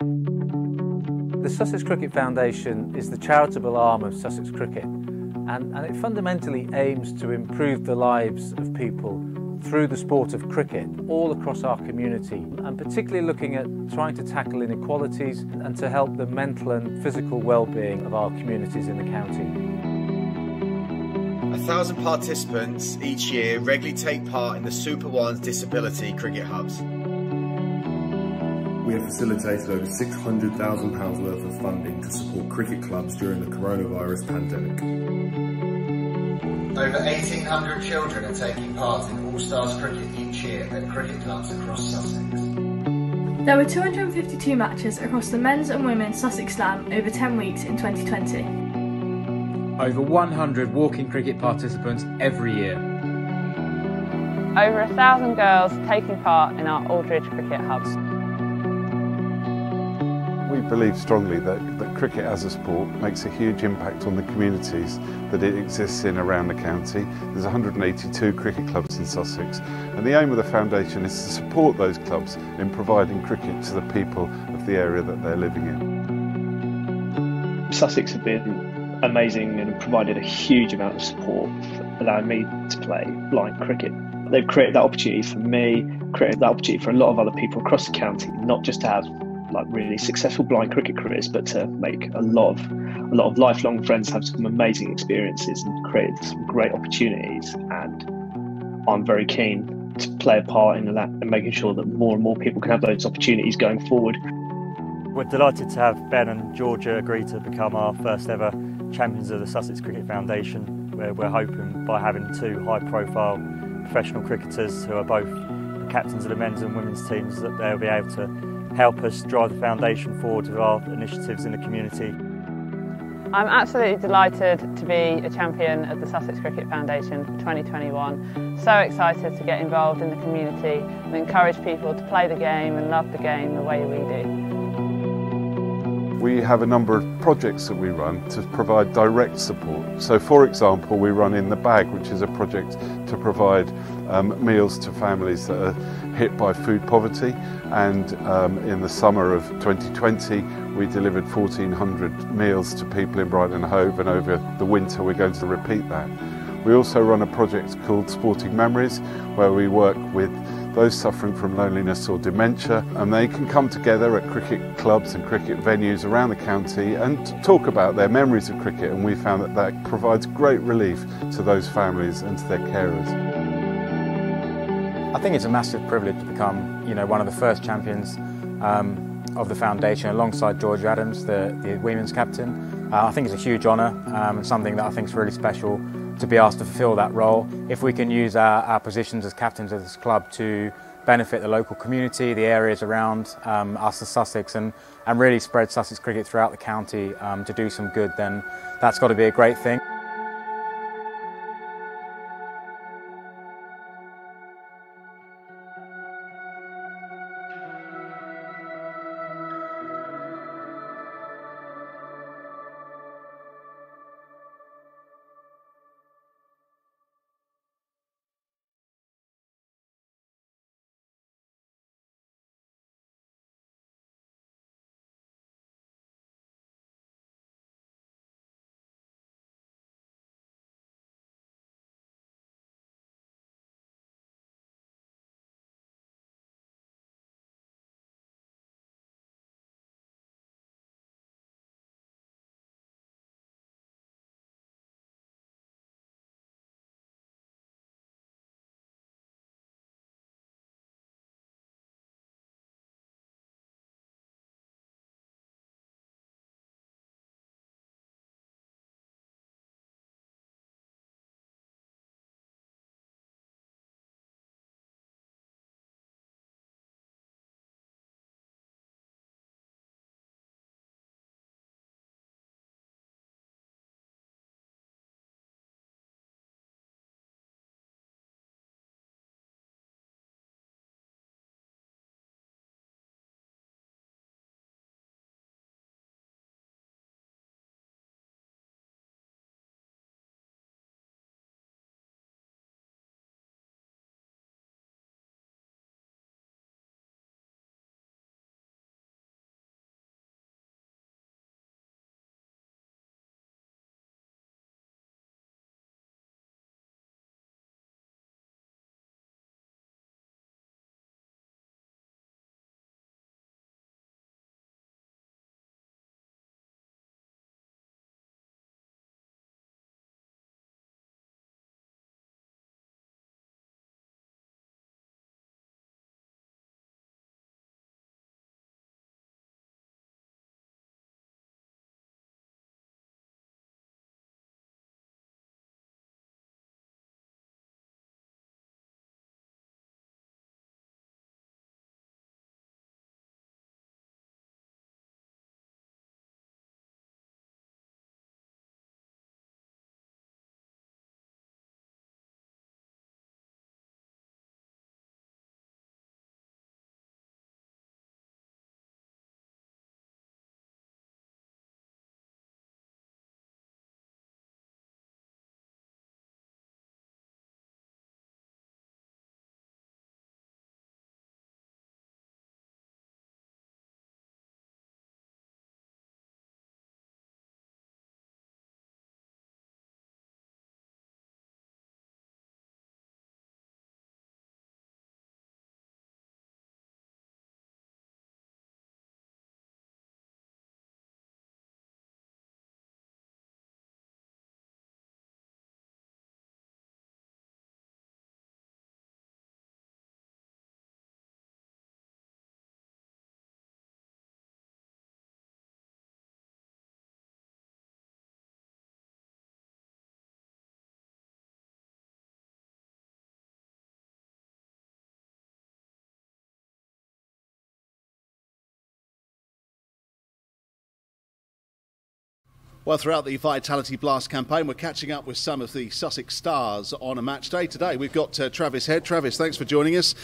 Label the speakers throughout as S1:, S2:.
S1: The Sussex Cricket Foundation is the charitable arm of Sussex Cricket, and it fundamentally aims to improve the lives of people through the sport of cricket all across our community, and particularly looking at trying to tackle inequalities and to help the mental and physical well-being of our communities in the county.
S2: 1,000 participants each year regularly take part in the Super One's disability cricket hubs.
S3: We have facilitated over £600,000 worth of funding to support cricket clubs during the coronavirus pandemic.
S4: Over 1,800 children are taking part in All-Stars cricket each year at cricket clubs across Sussex.
S5: There were 252 matches across the men's and women's Sussex Slam over 10 weeks in 2020.
S6: Over 100 walking cricket participants every year.
S7: Over 1,000 girls taking part in our Aldridge cricket hubs.
S8: We believe strongly that cricket as a sport makes a huge impact on the communities that it exists in around the county. There's 182 cricket clubs in Sussex, and the aim of the foundation is to support those clubs in providing cricket to the people of the area that they're living in.
S9: Sussex have been amazing and provided a huge amount of support for allowing me to play blind cricket. They've created that opportunity for me, created that opportunity for a lot of other people across the county, not just to have really successful blind cricket careers, but to make a lot of lifelong friends, have some amazing experiences and created some great opportunities. And I'm very keen to play a part in that and making sure that more and more people can have those opportunities going forward.
S10: We're delighted to have Ben and Georgia agree to become our first ever champions of the Sussex Cricket Foundation, where we're hoping by having two high-profile professional cricketers who are both captains of the men's and women's teams, that they'll be able to help us drive the foundation forward with our initiatives in the community.
S7: I'm absolutely delighted to be a champion of the Sussex Cricket Foundation for 2021. So excited to get involved in the community and encourage people to play the game and love the game the way we do.
S8: We have a number of projects that we run to provide direct support. So for example, we run In the Bag, which is a project to provide meals to families that are hit by food poverty, and in the summer of 2020 we delivered 1,400 meals to people in Brighton and Hove, and over the winter we're going to repeat that. We also run a project called Sporting Memories, where we work with those suffering from loneliness or dementia, and they can come together at cricket clubs and cricket venues around the county and talk about their memories of cricket, and we found that provides great relief to those families and to their carers.
S6: I think it's a massive privilege to become, one of the first champions of the foundation alongside George Adams, the women's captain. I think it's a huge honour and something that I think is really special to be asked to fulfil that role. If we can use our positions as captains of this club to benefit the local community, the areas around us as Sussex, and really spread Sussex cricket throughout the county to do some good, then that's got to be a great thing.
S11: Well, throughout the Vitality Blast campaign, we're catching up with some of the Sussex stars on a match day. Today, we've got Travis Head. Travis, thanks for joining us.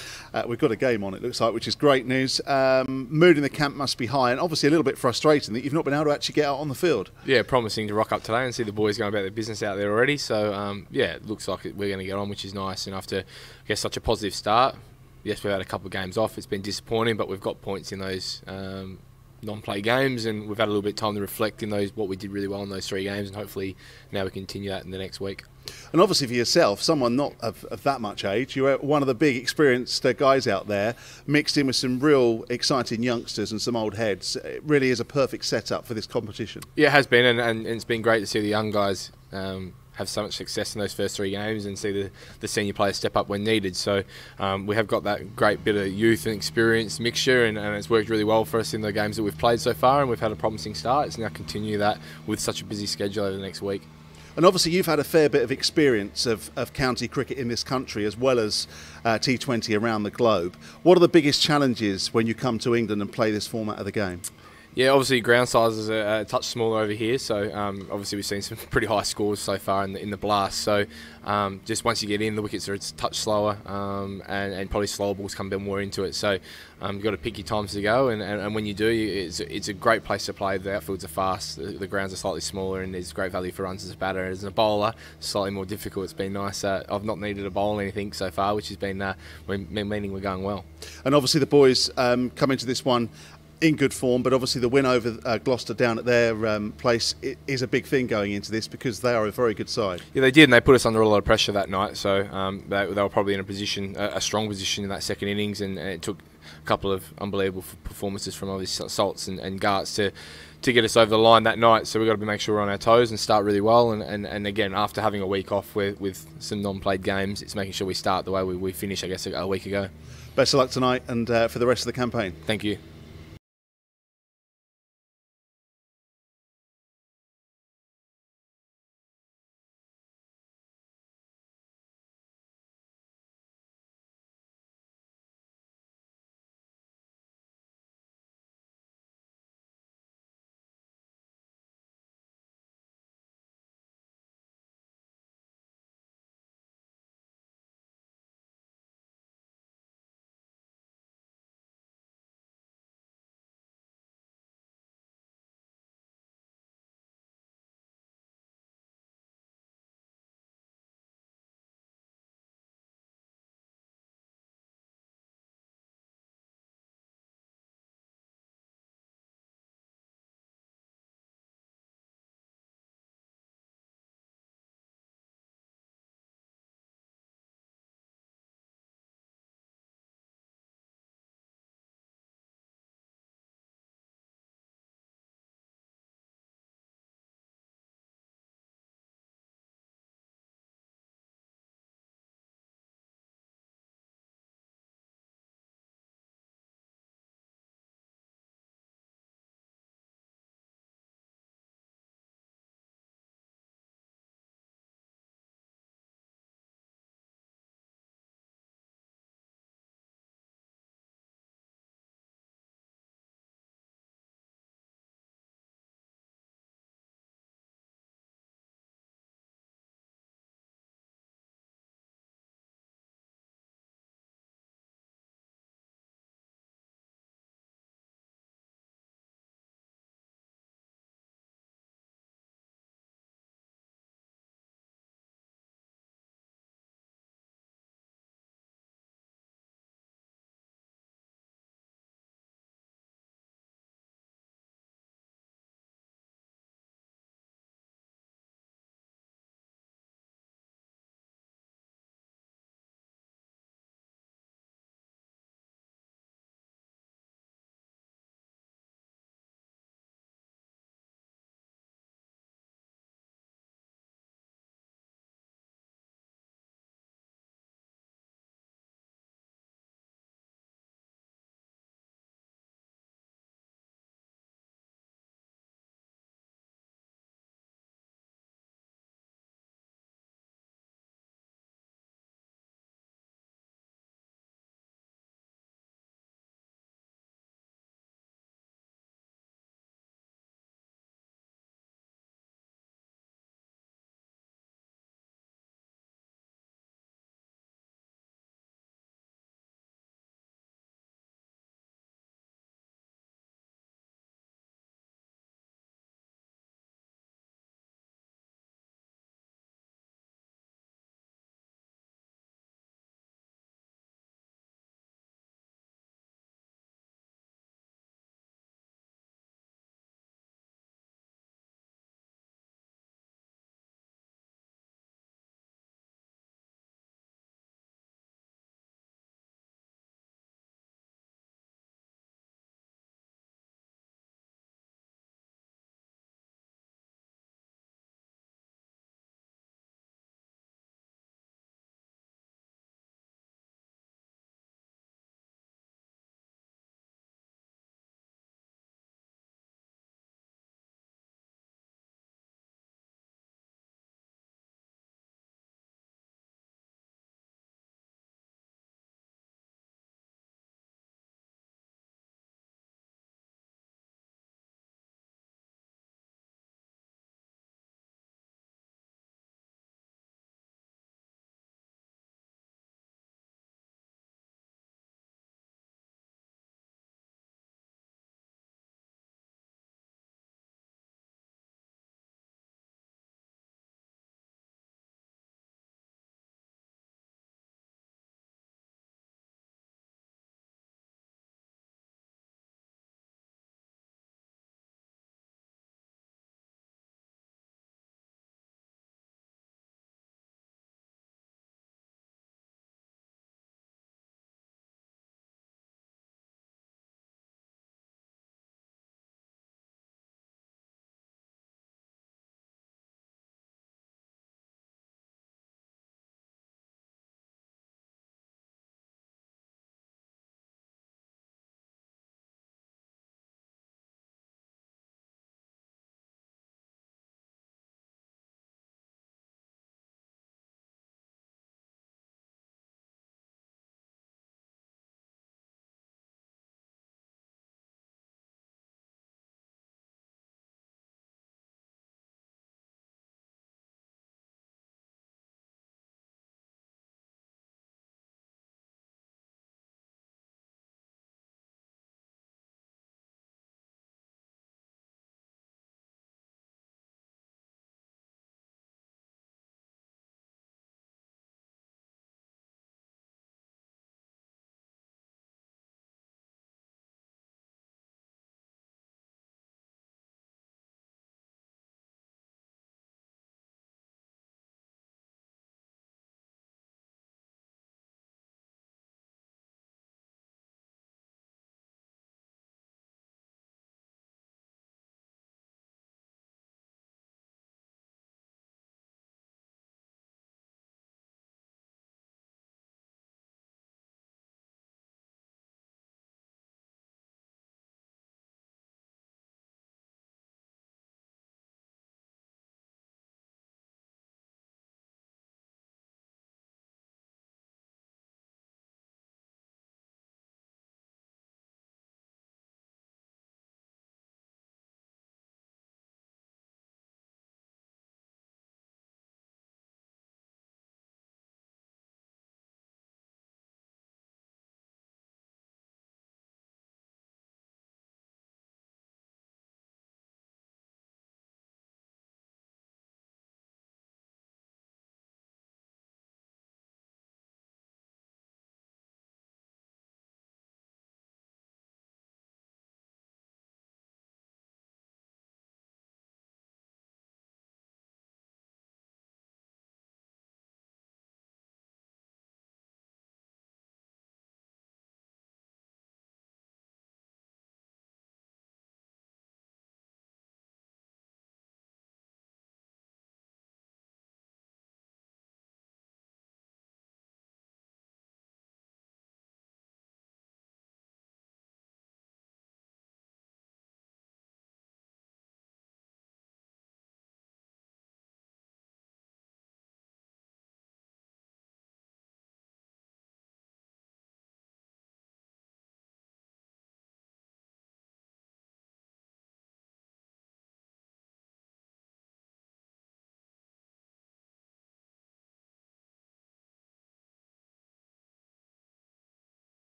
S11: We've got a game on, it looks like, which is great news. Mood in the camp must be high, and obviously a little bit frustrating that you've not been able to actually get out on the field.
S12: Yeah, promising to rock up today and see the boys going about their business out there already. So, yeah, it looks like we're going to get on, which is nice. And after, I guess, such a positive start, yes, we've had a couple of games off. It's been disappointing, but we've got points in those non-play games, and we've had a little bit of time to reflect in those what we did really well in those 3 games, and hopefully now we continue that in the next week.
S11: And obviously for yourself, someone not of that much age, you're one of the big experienced guys out there, mixed in with some real exciting youngsters and some old heads. It really is a perfect setup for this competition.
S12: Yeah, it has been, and it's been great to see the young guys have so much success in those first 3 games and see the senior players step up when needed. So we have got that great bit of youth and experience mixture, and it's worked really well for us in the games that we've played so far, and we've had a promising start. It's now continue that with such a busy schedule over the next week.
S11: And obviously you've had a fair bit of experience of county cricket in this country as well as T20 around the globe. What are the biggest challenges when you come to England and play this format of the game?
S12: Yeah, obviously ground sizes are a touch smaller over here, so obviously we've seen some pretty high scores so far in the blast. So just once you get in, the wickets are a touch slower, and probably slower balls come a bit more into it. So you've got to pick your times to go, and when you do, it's a great place to play. The outfields are fast, the grounds are slightly smaller, and there's great value for runs as a batter. As a bowler, slightly more difficult. It's been nice. I've not needed a bowl or anything so far, which has been meaning we're going well.
S11: And obviously the boys come into this one in good form, but obviously the win over Gloucester down at their place is a big thing going into this because they are a very good side.
S12: Yeah, they did, and they put us under a lot of pressure that night. So they were probably in a strong position in that second innings, and it took a couple of unbelievable performances from obviously Salts and Garts to get us over the line that night. So we've got to make sure we're on our toes and start really well. And again, after having a week off with some non-played games, it's making sure we start the way we finished, I guess, a week ago.
S11: Best of luck tonight and for the rest of the campaign.
S12: Thank you.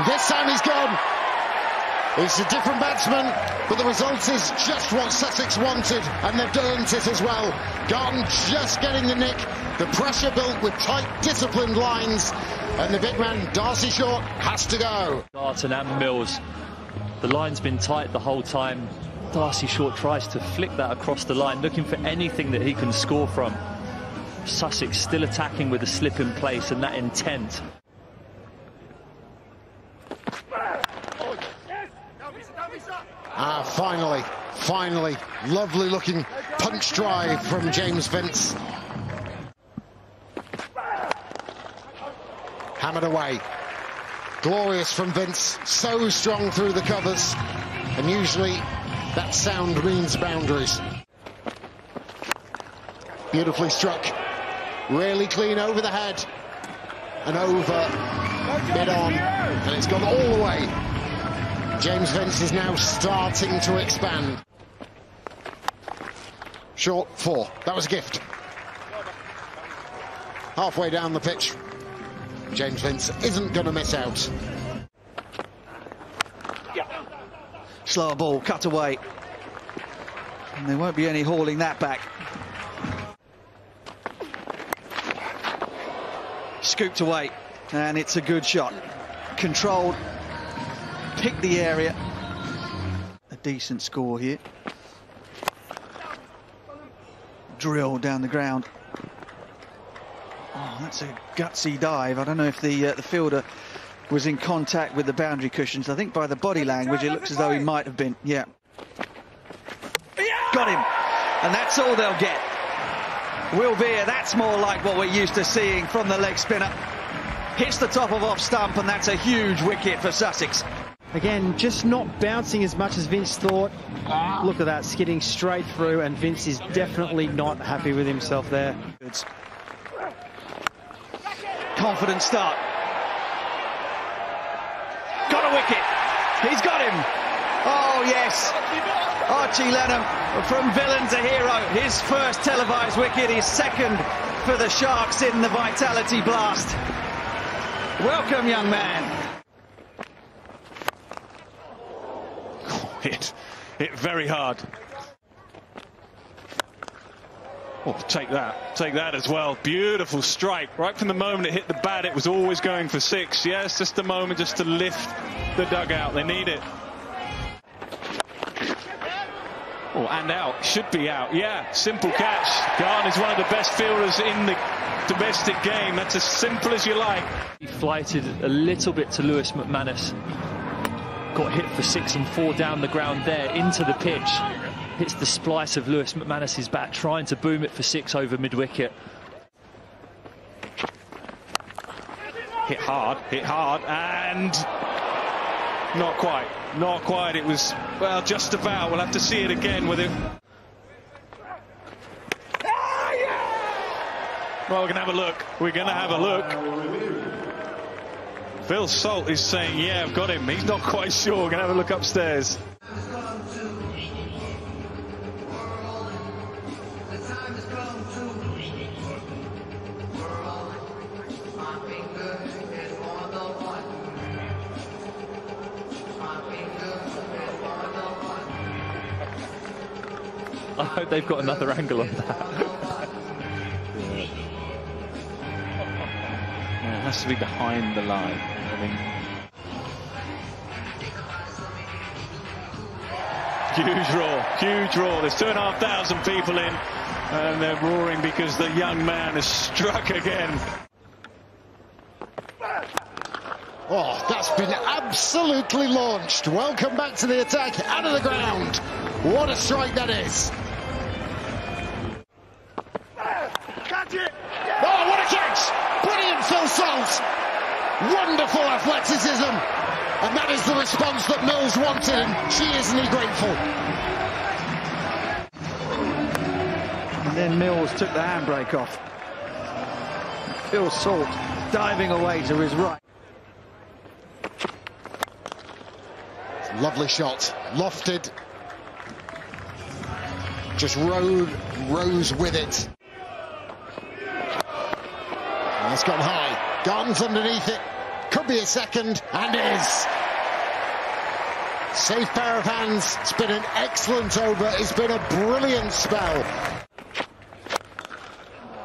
S13: This time he's gone. It's a different batsman, but the result is just what Sussex wanted, and they've earned it as well. Garton just getting the nick, the pressure built with tight, disciplined lines, and the big man, Darcy Short, has to go.
S14: Garton and Mills, the line's been tight the whole time. Darcy Short tries to flick that across the line, looking for anything that he can score from. Sussex still attacking with a slip in place and that intent.
S13: Finally, lovely looking punch drive from James Vince. Hammered away. Glorious from Vince, so strong through the covers, and usually that sound means boundaries. Beautifully struck, really clean over the head, and over, mid-on, and it's gone all the way. James Vince is now starting to expand. Short 4, that was a gift. Halfway down the pitch, James Vince isn't going to miss out.
S15: Slower ball, cut away. And there won't be any hauling that back. Scooped away, and it's a good shot. Controlled, picked the area. A decent score here. Drill down the ground. Oh, that's a gutsy dive. I don't know if the fielder was in contact with the boundary cushions. I think by the body language it looks as though he might have been. Yeah. Got him. And that's all they'll get. Will Veer, that's more like what we're used to seeing from the leg spinner. Hits the top of off stump, and that's a huge wicket for Sussex.
S16: Again, just not bouncing as much as Vince thought. Look at that, skidding straight through, and Vince is definitely not happy with himself there.
S15: Confident start. Got a wicket. He's got him. Oh, yes. Archie Lenham, from villain to hero. His first televised wicket, his second for the Sharks in the Vitality Blast. Welcome, young man.
S17: Hit very hard. Oh, take that as well. Beautiful strike. Right from the moment it hit the bat, it was always going for 6. Yes, just a moment just to lift the dugout. They need it. Oh, and out. Should be out. Yeah, simple catch. Garton is one of the best fielders in the domestic game. That's as simple as you like.
S14: He flighted a little bit to Lewis McManus. Got hit for 6 and 4 down the ground there, into the pitch. Hits the splice of Lewis McManus's bat, trying to boom it for 6 over mid-wicket.
S17: Hit hard, and not quite. It was, well, just about. We'll have to see it again with it. Well, we're going to have a look. Phil Salt is saying, yeah, I've got him. He's not quite sure. We're going to have a look upstairs.
S14: I hope they've got another angle on that.
S17: Yeah, it has to be behind the line. I mean, huge roar. There's 2,500 people in, and they're roaring because the young man has struck again.
S13: Oh, that's been absolutely launched. Welcome back to the attack, out of the ground. What a strike that is.
S18: Catch it!
S13: Oh, what a catch! Brilliant, Phil Salt. Wonderful athleticism. And that is the response that Mills wanted, and she isn't grateful.
S15: And then Mills took the handbrake off. Phil Salt diving away to his right.
S13: Lovely shot, lofted. Just rose with it. And it's gone high. Garton's underneath it. Could be a second, and is. Safe pair of hands. It's been an excellent over. It's been a brilliant spell.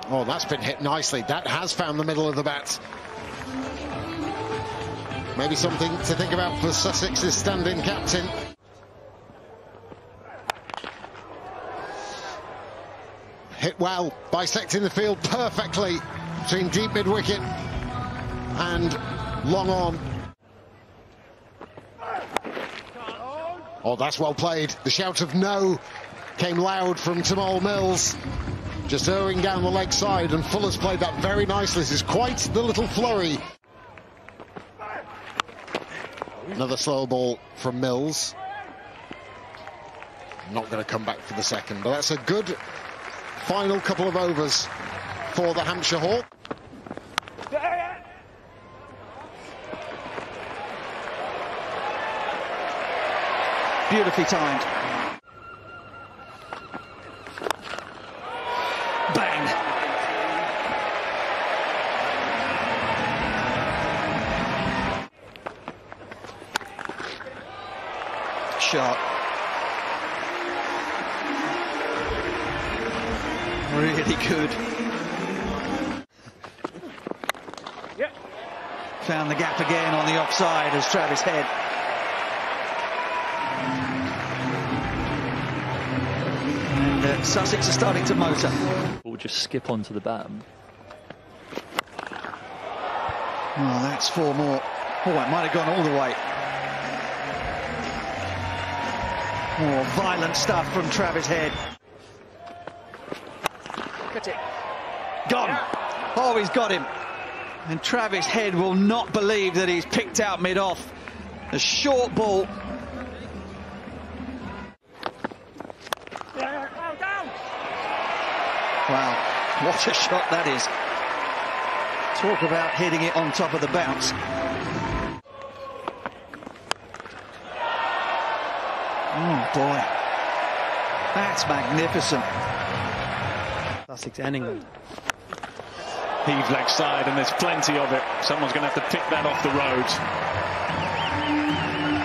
S13: Oh, that's been hit nicely. That has found the middle of the bat. Maybe something to think about for Sussex's stand-in captain. Hit well, bisecting the field perfectly between deep mid-wicket and long on. Oh, that's well played. The shout of no came loud from Tamal Mills. Just erring down the leg side, and Fuller's played that very nicely. This is quite the little flurry. Another slow ball from Mills. Not going to come back for the second, but that's a good final couple of overs for the Hampshire Hawk.
S15: Beautifully timed. Bang! Shot. Really good. Yep. Found the gap again on the offside as Travis Head. And Sussex are starting to motor.
S14: We'll just skip onto the bat.
S15: Oh, that's 4 more. Oh, it might have gone all the way. Oh, violent stuff from Travis Head. Look at it. Gone. Oh, he's got him. And Travis Head will not believe that he's picked out mid-off. A short ball. Wow, what a shot that is. Talk about hitting it on top of the bounce. Oh, boy. That's magnificent.
S16: Sussex and England.
S17: Heave leg side, and there's plenty of it. Someone's going to have to pick that off the road.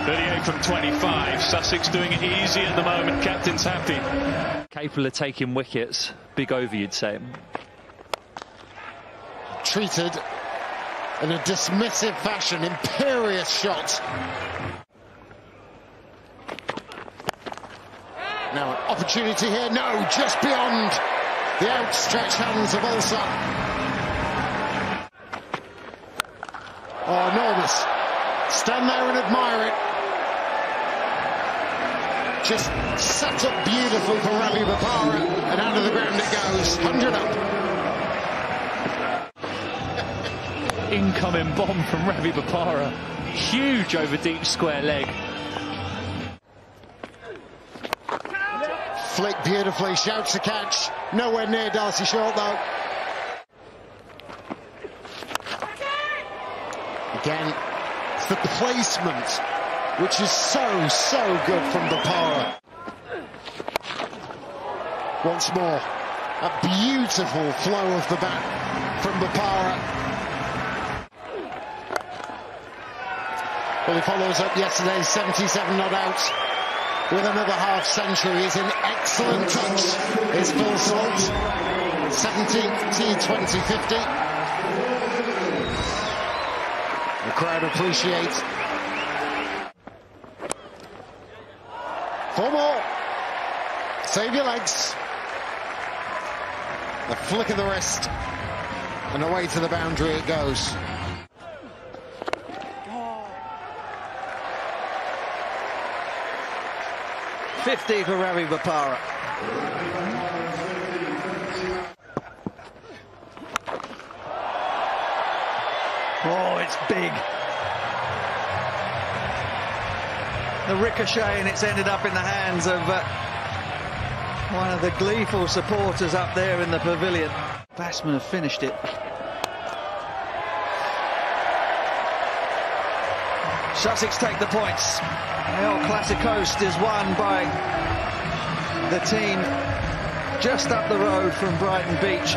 S17: 38 from 25. Sussex doing it easy at the moment. Captain's happy.
S14: Capable of taking wickets. Big over, you'd say.
S13: Treated in a dismissive fashion. Imperious shot. Now an opportunity here. No, just beyond the outstretched hands of Ulster. Oh, enormous. Stand there and admire it. Just set up beautifully for Ravi Bopara, and out of the ground it goes. 100 up.
S14: Incoming bomb from Ravi Bopara. Huge over deep square leg.
S13: Flick beautifully, shouts to catch. Nowhere near Darcy Short though. Again, it's the placement, which is so good from Bopara. Once more, a beautiful flow of the bat from Bopara. Well, he follows up yesterday's 77 not out with another half-century. Is an excellent touch. Is Phil Salt, 17th T20 50. The crowd appreciate. 4 more. Save your legs. A flick of the wrist. And away to the boundary it goes.
S15: .50 for Ravi Bopara. Oh, it's big. The ricochet, and it's ended up in the hands of one of the gleeful supporters up there in the pavilion. Batsmen have finished it. Sussex take the points. El Clasicost is won by the team just up the road from Brighton Beach.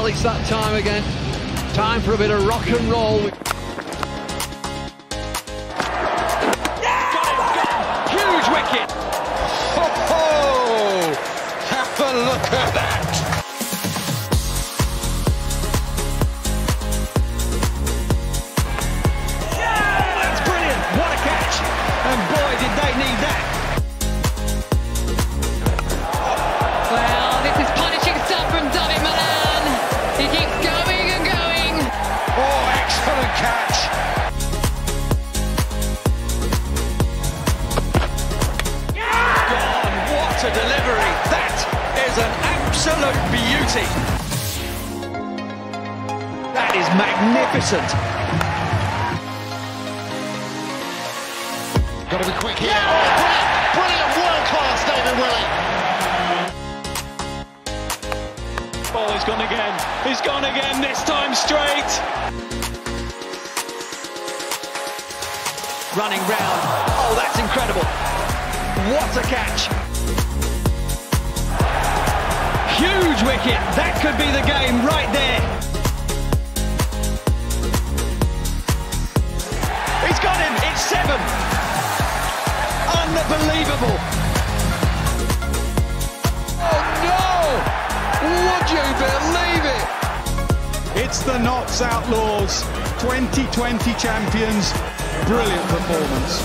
S19: Well, it's that time again. Time for a bit of rock and roll.
S15: Huge wicket! Oh, have a look at that! That's brilliant! What a catch! And boy, did they need that!
S20: Well, this is punishing stuff from David Milan. He keeps going and going.
S15: Oh, excellent catch! Gone! What a delivery! That is an absolute beauty! That is magnificent!
S13: Got to be quick here. Oh, brilliant, world-class David Willey.
S17: Oh, he's gone again. He's gone again, this time straight.
S15: Running round. Oh, that's incredible. What a catch. Huge wicket. That could be the game right there. He's got him. It's 7. Unbelievable.
S18: Oh no! Would you believe it?
S11: It's the Notts Outlaws, 2020 champions. Brilliant performance.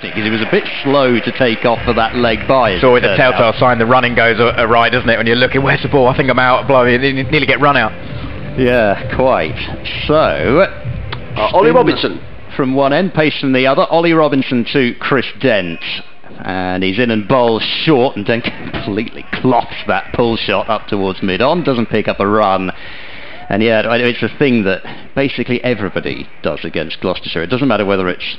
S21: because he was a bit slow to take off for that leg by.
S22: It's always a telltale sign the running goes awry, doesn't it? When you're looking, where's the ball? I think I'm out. Bloody, you nearly get run out.
S21: Yeah, quite. So,
S23: Ollie Robinson.
S21: From one end, pace from the other. Ollie Robinson to Chris Dent. And he's in and bowls short, and Dent completely cloths that pull shot up towards mid-on, doesn't pick up a run. And yeah, it's a thing that basically everybody does against Gloucestershire. It doesn't matter whether it's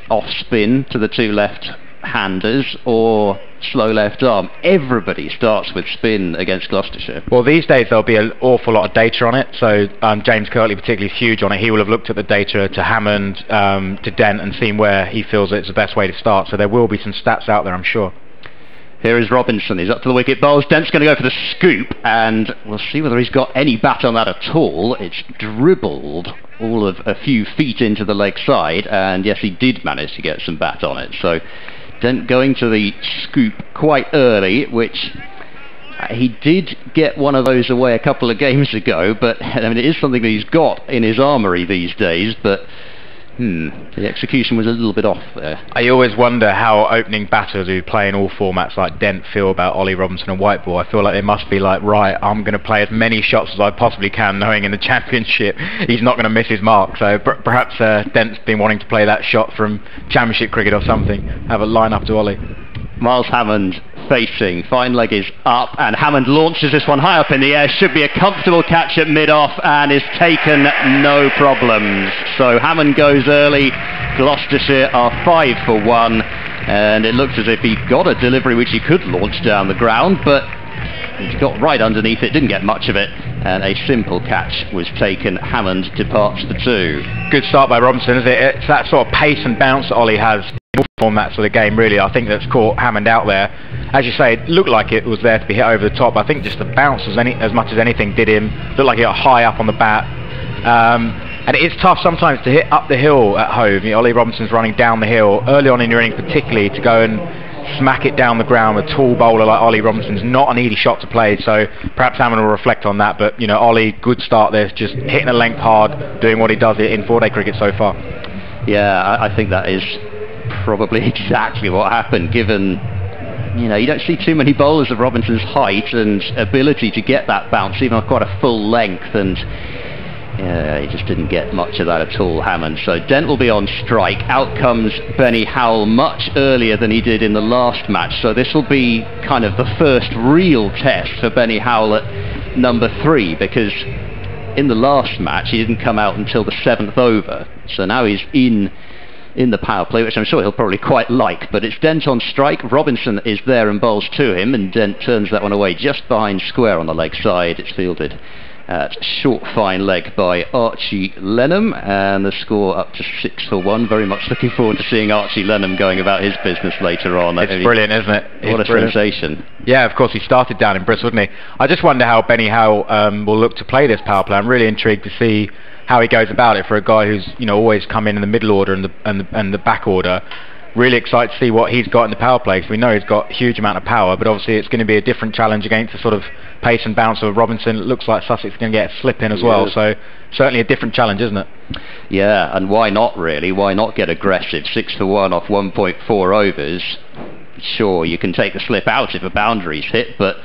S21: off spin to the two left-handers or slow left arm. Everybody starts with spin against Gloucestershire.
S22: Well, these days there'll be an awful lot of data on it. So James Kirtley particularly is huge on it. He will have looked at the data to Hammond, to Dent, and seen where he feels it's the best way to start. So there will be some stats out there, I'm sure.
S21: Here is Robinson, he's up to the wicket, bowls. Dent's going to go for the scoop, and we'll see whether he's got any bat on that at all. It's dribbled all of a few feet into the leg side, and yes, he did manage to get some bat on it. So Dent going to the scoop quite early, which he did get one of those away a couple of games ago, but I mean, it is something that he's got in his armoury these days, but the execution was a little bit off there.
S22: I always wonder how opening batters who play in all formats like Dent feel about Ollie Robinson and white ball. I feel like they must be like, right, I'm going to play as many shots as I possibly can, knowing in the Championship he's not going to miss his mark. So perhaps Dent's been wanting to play that shot from Championship cricket or something, have a line up to Ollie.
S21: Miles Hammond facing, fine leg is up, and Hammond launches this one high up in the air, should be a comfortable catch at mid-off, and is taken no problems. So Hammond goes early, Gloucestershire are 5 for 1, and it looks as if he got a delivery which he could launch down the ground, but he got right underneath it, didn't get much of it, and a simple catch was taken. Hammond departs for 2.
S22: Good start by Robinson, isn't it? It's that sort of pace and bounce that Ollie has on that sort of game, really. I think that's caught Hammond out there. As you say, it looked like it was there to be hit over the top. I think just the bounce as much as anything did him. Looked like he got high up on the bat. And it is tough sometimes to hit up the hill at Hove. You know, Ollie Robinson's running down the hill early on in your innings, particularly to go and smack it down the ground. A tall bowler like Ollie Robinson's not an easy shot to play, so perhaps Hammond will reflect on that. But you know, Ollie, good start there, just hitting a length hard, doing what he does in 4-day cricket so far.
S21: Yeah, I think that is probably exactly what happened, given, you know, you don't see too many bowlers of Robinson's height and ability to get that bounce even on quite a full length, and yeah, he just didn't get much of that at all, Hammond. So Dent will be on strike. Out comes Benny Howell much earlier than he did in the last match, so this will be kind of the first real test for Benny Howell at number 3, because in the last match he didn't come out until the 7th over, so now he's in the power play, which I'm sure he'll probably quite like. But it's Dent on strike, Robinson is there and bowls to him, and Dent turns that one away just behind square on the leg side. It's fielded at short fine leg by Archie Lenham, and the score up to 6 for 1. Very much looking forward to seeing Archie Lenham going about his business later on.
S22: It's brilliant, isn't it?
S21: What a sensation.
S22: Yeah, of course, he started down in Bristol, didn't he? I just wonder how Benny Howell will look to play this power play. I'm really intrigued to see how he goes about it for a guy who's, you know, always come in the middle order and the back order. Really excited to see what he's got in the power play. So we know he's got a huge amount of power, but obviously it's going to be a different challenge against the sort of pace and bounce of Robinson. It looks like Sussex is going to get a slip in as well, so certainly a different challenge, isn't it?
S21: Yeah, and why not really? Why not get aggressive? 6 for 1 off 1.4 overs. Sure, you can take the slip out if a boundary's hit, but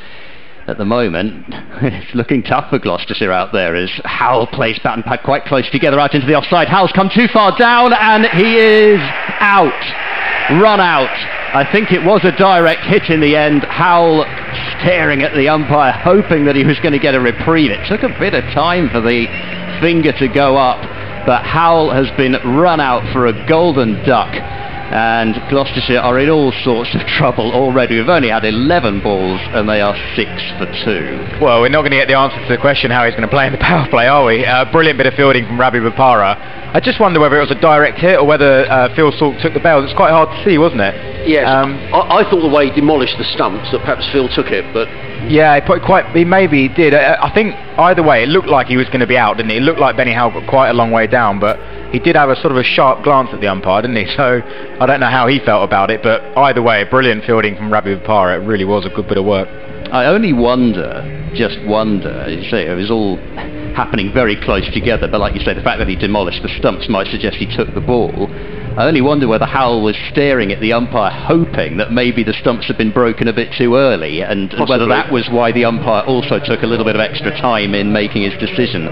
S21: at the moment, it's looking tough for Gloucestershire out there as Howell plays bat and pad quite close together out into the offside. Howell's come too far down and he is out. Run out. I think it was a direct hit in the end. Howell staring at the umpire, hoping that he was going to get a reprieve. It took a bit of time for the finger to go up, but Howell has been run out for a golden duck. And Gloucestershire are in all sorts of trouble already. We've only had 11 balls and they are 6 for 2.
S22: Well, we're not going to get the answer to the question how he's going to play in the power play, are we? Brilliant bit of fielding from Rabi Bopara. I just wonder whether it was a direct hit or whether Phil Salt took the bails. It's quite hard to see, wasn't it?
S23: Yes, I thought the way he demolished the stumps that perhaps Phil took it, but
S22: yeah, he maybe did. I think either way it looked like he was going to be out, didn't it? It looked like Benny Howell got quite a long way down, but he did have a sort of a sharp glance at the umpire, didn't he? So I don't know how he felt about it, but either way, brilliant fielding from Rabi Bopara. It really was a good bit of work.
S21: I only just wonder, you say it was all happening very close together, but like you say, the fact that he demolished the stumps might suggest he took the ball. I only wonder whether Howell was staring at the umpire, hoping that maybe the stumps had been broken a bit too early, and whether that was why the umpire also took a little bit of extra time in making his decision.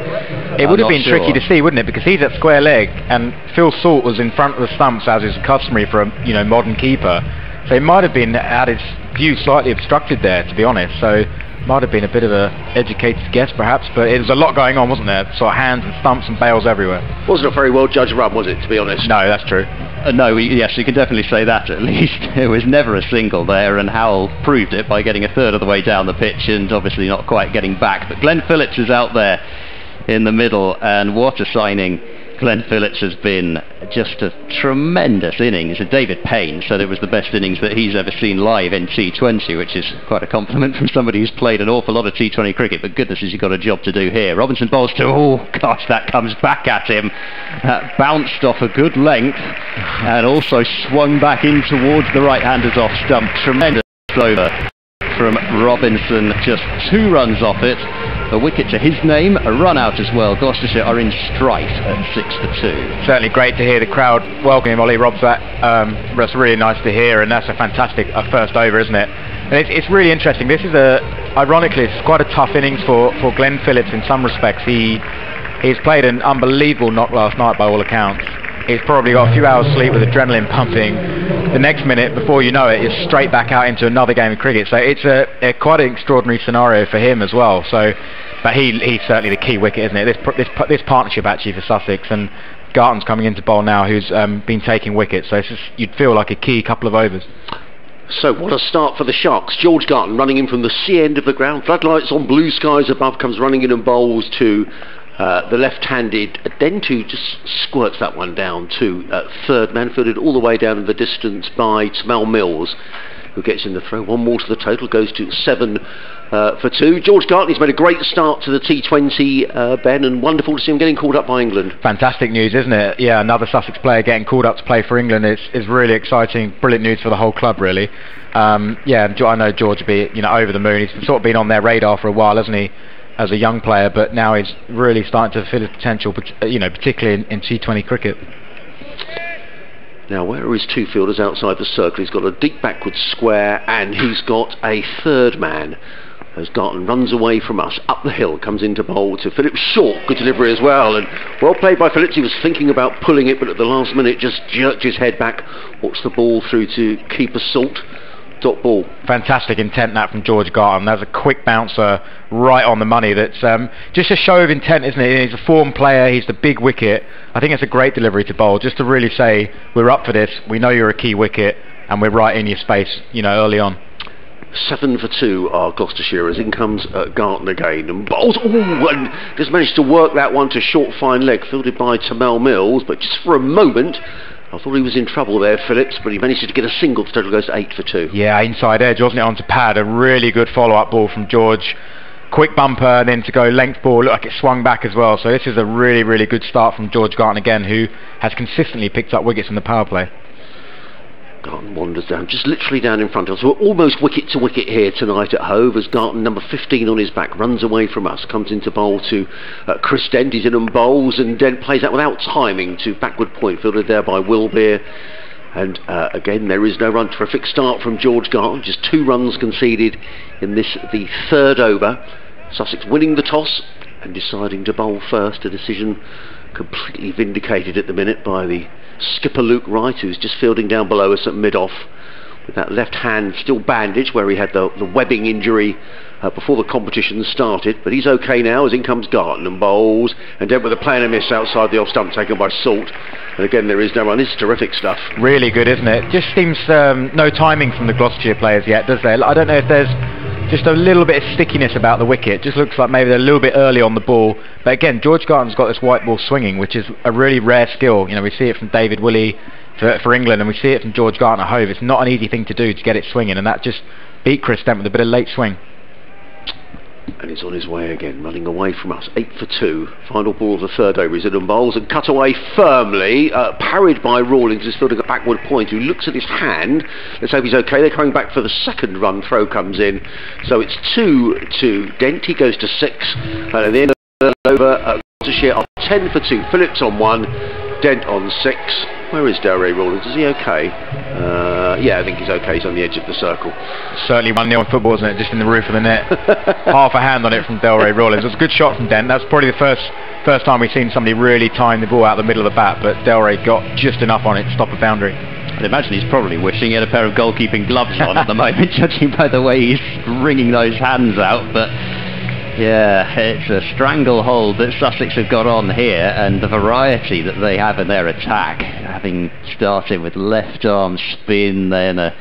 S22: It would have been tricky to see, wouldn't it? Because he's at square leg, and Phil Salt was in front of the stumps, as is customary for a modern keeper. So he might have been had his view slightly obstructed there, to be honest. So might have been a bit of a educated guess, perhaps, but it was a lot going on, wasn't there? Sort of hands and stumps and bails everywhere.
S23: Wasn't a very well judged run, was it, to be honest?
S22: No, that's true.
S21: No, yes, you can definitely say that at least. There was never a single there, and Howell proved it by getting a third of the way down the pitch and obviously not quite getting back. But Glenn Phillips is out there in the middle, and what a signing Glenn Phillips has been. Just a tremendous innings. David Payne said it was the best innings that he's ever seen live in T20, which is quite a compliment from somebody who's played an awful lot of T20 cricket, but goodness, has he got a job to do here. Robinson bowls to, oh gosh, that comes back at him. That bounced off a good length and also swung back in towards the right-hander's off stump. Tremendous over from Robinson, just 2 runs off it. A wicket to his name, a run out as well. Gloucestershire are in strife at 6 for 2.
S22: Certainly great to hear the crowd welcome him, Ollie. Rob's that's really nice to hear, and that's a fantastic first over, isn't it? And it's really interesting. This is ironically, it's quite a tough innings for Glenn Phillips in some respects. He's played an unbelievable knock last night by all accounts. He's probably got a few hours sleep with adrenaline pumping. The next minute, before you know it, he's straight back out into another game of cricket. So it's a quite an extraordinary scenario for him as well. So, but he's certainly the key wicket, isn't it? This partnership actually for Sussex, and Garton's coming into bowl now, who's been taking wickets. So it's just, you'd feel like a key couple of overs.
S23: So what a start for the Sharks. George Garton running in from the C end of the ground. Floodlights on, blue skies above, comes running in and bowls to the left-handed Dentu, just squirts that one down to third man, fielded all the way down in the distance by Tamel Mills, who gets in the throw. One more to the total, goes to 7 for 2. George Garton, he's made a great start to the T20, Ben, and wonderful to see him getting called up by England.
S22: Fantastic news, isn't it? Yeah, another Sussex player getting called up to play for England is really exciting. Brilliant news for the whole club, really. Yeah, I know George will be over the moon. He's sort of been on their radar for a while, hasn't he, as a young player, but now he's really starting to fulfil his potential, particularly in T20 cricket.
S23: Now, where are his 2 fielders outside the circle? He's got a deep backward square, and he's got a third man as Garton runs away from us up the hill, comes into bowl to Phillips. Short, good delivery as well, and well played by Phillips. He was thinking about pulling it, but at the last minute just jerked his head back, walks the ball through to keeper Salt. Dot ball. Fantastic intent that from George Garton. That's a quick bouncer right on the money. That's just a show of intent, isn't it? He's a form player, he's the big wicket. I think it's a great delivery to bowl, just to really say, we're up for this, we know you're a key wicket, and we're right in your space, early on. 7 for 2 are Gloucestershire, as in comes Garton again, and bowls, and just managed to work that one to short fine leg, fielded by Tamel Mills, but just for a moment I thought he was in trouble there, Phillips, but he managed to get a single. The total goes to 8 for 2. Yeah, inside edge, wasn't it, onto pad. A really good follow-up ball from George. Quick bumper, and then to go length ball, looked like it swung back as well. So this is a really, really good start from George Garton again, who has consistently picked up wickets in the power play. Garton wanders down, just literally down in front of us. We're almost wicket to wicket here tonight at Hove, as Garton, number 15 on his back, runs away from us, comes into bowl to Chris Dent. He's in and bowls, and Dent plays that without timing to backward point, fielded there by Wilbeer. And again, there is no run. Terrific start from George Garton, just 2 runs conceded in this, the 3rd over. Sussex winning the toss and deciding to bowl first, a decision completely vindicated at the minute by the skipper Luke Wright, who's just fielding down below us at mid-off with that left hand still bandaged where he had the webbing injury before the competition started, but he's okay now, as in comes Garton and bowls, and then with a play and a miss outside the off stump taken by Salt, and again there is no run. This is terrific stuff. Really good, isn't it? Just seems no timing from the Gloucestershire players yet, does there? I don't know if there's just a little bit of stickiness about the wicket. Just looks like maybe they're a little bit early on the ball. But again, George Garton's got this white ball swinging, which is a really rare skill. We see it from David Willey for England, and we see it from George Garton at Hove. It's not an easy thing to do to get it swinging, and that just beat Chris Dent with a bit of late swing. And he's on his way again, running away from us. 8 for 2. Final ball of the 3rd over. He's in and bowls and cut away firmly. Parried by Rawlings, who's fielding a backward point, who looks at his hand. Let's hope he's okay. They're coming back for the 2nd run. Throw comes in. So it's 2 to Dent. He goes to 6. And at the end of the over, Gloucestershire are 10 for 2. Phillips on 1. Dent on 6. Where is Delray Rawlins? Is he okay? Yeah, I think he's okay. He's on the edge of the circle.
S22: Certainly 1-0 in football, isn't it? Just in the roof of the net. Half a hand on it from Delray Rawlins. It was a good shot from Dent. That's probably the first time we've seen somebody really time the ball out the middle of the bat, but Delray got just enough on it to stop a boundary.
S21: I'd imagine he's probably wishing he had a pair of goalkeeping gloves on at the moment, judging by the way he's wringing those hands out. But yeah, it's a stranglehold that Sussex have got on here, and the variety that they have in their attack, having started with left arm spin, then a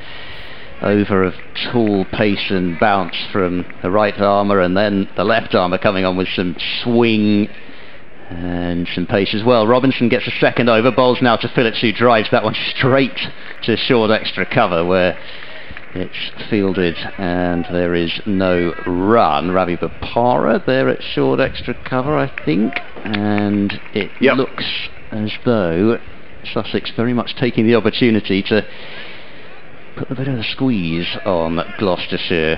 S21: over of tall pace and bounce from the right armour, and then the left armour coming on with some swing and some pace as well. Robinson gets a second over, bowls now to Phillips, who drives that one straight to short extra cover where it's fielded and there is no run. Ravi Bopara there at short extra cover, I think, and it looks as though Sussex very much taking the opportunity to put a bit of a squeeze on Gloucestershire.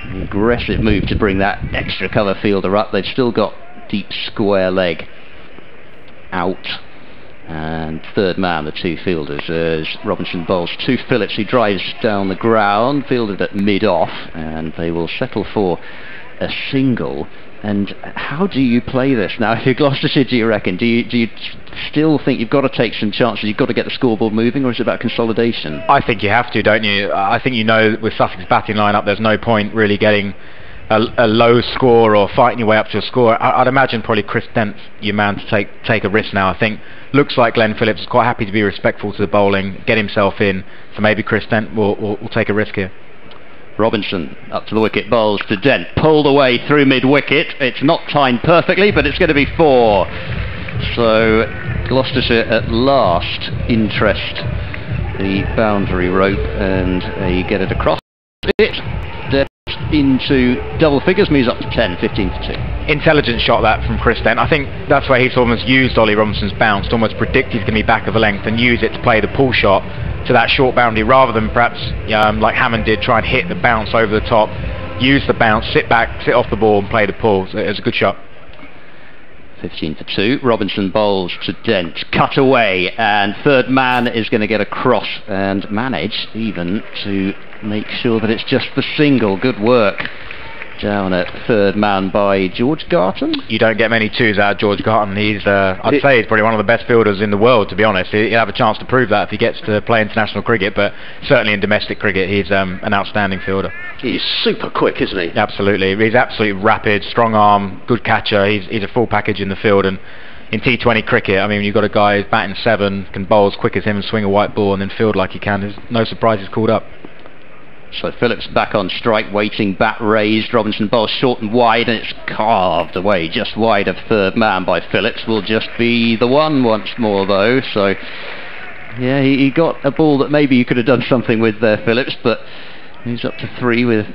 S21: An aggressive move to bring that extra cover fielder up. They've still got deep square leg out, and third man, the two fielders, as Robinson bowls to Phillips, who drives down the ground, fielded at mid-off, and they will settle for a single. And how do you play this now? If you're Gloucestershire, do you reckon? Do you still think you've got to take some chances, you've got to get the scoreboard moving, or is it about consolidation?
S22: I think you have to, don't you? I think you know with Sussex batting line-up there's no point really getting a low score or fighting your way up to a score. I'd imagine probably Chris Dent's your man to take a risk now. I think looks like Glenn Phillips is quite happy to be respectful to the bowling, get himself in, so maybe Chris Dent will take a risk here.
S21: Robinson up to the wicket, bowls to Dent, pulled away through mid-wicket. It's not timed perfectly, but it's going to be 4. So Gloucestershire at last interest the boundary rope, and they get it across it. Dent into double figures, moves up to 10, 15 for 2.
S22: Intelligent shot that from Chris Dent. I think that's where he's almost used Ollie Robinson's bounce, to almost predict he's going to be back of the length and use it to play the pull shot to that short boundary, rather than perhaps like Hammond did, try and hit the bounce over the top. Use the bounce, sit back, sit off the ball and play the pull. So it was a good shot.
S21: 15 for 2. Robinson bowls to Dent, cut away, and third man is going to get across and manage even to make sure that it's just the single. Good work down at third man by George Garton.
S22: You don't get many twos out of George Garton. He's I'd say he's probably one of the best fielders in the world, to be honest. He'll have a chance to prove that if he gets to play international cricket, but certainly in domestic cricket he's an outstanding fielder.
S23: He's super quick, isn't he?
S22: Absolutely. He's absolutely rapid, strong arm, good catcher. He's a full package in the field, and in T20 cricket, I mean, you've got a guy who's batting 7, can bowl as quick as him and swing a white ball and then field like he can. There's no surprise he's called up.
S21: So Phillips back on strike, waiting, bat raised. Robinson bowls short and wide, and it's carved away just wide of third man by Phillips. Will just be the one once more though. So yeah, he got a ball that maybe you could have done something with there, Phillips, but he's up to 3 with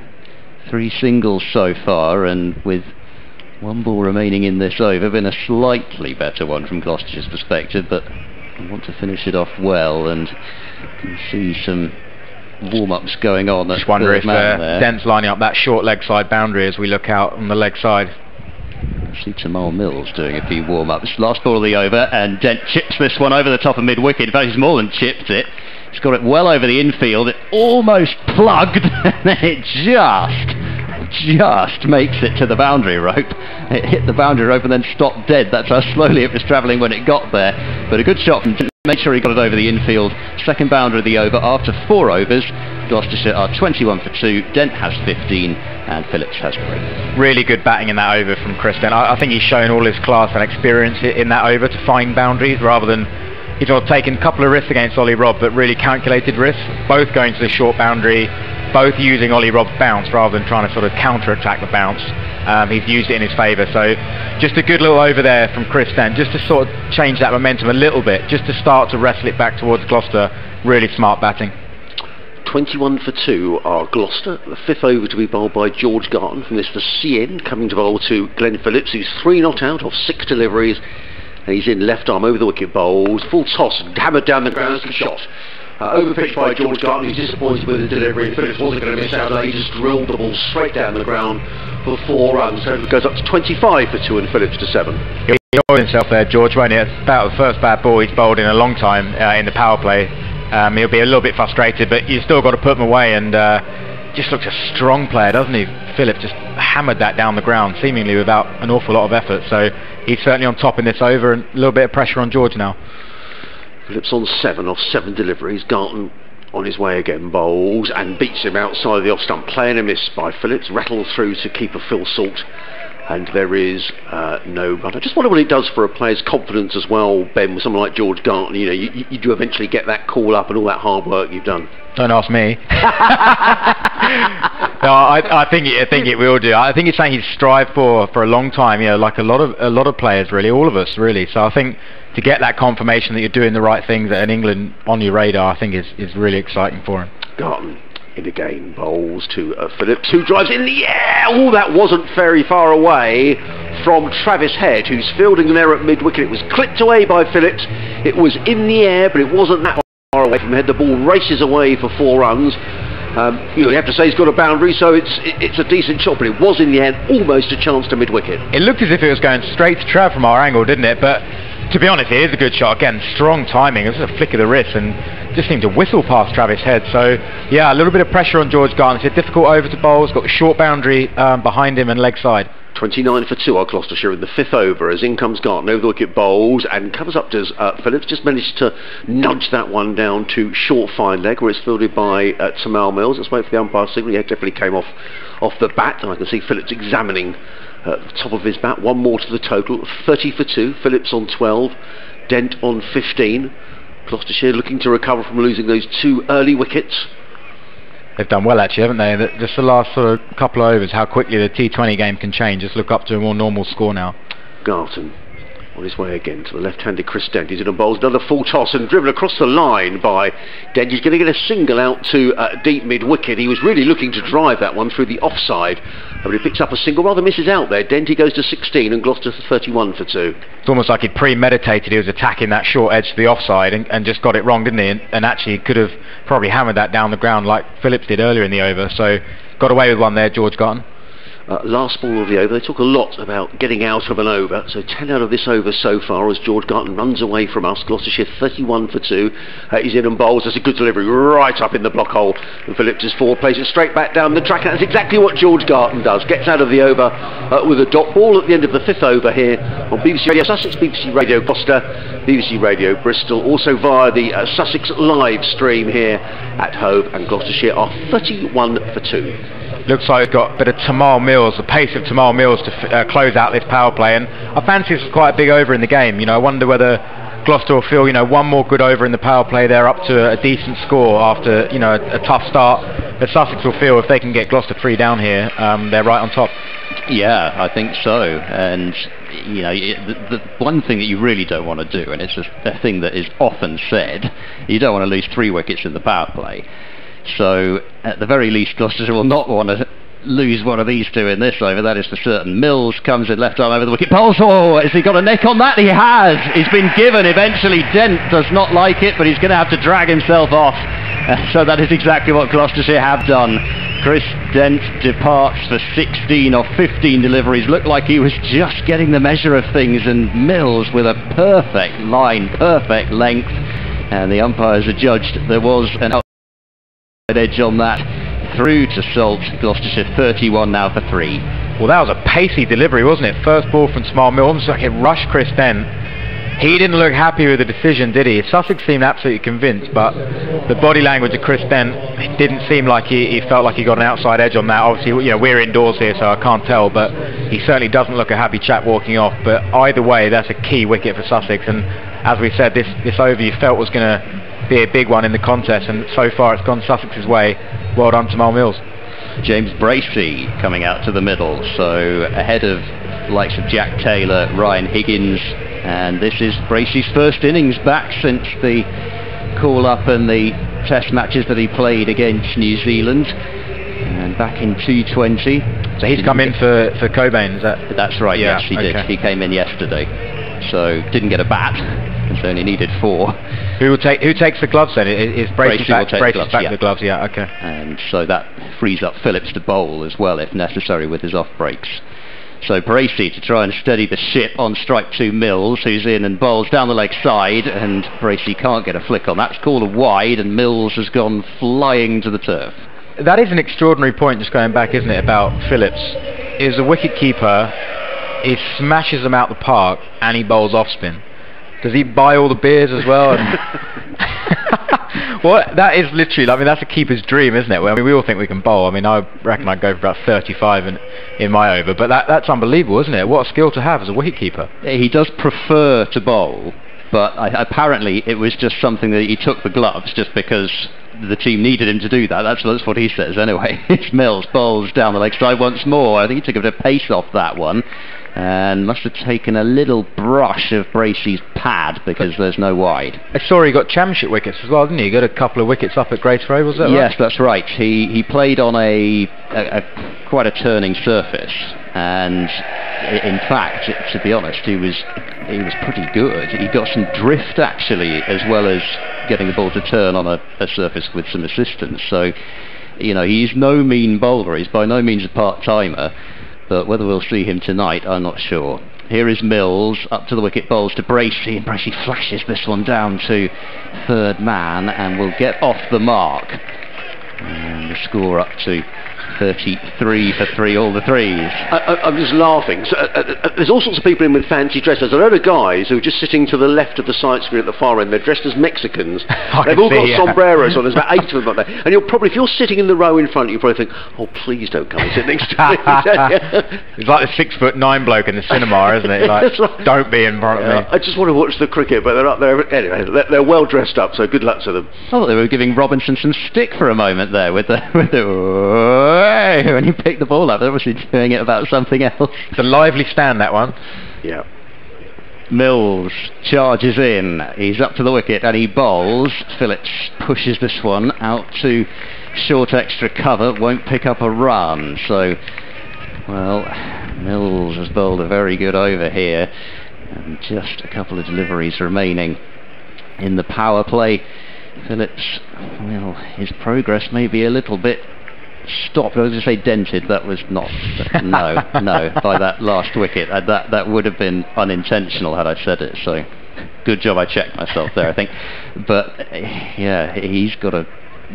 S21: 3 singles so far, and with 1 ball remaining in this over, been a slightly better one from Gloucestershire's perspective, but I want to finish it off well, and you can see some warm-ups going on.
S22: Just wonder if Dent's lining up that short leg side boundary as we look out on the leg side.
S21: I see Tamal Mills doing a few warm-ups. Last ball of the over, and Dent chips this one over the top of mid-wicket. In fact, he's more than chipped it. He's got it well over the infield. It almost plugged, and then it just makes it to the boundary rope. It hit the boundary rope and then stopped dead. That's how slowly it was travelling when it got there. But a good shot from Dent. Make sure he got it over the infield. Second boundary of the over after 4 overs. Gloucestershire are 21 for 2. Dent has 15 and Phillips has 3.
S22: Really good batting in that over from Chris Dent. I think he's shown all his class and experience in that over to find boundaries, rather than he's taken a couple of risks against Ollie Robb, but really calculated risks, both going to the short boundary, both using Ollie Robb's bounce rather than trying to sort of counter-attack the bounce. He's used it in his favour, so just a good little over there from Chris Dent, just to sort of change that momentum a little bit, just to start to wrestle it back towards Gloucester. Really smart batting.
S23: 21 for 2 are Gloucester. The 5th over to be bowled by George Garton from Mr. CN, coming to bowl to Glenn Phillips, who's 3 not out of 6 deliveries, and he's in left arm over the wicket, bowls full toss and hammered down the ground for shot. Overpitched by George Garton, who's disappointed with the delivery, and Phillips wasn't going to miss out. He just drilled the ball straight down the ground for 4 runs. So it goes up to 25 for 2 and Phillips to 7.
S22: He oiled himself there, George, won't he? It's about the first bad ball he's bowled in a long time in the power play. He'll be a little bit frustrated, but you've still got to put him away, and just looks a strong player, doesn't he? Phillips just hammered that down the ground, seemingly without an awful lot of effort. So he's certainly on top in this over, and a little bit of pressure on George now.
S23: Phillips on 7 off 7 deliveries. Garton on his way again, bowls and beats him outside the off stump. Play and a miss by Phillips. Rattles through to keeper Phil Salt, and there is no run. I just wonder what it does for a player's confidence as well, Ben, with someone like George Garton. You know, you do eventually get that call up and all that hard work you've done.
S22: Don't ask me. No, I think it will do. I think it's something he's strived for a long time. You know, like a lot of players, really, all of us, really. So I think to get that confirmation that you're doing the right things in England on your radar, I think is really exciting for him.
S23: Garton in again, bowls to Phillips, who drives in the air. Oh, that wasn't very far away from Travis Head, who's fielding there at mid-wicket. It was clipped away by Phillips. It was in the air, but it wasn't that far away from Head. The ball races away for 4 runs. You have to say he's got a boundary, so it's a decent shot, but it was in the air, almost a chance to mid-wicket.
S22: It looked as if it was going straight to Trav from our angle, didn't it? But to be honest, it is a good shot. Again, strong timing. It was a flick of the wrist and just seemed to whistle past Travis Head. So yeah, a little bit of pressure on George Garton. It's a difficult over to bowl. He's got the short boundary behind him and leg side.
S23: 29 for 2 are Gloucestershire in the 5th over, as in comes Garton over the wicket, bowls and covers up to Phillips. Just managed to nudge that one down to short fine leg, where it's fielded by Tamal Mills. Let's wait for the umpire signal. Yeah, definitely came off the bat, and I can see Phillips examining the top of his bat. One more to the total, 30 for 2. Phillips on 12, Dent on 15. Gloucestershire looking to recover from losing those 2 early wickets.
S22: They've done well, actually, haven't they? Just the last sort of couple of overs, how quickly the T20 game can change. Just look up to a more normal score now.
S23: Garton on his way again to the left-handed Chris Dent. He's in and bowls another full toss and driven across the line by Dent. He's going to get a single out to deep mid-wicket. He was really looking to drive that one through the offside, but he picks up a single, rather misses out there. Dent, he goes to 16 and Gloucester to 31 for 2.
S22: It's almost like he'd premeditated. He was attacking that short edge to the offside and just got it wrong, didn't he? And actually could have probably hammered that down the ground like Phillips did earlier in the over. So got away with one there, George Garton.
S23: Last ball of the over. They talk a lot about getting out of an over, so 10 out of this over so far as George Garton runs away from us. Gloucestershire 31 for 2. He's in and bowls. That's a good delivery right up in the block hole, and Phillips is forward, plays it straight back down the track, and that's exactly what George Garton does. Gets out of the over with a dot ball at the end of the 5th over here on BBC Radio Sussex, BBC Radio Gloucester, BBC Radio Bristol, also via the Sussex live stream here at Hove, and Gloucestershire are 31 for 2.
S22: Looks like we've got a bit of Tamal Mills, the pace of Tamal Mills to close out this power play, and I fancy this is quite a big over in the game. You know, I wonder whether Gloucester will feel, you know, one more good over in the power play, they're up to a decent score after, you know, a tough start. But Sussex will feel if they can get Gloucester 3 down here, they're right on top.
S21: Yeah, I think so. And you know, the one thing that you really don't want to do, and it's a thing that is often said, you don't want to lose 3 wickets in the power play. So at the very least, Gloucestershire will not want to lose one of these 2 in this over, that is for certain. Mills comes in left arm over the wicket, bowls. Oh, has he got a neck on that? He has. He's been given eventually. Dent does not like it, but he's going to have to drag himself off. So that is exactly what Gloucestershire have done. Chris Dent departs for 16 or 15 deliveries. Looked like he was just getting the measure of things, and Mills with a perfect line, perfect length, and the umpires adjudged there was an edge on that. Through to Salt. Gloucestershire 31 now for 3.
S22: Well, that was a pacey delivery, wasn't it? First ball from Small Mill, almost like it rushed Chris Dent. He didn't look happy with the decision, did he? Sussex seemed absolutely convinced, but the body language of Chris Dent, it didn't seem like he felt like he got an outside edge on that. Obviously, you know, we're indoors here, so I can't tell, but he certainly doesn't look a happy chap walking off. But either way, that's a key wicket for Sussex, and as we said, this over you felt was going to be a big one in the contest, and so far it's gone Sussex's way. Well done to Mal Mills.
S21: James Bracey coming out to the middle, so ahead of likes of Jack Taylor, Ryan Higgins, and this is Bracey's first innings back since the call-up and the test matches that he played against New Zealand, and back in T20.
S22: So he's come in for Cobain, is that?
S21: That's right, yeah, yes, he did. He came in yesterday, so didn't get a bat. seconds. They only needed 4.
S22: Who takes the gloves then? Is Bracey back
S21: the
S22: the gloves? Yeah, okay.
S21: And so that frees up Phillips to bowl as well, if necessary, with his off breaks. So Bracey to try and steady the ship on strike 2 Mills, who's in and bowls down the leg side, and Bracey can't get a flick on. That's called a wide, and Mills has gone flying to the turf.
S22: That is an extraordinary point, just going back, isn't it, about Phillips. Is a wicket keeper, he smashes them out the park and he bowls off spin. Does he buy all the beers as well? Well, that is literally, I mean, that's a keeper's dream, isn't it? Well, I mean, we all think we can bowl. I mean, I reckon I'd go for about 35 in my over, but that's unbelievable, isn't it? What a skill to have as a wicket-keeper.
S21: He does prefer to bowl, but apparently it was just something that he took the gloves just because the team needed him to do that. That's what he says anyway. It's Mills bowls down the leg side once more. I think he took a bit of pace off that one, and must have taken a little brush of Bracey's pad because there's no wide.
S22: I saw he got championship wickets as well, didn't he? He got a couple of wickets up at Great Hove, was that right?
S21: Yes, that's right. He played on a quite a turning surface, and in fact, to be honest, he was pretty good. He got some drift actually, as well as getting the ball to turn on a surface with some assistance. So, you know, he's no mean bowler. He's by no means a part-timer. But whether we'll see him tonight, I'm not sure. Here is Mills, up to the wicket, bowls to Bracey, and Bracey flashes this one down to third man, and will get off the mark. And the score up to 33 for 3, all the threes.
S23: I'm just laughing. So, there's all sorts of people in with fancy dresses. A load of guys who are just sitting to the left of the sight screen at the far end. They're dressed as Mexicans. They've all got sombreros on. There's about 8 of them up there. And you'll probably, if you're sitting in the row in front, you probably think, oh, please don't come and sit next to me.
S22: It's like the 6'9" bloke in the cinema, isn't it? Like, right. Don't be in front of me.
S23: I just want to watch the cricket, but they're up there. Anyway, they're well dressed up, so good luck to them.
S21: Oh, they were giving Robinson some stick for a moment there with the when he picked the ball up. They're obviously doing it about something else.
S22: It's a lively stand, that one.
S23: Yeah.
S21: Mills charges in. He's up to the wicket and he bowls. Phillips pushes this one out to short extra cover. Won't pick up a run. So, well, Mills has bowled a very good over here. And just a couple of deliveries remaining in the power play. Phillips, well, his progress may be a little bit stopped. I was going to say dented. That was not. No, by that last wicket. That would have been unintentional had I said it. So, good job I checked myself there, I think. But yeah, he's got to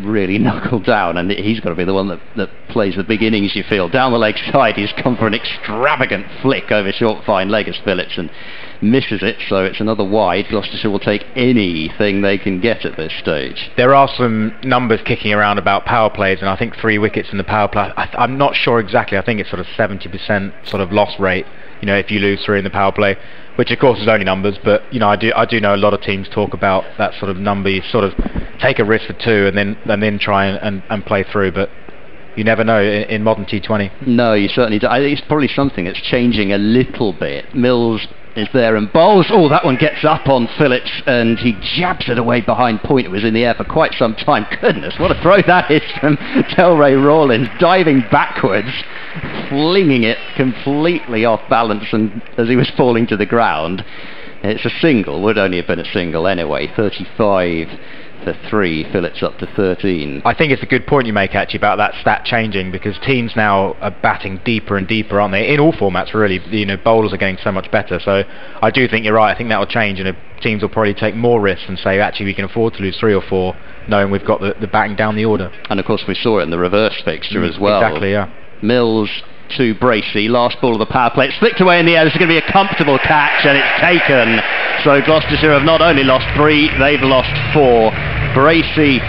S21: really knuckle down, and he's got to be the one that plays the big innings, you feel. Down the leg side, he's come for an extravagant flick over short fine leg as Phillips and misses it, so it's another wide. Gloucestershire will take anything they can get at this stage.
S22: There are some numbers kicking around about power plays, and I think 3 wickets in the power play. I'm not sure exactly. I think it's sort of 70% sort of loss rate, you know, if you lose 3 in the power play, which of course is only numbers, but you know, I do know a lot of teams talk about that sort of number. You sort of take a risk for 2 and then try and play through, but you never know in modern T20.
S21: No, you certainly do. I think it's probably something that's changing a little bit. Mills is there and bowls. Oh, that one gets up on Phillips and he jabs it away behind point. It was in the air for quite some time. Goodness, what a throw that is from Delray Rawlins, diving backwards, flinging it completely off balance, and as he was falling to the ground. It's a single, would only have been a single anyway. 35 for 3, Phillips up to 13.
S22: I think it's a good point you make actually about that stat changing, because teams now are batting deeper and deeper, aren't they? In all formats, really. You know, bowlers are getting so much better. So I do think you're right. I think that will change, and teams will probably take more risks and say, actually, we can afford to lose 3 or 4, knowing we've got the batting down the order.
S21: And of course, we saw it in the reverse fixture as well.
S22: Exactly, yeah.
S21: Mills to Bracey, last ball of the power play. It's flicked away in the air. This is going to be a comfortable catch, and it's taken. So Gloucestershire have not only lost 3, they've lost 4. Bracey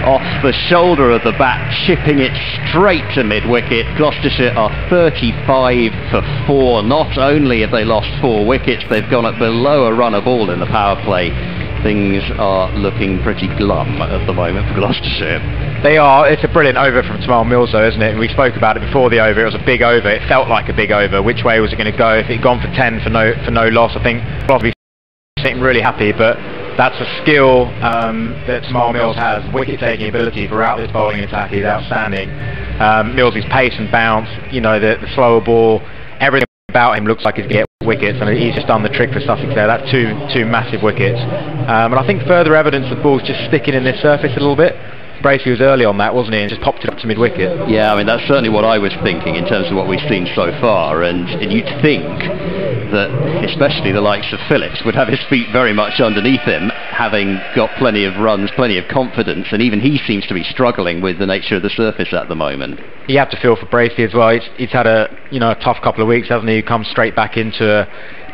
S21: off the shoulder of the bat, chipping it straight to mid-wicket. Gloucestershire are 35 for 4. Not only have they lost 4 wickets, they've gone at below a run of ball in the power play. Things are looking pretty glum at the moment for Gloucestershire.
S22: They are. It's a brilliant over from Smile Mills, though, isn't it? We spoke about it before the over. It was a big over. It felt like a big over. Which way was it going to go? If it had gone for 10 for no loss, I think probably sitting really happy. But that's a skill that Smile Mills has. Wicket-taking ability throughout this bowling attack is outstanding. Mills' pace and bounce, you know, the slower ball, everything about him looks like he's going to get wickets, and he's just done the trick for Sussex there. That's two massive wickets. And I think further evidence the ball's just sticking in this surface a little bit. Bracey was early on that, wasn't he, and just popped it up to mid-wicket.
S23: Yeah, I mean, that's certainly what I was thinking in terms of what we've seen so far, and you'd think that especially the likes of Phillips would have his feet very much underneath him, having got plenty of runs, plenty of confidence, and even he seems to be struggling with the nature of the surface at the moment.
S22: You have to feel for Bracey as well. He's had a tough couple of weeks, hasn't he? He comes straight back into a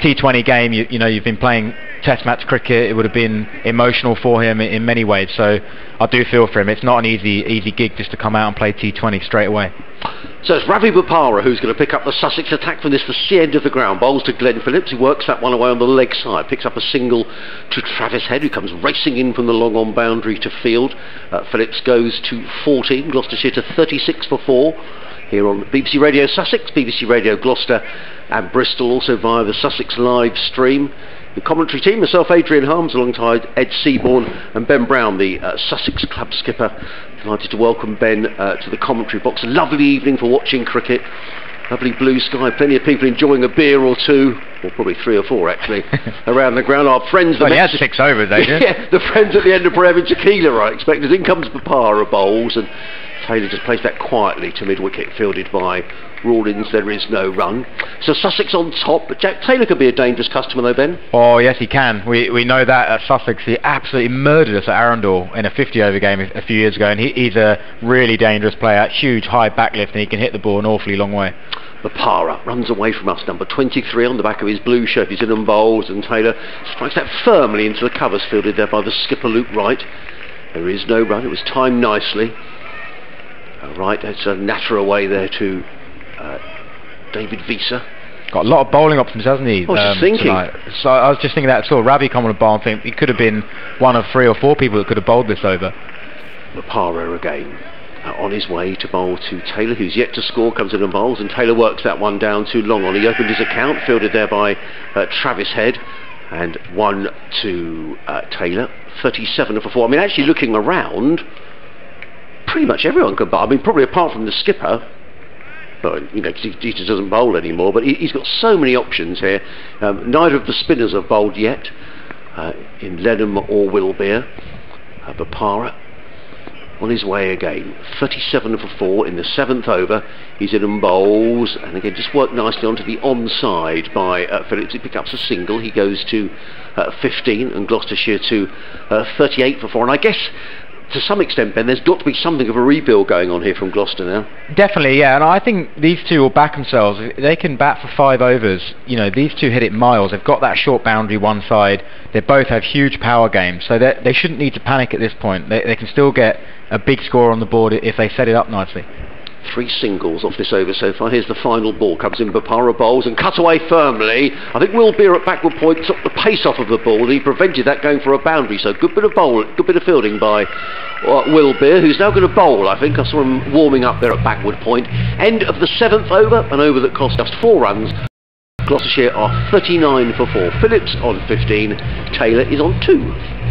S22: T20 game. You've been playing Test match cricket. It would have been emotional for him in many ways. So I do feel for him. It's not an easy gig just to come out and play T20 straight away.
S23: So it's Ravi Bopara who's going to pick up the Sussex attack from this the end of the ground. Bowls to Glenn Phillips, who works that one away on the leg side. Picks up a single to Travis Head, who comes racing in from the long on boundary to field. Phillips goes to 14, Gloucestershire to 36 for 4. Here on BBC Radio Sussex, BBC Radio Gloucester and Bristol, also via the Sussex live stream. The commentary team, myself, Adrian Harms, alongside Ed Seaborn and Ben Brown, the Sussex club skipper. Delighted to welcome Ben to the commentary box. A lovely evening for watching cricket. Lovely blue sky, plenty of people enjoying a beer or two, or probably 3 or 4 actually, around the ground. Our friends...
S22: Well, he had 6 overs, Adrian.
S23: Yeah, the friends at the end of Brev and Tequila, I expect. As in comes Bopara bowls, and Taylor just plays that quietly to mid-wicket, fielded by Rawlins. There is no run. So Sussex on top, but Jack Taylor could be a dangerous customer though, Ben.
S22: Oh yes, he can. We know that at Sussex. He absolutely murdered us at Arundel in a 50-over game a few years ago, and he's a really dangerous player. Huge high backlift, and he can hit the ball an awfully long way.
S23: Bopara runs away from us, number 23 on the back of his blue shirt. He's in and bowls, and Taylor strikes that firmly into the covers, fielded there by the skipper Luke Wright. There is no run. It was timed nicely. Right, that's a natter away there to David Visa.
S22: Got a lot of bowling options, hasn't he?
S23: I was just thinking.
S22: Tonight. So I was just thinking that. I saw Ravi come on a bowl and think he could have been one of 3 or 4 people that could have bowled this over.
S23: Bopara again. On his way to bowl to Taylor, who's yet to score, comes in and bowls, and Taylor works that one down too long on. He opened his account, fielded there by Travis Head, and 1 to Taylor, 37 for 4. I mean, actually looking around, pretty much everyone could bowl. I mean, probably apart from the skipper, but you know, he just doesn't bowl anymore. But he's got so many options here. Neither of the spinners have bowled yet, in Lenham or Wilbeer. Bopara on his way again, 37 for 4 in the 7th over. He's in and bowls, and again just worked nicely onto the onside by Phillips. He picks up a single. He goes to 15, and Gloucestershire to 38 for 4. And I guess to some extent, Ben, there's got to be something of a rebuild going on here from Gloucester now.
S22: Definitely, yeah, and I think these two will back themselves. They can bat for 5 overs. You know, these two hit it miles. They've got that short boundary one side. They both have huge power games, so they shouldn't need to panic at this point. They can still get a big score on the board if they set it up nicely.
S23: 3 singles off this over so far. Here's the final ball. Comes in, Bopara bowls and cut away firmly. I think Wilbeer at backward point took the pace off of the ball. He prevented that going for a boundary. So good bit of fielding by Wilbeer, who's now going to bowl. I think I saw him warming up there at backward point. End of the 7th over, an over that cost just 4 runs. Gloucestershire are 39 for 4. Phillips on 15. Taylor is on 2.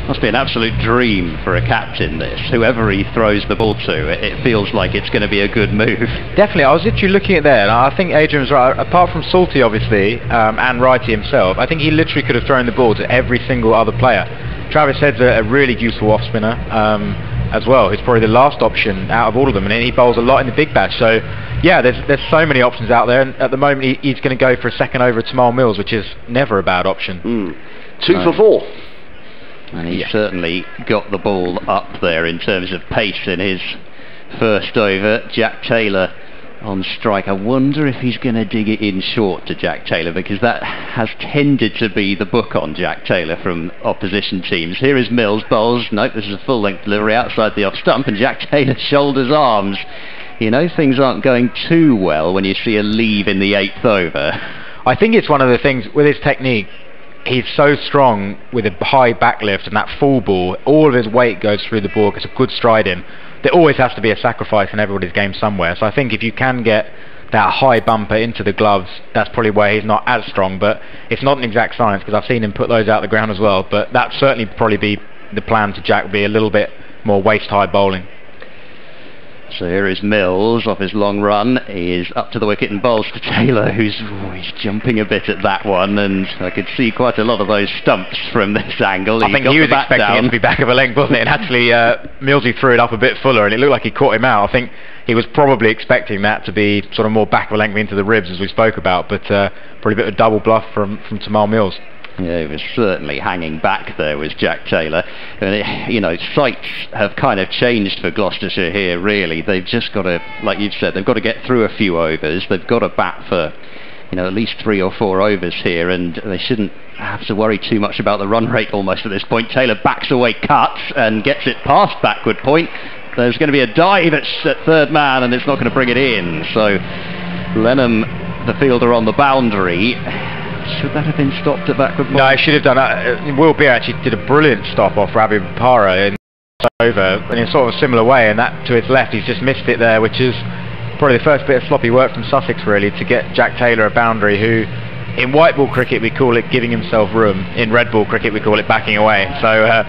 S21: Must be an absolute dream for a captain, this. Whoever he throws the ball to, it feels like it's going to be a good move.
S22: Definitely. I was literally looking at there, and I think Adrian was right. Apart from Salty, obviously, and Wrighty himself, I think he literally could have thrown the ball to every single other player. Travis Head's a really useful off-spinner as well. He's probably the last option out of all of them, and he bowls a lot in the big bash. So, yeah, there's so many options out there, and at the moment he's going to go for a second over at Tamal Mills, which is never a bad option.
S23: 2 for 4.
S21: And he's certainly got the ball up there in terms of pace in his first over. Jack Taylor on strike. I wonder if he's going to dig it in short to Jack Taylor, because that has tended to be the book on Jack Taylor from opposition teams. Here is Mills, bowls. Nope, this is a full length delivery outside the off stump, and Jack Taylor shoulders arms. You know, things aren't going too well when you see a leave in the 8th over.
S22: I think it's one of the things with his technique. He's so strong with a high backlift and that full ball. All of his weight goes through the ball. It's a good stride in. There always has to be a sacrifice in everybody's game somewhere. So I think if you can get that high bumper into the gloves, that's probably where he's not as strong. But it's not an exact science, because I've seen him put those out the ground as well. But that certainly probably be the plan to Jack, be a little bit more waist high bowling.
S21: So here is Mills off his long run. He is up to the wicket and bowls to Taylor, who's he's jumping a bit at that one, and I could see quite a lot of those stumps from this angle.
S22: I think he was expecting it to be back of a length, wasn't it? And actually, Millsy threw it up a bit fuller, and it looked like he caught him out. I think he was probably expecting that to be sort of more back of a length into the ribs, as we spoke about, but probably a bit of a double bluff from Tamal Mills.
S21: Yeah, he was certainly hanging back there, was Jack Taylor. And you know, sights have kind of changed for Gloucestershire here, really. They've just got to, like you've said, they've got to get through a few overs. They've got to bat for, you know, at least 3 or 4 overs here, and they shouldn't have to worry too much about the run rate almost at this point. Taylor backs away, cuts, and gets it past backward point. There's going to be a dive at third man, and it's not going to bring it in. So Lenham, the fielder on the boundary. Should that have been stopped at backward point?
S22: No, he should have done that. Will Beer actually did a brilliant stop off Ravi Bapara in over, and in sort of a similar way, and that to his left, he's just missed it there, which is probably the first bit of sloppy work from Sussex, really, to get Jack Taylor a boundary, who in white ball cricket we call it giving himself room, in red ball cricket we call it backing away. So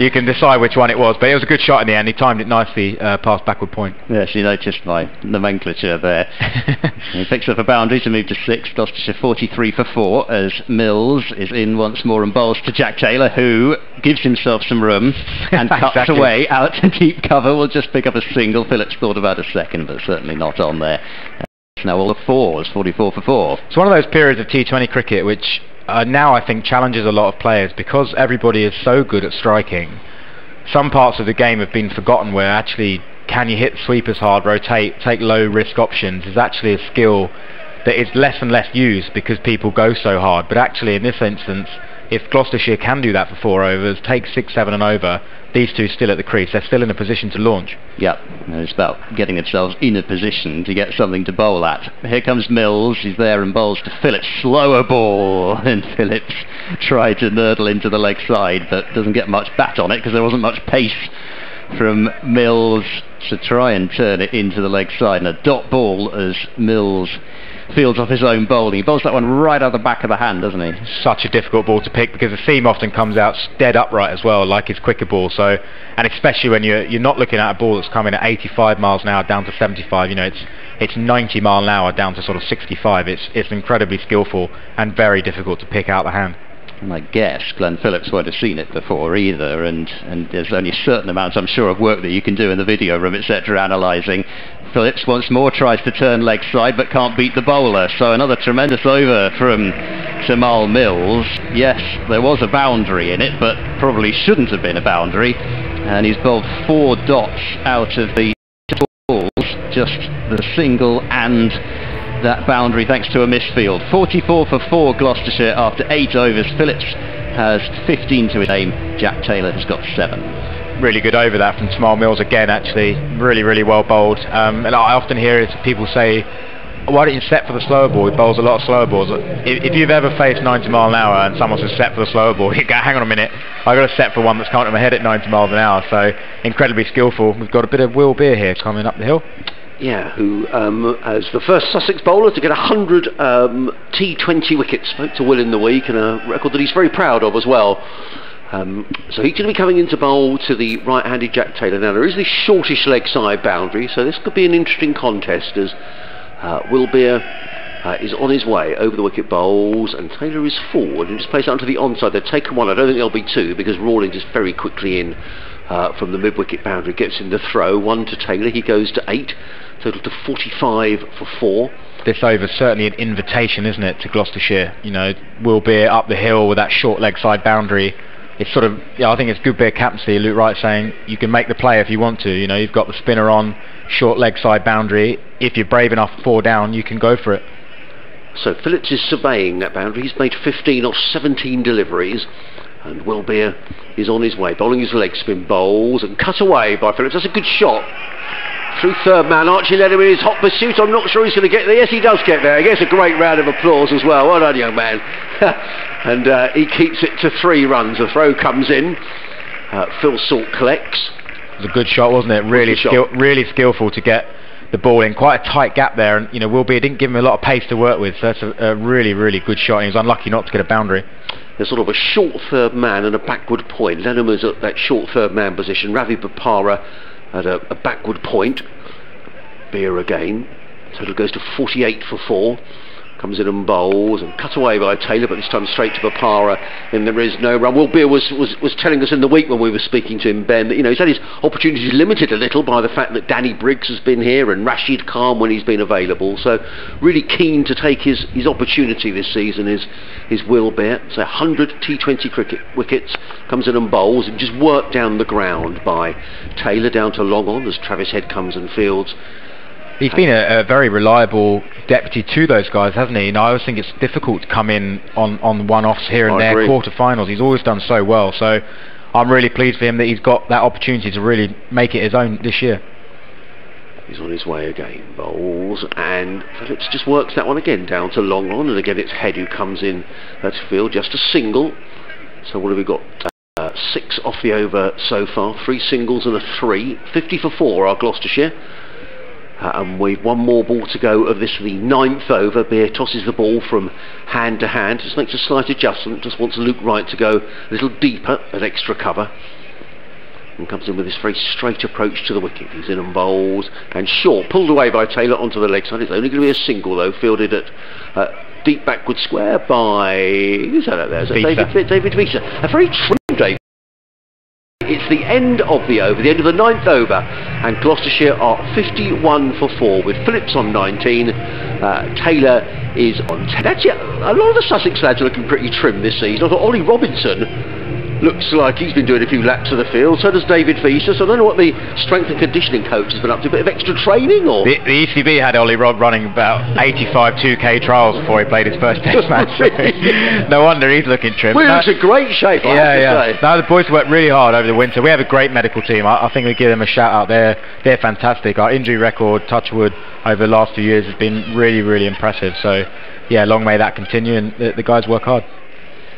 S22: you can decide which one it was, but it was a good shot in the end. He timed it nicely past backward point.
S21: Yes, you noticed my nomenclature there. He picks up a boundary to move to 6. Gloucestershire 43 for 4 as Mills is in once more and bowls to Jack Taylor, who gives himself some room and cuts
S22: Exactly.
S21: away out to deep cover. We'll just pick up a single. Phillips thought about a second, but certainly not on there. It's now all the 4s, 44 for 4.
S22: It's one of those periods of T20 cricket which now I think challenges a lot of players, because everybody is so good at striking. Some parts of the game have been forgotten, where actually can you hit sweepers hard, rotate, take low risk options is actually a skill that is less and less used because people go so hard. But actually in this instance, if Gloucestershire can do that for 4 overs, take 6, 7 and over, these two still at the crease, they're still in a position to launch.
S21: Yep, it's about getting themselves in a position to get something to bowl at. Here comes Mills, he's there and bowls to Phillips, slower ball, and Phillips tried to nurdle into the leg side, but doesn't get much bat on it because there wasn't much pace from Mills to try and turn it into the leg side, and a dot ball as Mills fields off his own bowling. He bowls that one right out the back of the hand, doesn't he?
S22: Such a difficult ball to pick because the seam often comes out dead upright as well, like his quicker ball. So, and especially when you're not looking at a ball that's coming at 85 miles an hour down to 75. You know, it's 90 mile an hour down to sort of 65. It's incredibly skillful and very difficult to pick out the hand.
S21: And I guess Glenn Phillips won't have seen it before either, and there's only certain amounts, I'm sure, of work that you can do in the video room, etc., analysing. Phillips once more tries to turn leg side but can't beat the bowler, so another tremendous over from Tamal Mills. Yes, there was a boundary in it, but probably shouldn't have been a boundary, and he's bowled 4 dots out of the balls, just the single and that boundary thanks to a misfield. 44 for 4 Gloucestershire after 8 overs. Phillips has 15 to his name. Jack Taylor has got 7.
S22: Really good over that from Tamal Mills again, actually. Really, really well bowled. And I often hear people say, why don't you set for the slower ball? He bowls a lot of slower balls. If you've ever faced 90 mile an hour and someone says set for the slower ball, you go, hang on a minute, I've got to set for one that's coming to my head at 90 miles an hour. So incredibly skillful. We've got a bit of Will Beer here coming up the hill.
S23: Yeah, who as the first Sussex bowler to get 100 T20 wickets. Spoke to Will in the week, and a record that he's very proud of as well. So he's going to be coming into bowl to the right-handed Jack Taylor. Now there is this shortish leg side boundary, so this could be an interesting contest as Will Beer is on his way over the wicket bowls, and Taylor is forward and just plays it onto the onside. They've taken 1. I don't think there'll be 2 because Rawlings is very quickly in from the mid-wicket boundary. Gets in the throw. 1 to Taylor. He goes to 8. Total to 45 for 4.
S22: This over's certainly an invitation, isn't it, to Gloucestershire? You know, Will Beer up the hill with that short leg side boundary. It's sort of, I think it's good Beer captaincy. Luke Wright saying you can make the play if you want to. You know, you've got the spinner on, short leg side boundary. If you're brave enough 4 down, you can go for it.
S23: So Phillips is surveying that boundary. He's made 15 or 17 deliveries. And Will Beer is on his way, bowling his leg spin bowls and cut away by Phillips. That's a good shot. Through third man, Archie Lenham in his hot pursuit. I'm not sure he's going to get there. Yes, he does get there. He gets a great round of applause as well. Well done, young man. And he keeps it to 3 runs. The throw comes in. Phil Salt collects.
S22: It was a good shot, wasn't it? Really skillful to get the ball in. Quite a tight gap there. And, you know, Will Beer didn't give him a lot of pace to work with. So that's a really, really good shot. And he was unlucky not to get a boundary.
S23: There's sort of a short third man and a backward point. Lenham is at that short third man position. Ravi Bapara at a backward point. Beer again. Total goes to 48 for 4. Comes in and bowls and cut away by Taylor, but this time straight to Papara, and there is no run. Will Beer was telling us in the week when we were speaking to him, Ben, that he's had his opportunities limited a little by the fact that Danny Briggs has been here and Rashid Khan when he's been available. So really keen to take his opportunity this season is Will Beer. So 100 T20 cricket wickets, comes in and bowls and just worked down the ground by Taylor down to long on as Travis Head comes and fields.
S22: He's been a very reliable deputy to those guys, hasn't he? I always think it's difficult to come in on one-offs here and there, quarter-finals. He's always done so well, so I'm really pleased for him that he's got that opportunity to really make it his own this year.
S23: He's on his way again, bowls, and Phillips just works that one again down to long on, and again it's Head who comes in at field, just a single. So what have we got? 6 off the over so far, 3 singles and a 3. 50 for 4 are Gloucestershire. And we've one more ball to go of this, the 9th over. Beer tosses the ball from hand to hand, just makes a slight adjustment, just wants Luke Wright to go a little deeper at extra cover, and comes in with this very straight approach to the wicket. He's in and bowls, and short, pulled away by Taylor onto the leg side. It's only going to be a single though, fielded at deep backward square by, who's that out there? Is it David Visa? A very trim David. It's the end of the over, the end of the 9th over, and Gloucestershire are 51 for 4 with Phillips on 19, Taylor is on 10. Actually, a lot of the Sussex lads are looking pretty trim this season. I thought Ollie Robinson looks like he's been doing a few laps of the field, so does David Visa, so I don't know what the strength and conditioning coach has been up to, a bit of extra training or...
S22: The ECB had Ollie Rob running about 85 2K trials before he played his first test match. No wonder he's looking trim.
S23: Well, he looks in great shape, I have to say.
S22: No, the boys worked really hard over the winter. We have a great medical team. I think we give them a shout out. They're fantastic. Our injury record, touch wood, over the last few years has been really, really impressive. So, yeah, long may that continue, and the guys work hard.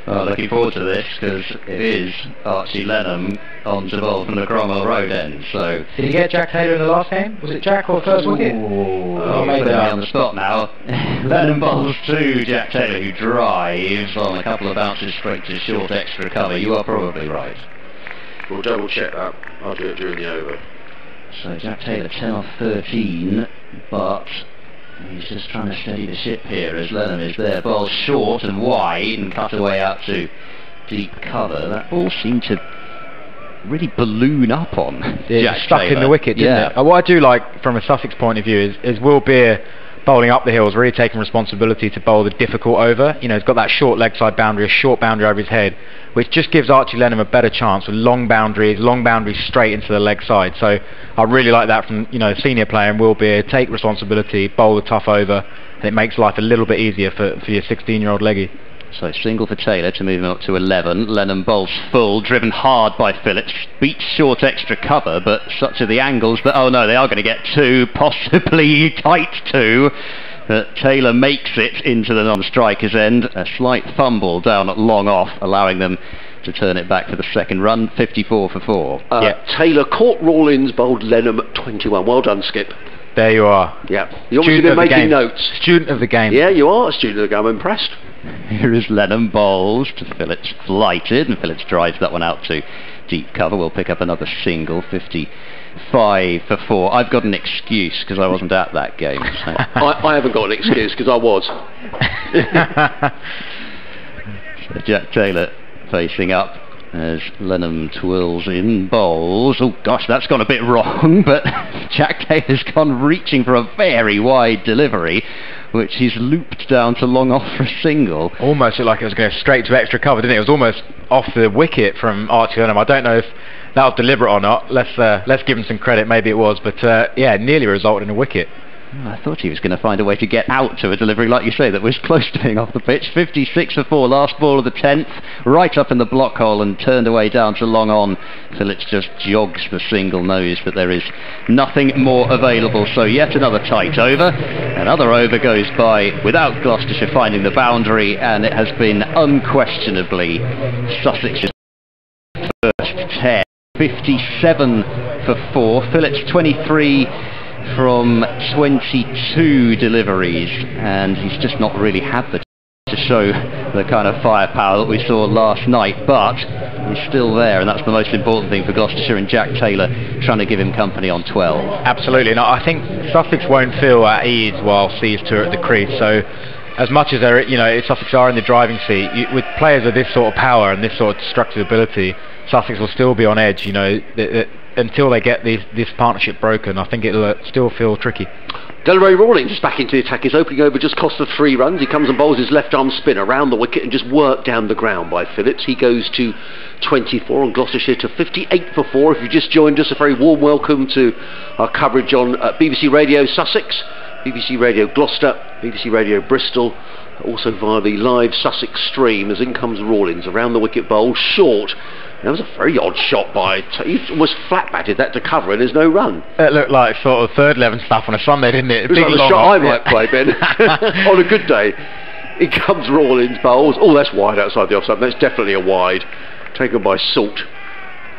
S1: Well, looking forward to this because it is Archie Lenham on to bowl from the Cromwell Road end. So
S22: did he get Jack Taylor in the last game? Was it Jack or first wicket?
S1: Oh, maybe on the spot now. Lenham bowls to Jack Taylor, who drives on a couple of bounces straight to short extra cover. You are probably right.
S23: We'll double check that. I'll do it during the over.
S1: So Jack Taylor 10 off 13, but he's just trying to steady the ship here as Lenham is there. Ball short and wide and cut away out to deep cover. That ball seemed to really balloon up on Jack
S22: stuck
S1: Taylor.
S22: In the wicket, didn't it? What I do like from a Sussex point of view is Will Beer bowling up the hills, really taking responsibility to bowl the difficult over. He's got that short leg side boundary, a short boundary over his head, which just gives Archie Lenham a better chance with long boundaries straight into the leg side. So I really like that from a senior player in Will Beer. Take responsibility, bowl the tough over, and it makes life a little bit easier for your 16-year-old leggy.
S1: So single for Taylor to move him up to 11. Lenham bowls full, driven hard by Phillips, beats short extra cover, but such are the angles that, oh no, they are going to get 2, possibly tight 2. But Taylor makes it into the non-striker's end. A slight fumble down at long off, allowing them to turn it back for the second run. 54 for 4.
S23: Taylor caught Rawlins, bowled Lenham at 21. Well done, Skip.
S22: There you are.
S23: Yeah, you've obviously been making notes.
S22: Student of the game.
S23: Yeah, you are a student of the game. I'm impressed.
S1: Here is Lenham bowls to Phillips, flighted, and Phillips drives that one out to deep cover. We'll pick up another single. 55 for 4. I've got an excuse because I wasn't at that game. So.
S23: I haven't got an excuse because I was.
S1: So Jack Taylor facing up as Lenham twirls in bowls. Oh gosh, that's gone a bit wrong, but Jack Taylor's gone reaching for a very wide delivery, which he's looped down to long off for a single.
S22: Almost looked like it was going straight to extra cover, didn't it? It was almost off the wicket from Archie Lenham. I don't know if that was deliberate or not. Let's give him some credit. Maybe it was, but yeah, nearly resulted in a wicket.
S1: I thought he was going to find a way to get out to a delivery, like you say, that was close to being off the pitch. 56 for 4, last ball of the 10th, right up in the block hole and turned away down to long on. Phillips just jogs the single nose, but there is nothing more available. So yet another tight over. Another over goes by without Gloucestershire finding the boundary, and it has been unquestionably Sussex's first 10. 57 for 4, Phillips 23 from 22 deliveries, and he's just not really had the
S21: to show the kind of firepower that we saw last night, but he's still there, and that's the most important thing for Gloucestershire, and Jack Taylor trying to give him company on 12.
S22: Absolutely, and I think Sussex won't feel at ease whilst these two are at the crease, so as much as they're, Sussex are in the driving seat, with players of this sort of power and this sort of destructive ability, Sussex will still be on edge, until they get this partnership broken. I think it'll still feel tricky.
S23: Delray Rawlings is back into the attack. His opening over just cost the 3 runs. He comes and bowls his left arm spin around the wicket and just worked down the ground by Phillips. He goes to 24 on Gloucestershire to 58 for 4. If you've just joined us, a very warm welcome to our coverage on BBC Radio Sussex, BBC Radio Gloucester, BBC Radio Bristol, also via the live Sussex stream. As in comes Rawlings around the wicket bowl, short. That was a very odd shot by... He almost flat-batted that to cover, and there's no run.
S22: It looked like sort of third 11 stuff on a Sunday, didn't it?
S23: It was like the shot I might play, Ben. On a good day. In comes Rawlings, bowls. Oh, that's wide outside the offside. That's definitely a wide. Taken by Salt.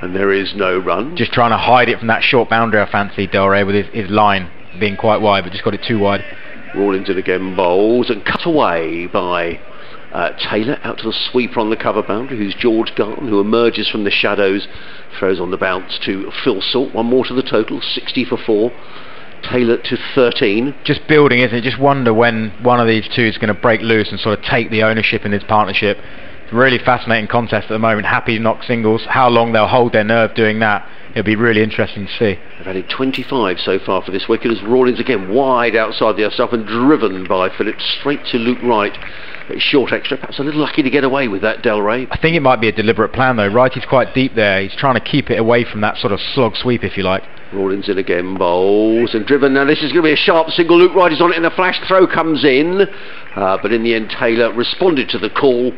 S23: And there is no run.
S22: Just trying to hide it from that short boundary, I fancy, Delray, with his line being quite wide, but just got it too wide.
S23: Rawlings in again, bowls, and cut away by... Taylor out to the sweeper on the cover boundary, who's George Garton, who emerges from the shadows, throws on the bounce to Phil Salt. One more to the total, 60 for 4. Taylor to 13.
S22: Just building, isn't it? Just wonder when one of these two is going to break loose and sort of take the ownership in this partnership. Really fascinating contest at the moment. Happy to knock singles. How long they'll hold their nerve doing that, it'll be really interesting to see.
S23: They've added 25 so far for this wicket, as Rawlings again wide outside the off and driven by Phillips straight to Luke Wright. Short extra, perhaps a little lucky to get away with that, Delray.
S22: I think it might be a deliberate plan though. Wrighty's quite deep there. He's trying to keep it away from that sort of slog sweep, if you like.
S23: Rawlings in again, bowls and driven. Now this is going to be a sharp single. Luke Wright is on it in a flash. Throw comes in, but in the end Taylor responded to the call.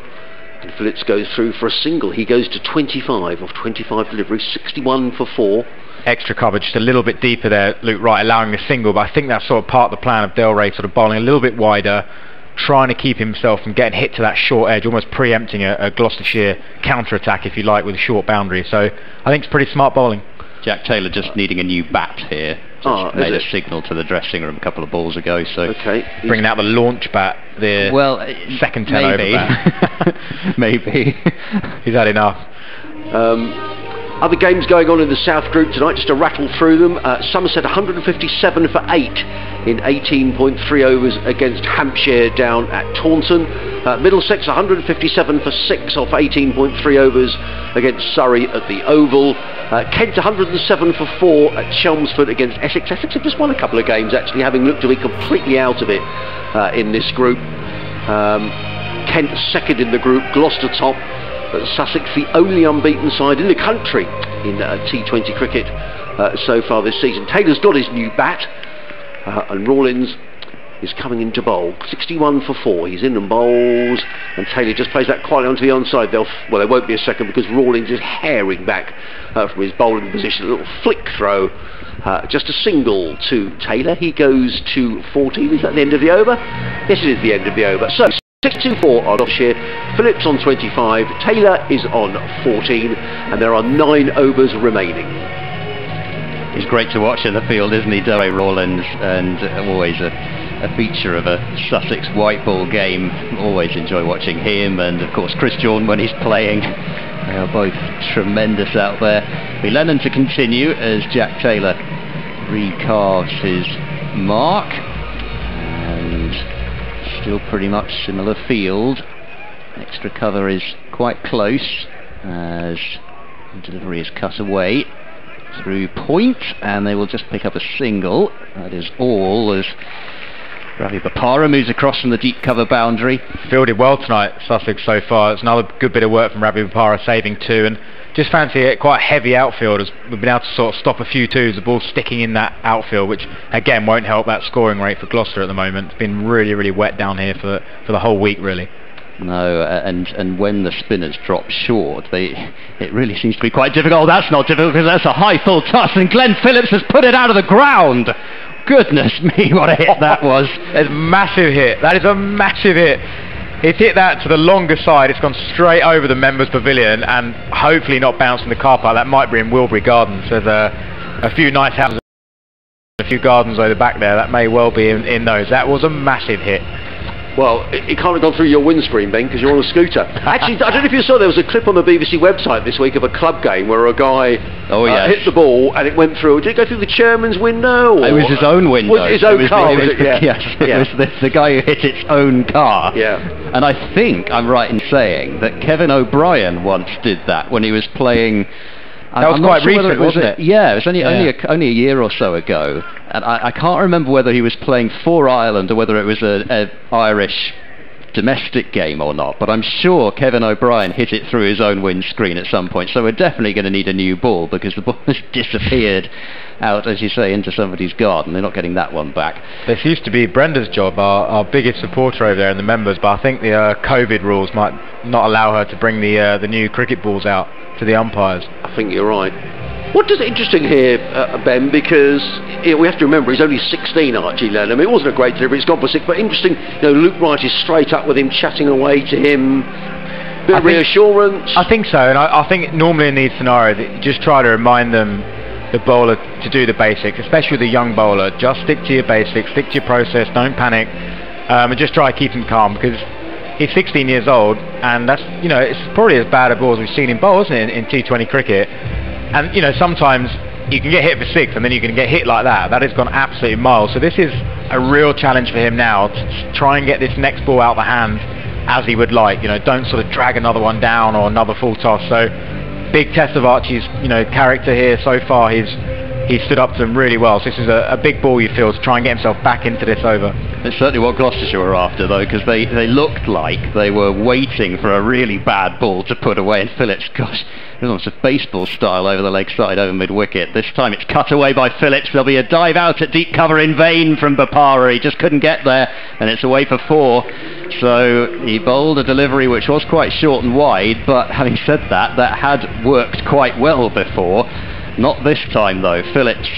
S23: And Phillips goes through for a single. He goes to 25 of 25 deliveries, 61 for 4.
S22: Extra cover, just a little bit deeper there, Luke Wright allowing the single, but I think that's sort of part of the plan of Delray, sort of bowling a little bit wider, trying to keep himself from getting hit to that short edge, almost preempting a Gloucestershire counter-attack, if you like, with a short boundary. So I think it's pretty smart bowling.
S21: Jack Taylor just needing a new bat here. Just made a signal to the dressing room a couple of balls ago. So
S23: okay,
S22: bringing out the launch bat, the second 10 over bat.
S21: Maybe.
S22: He's had enough.
S23: Other games going on in the South Group tonight, just to rattle through them. Somerset 157 for 8 in 18.3 overs against Hampshire down at Taunton. Middlesex 157 for 6 off 18.3 overs against Surrey at the Oval. Kent 107 for 4 at Chelmsford against Essex. Essex have just won a couple of games actually, having looked to be completely out of it in this group. Kent second in the group, Gloucester top. Sussex the only unbeaten side in the country in T20 cricket so far this season. Taylor's got his new bat, and Rawlings is coming into bowl. 61 for 4. He's in and bowls, and Taylor just plays that quietly onto the onside. There won't be a second because Rawlings is herring back from his bowling position. A little flick throw, just a single to Taylor. He goes to 14. Is that the end of the over? Yes, it is the end of the over. So 6-4 on Gloucestershire, Phillips on 25, Taylor is on 14, and there are 9 overs remaining.
S21: He's great to watch in the field, isn't he, Delray Rawlings, and always a feature of a Sussex white ball game. Always enjoy watching him, and of course Chris Jordan when he's playing. They are both tremendous out there. Be Lennon to continue as Jack Taylor recarves his mark, and still pretty much similar field. Extra cover is quite close as the delivery is cut away through point, and they will just pick up a single. That is all, as Ravi Bopara moves across from the deep cover boundary.
S22: Fielded well tonight, Sussex, so far. It's another good bit of work from Ravi Bopara, saving 2, and just fancy it, quite a heavy outfield, as we've been able to sort of stop a few twos, the ball sticking in that outfield, which again won't help that scoring rate for Gloucester at the moment. It's been really, really wet down here for the whole week, really.
S21: No, and when the spinners drop short, it really seems to be quite difficult. Oh, that's not difficult because that's a high full toss, and Glenn Phillips has put it out of the ground. Goodness me, what a hit that was.
S22: It's a massive hit. That is a massive hit. It's hit that to the longer side. It's gone straight over the members' pavilion and hopefully not bounced in the car park. That might be in Wilbury Gardens. There's a few nice houses, a few gardens over the back there. That may well be in those. That was a massive hit.
S23: Well, it can't have gone through your windscreen, Ben, because you're on a scooter. Actually, I don't know if you saw, there was a clip on the BBC website this week of a club game where a guy hit the ball and it went through. Did it go through the chairman's window? Or?
S21: It was his own window.
S23: Was it his own car?
S21: Yes, it was the guy who hit its own car.
S23: Yeah.
S21: And I think I'm right in saying that Kevin O'Brien once did that when he was playing.
S22: That was quite recent, wasn't it?
S21: Yeah, it was only a year or so ago, and I can't remember whether he was playing for Ireland or whether it was a Irish domestic game or not, but I'm sure Kevin O'Brien hit it through his own windscreen at some point, so we're definitely going to need a new ball, because the ball has disappeared out, as you say, into somebody's garden. They're not getting that one back.
S22: This used to be Brenda's job, our biggest supporter over there, and the members, but I think the COVID rules might not allow her to bring the new cricket balls out to the umpires.
S23: I think you're right. What does interesting here, Ben, because we have to remember he's only 16, Archie Lenham. It wasn't a great delivery, it's gone for 6, but interesting, Luke Wright is straight up with him, chatting away to him. Bit of reassurance.
S22: I think so, and I think normally in these scenarios, just try to remind them, the bowler, to do the basics, especially the young bowler. Just stick to your basics, stick to your process, don't panic, and just try to keep him calm, because he's 16 years old, and that's, it's probably as bad a ball as we've seen in bowl, isn't it, in T20 cricket. And sometimes you can get hit for 6 and then you can get hit like that. That has gone absolutely miles. So this is a real challenge for him now to try and get this next ball out the hand as he would like. Don't sort of drag another one down or another full toss. So big test of Archie's character here so far. He's stood up to them really well. So this is a big ball, you feel, to try and get himself back into this over.
S21: It's certainly what Gloucestershire were after, though, because they looked like they were waiting for a really bad ball to put away, and Phillips, gosh, it was almost a baseball style over the leg side, over mid-wicket. This time it's cut away by Phillips. There'll be a dive out at deep cover in vain from Bopara. He just couldn't get there, and it's away for 4. So he bowled a delivery which was quite short and wide, but having said that, that had worked quite well before. Not this time, though. Phillips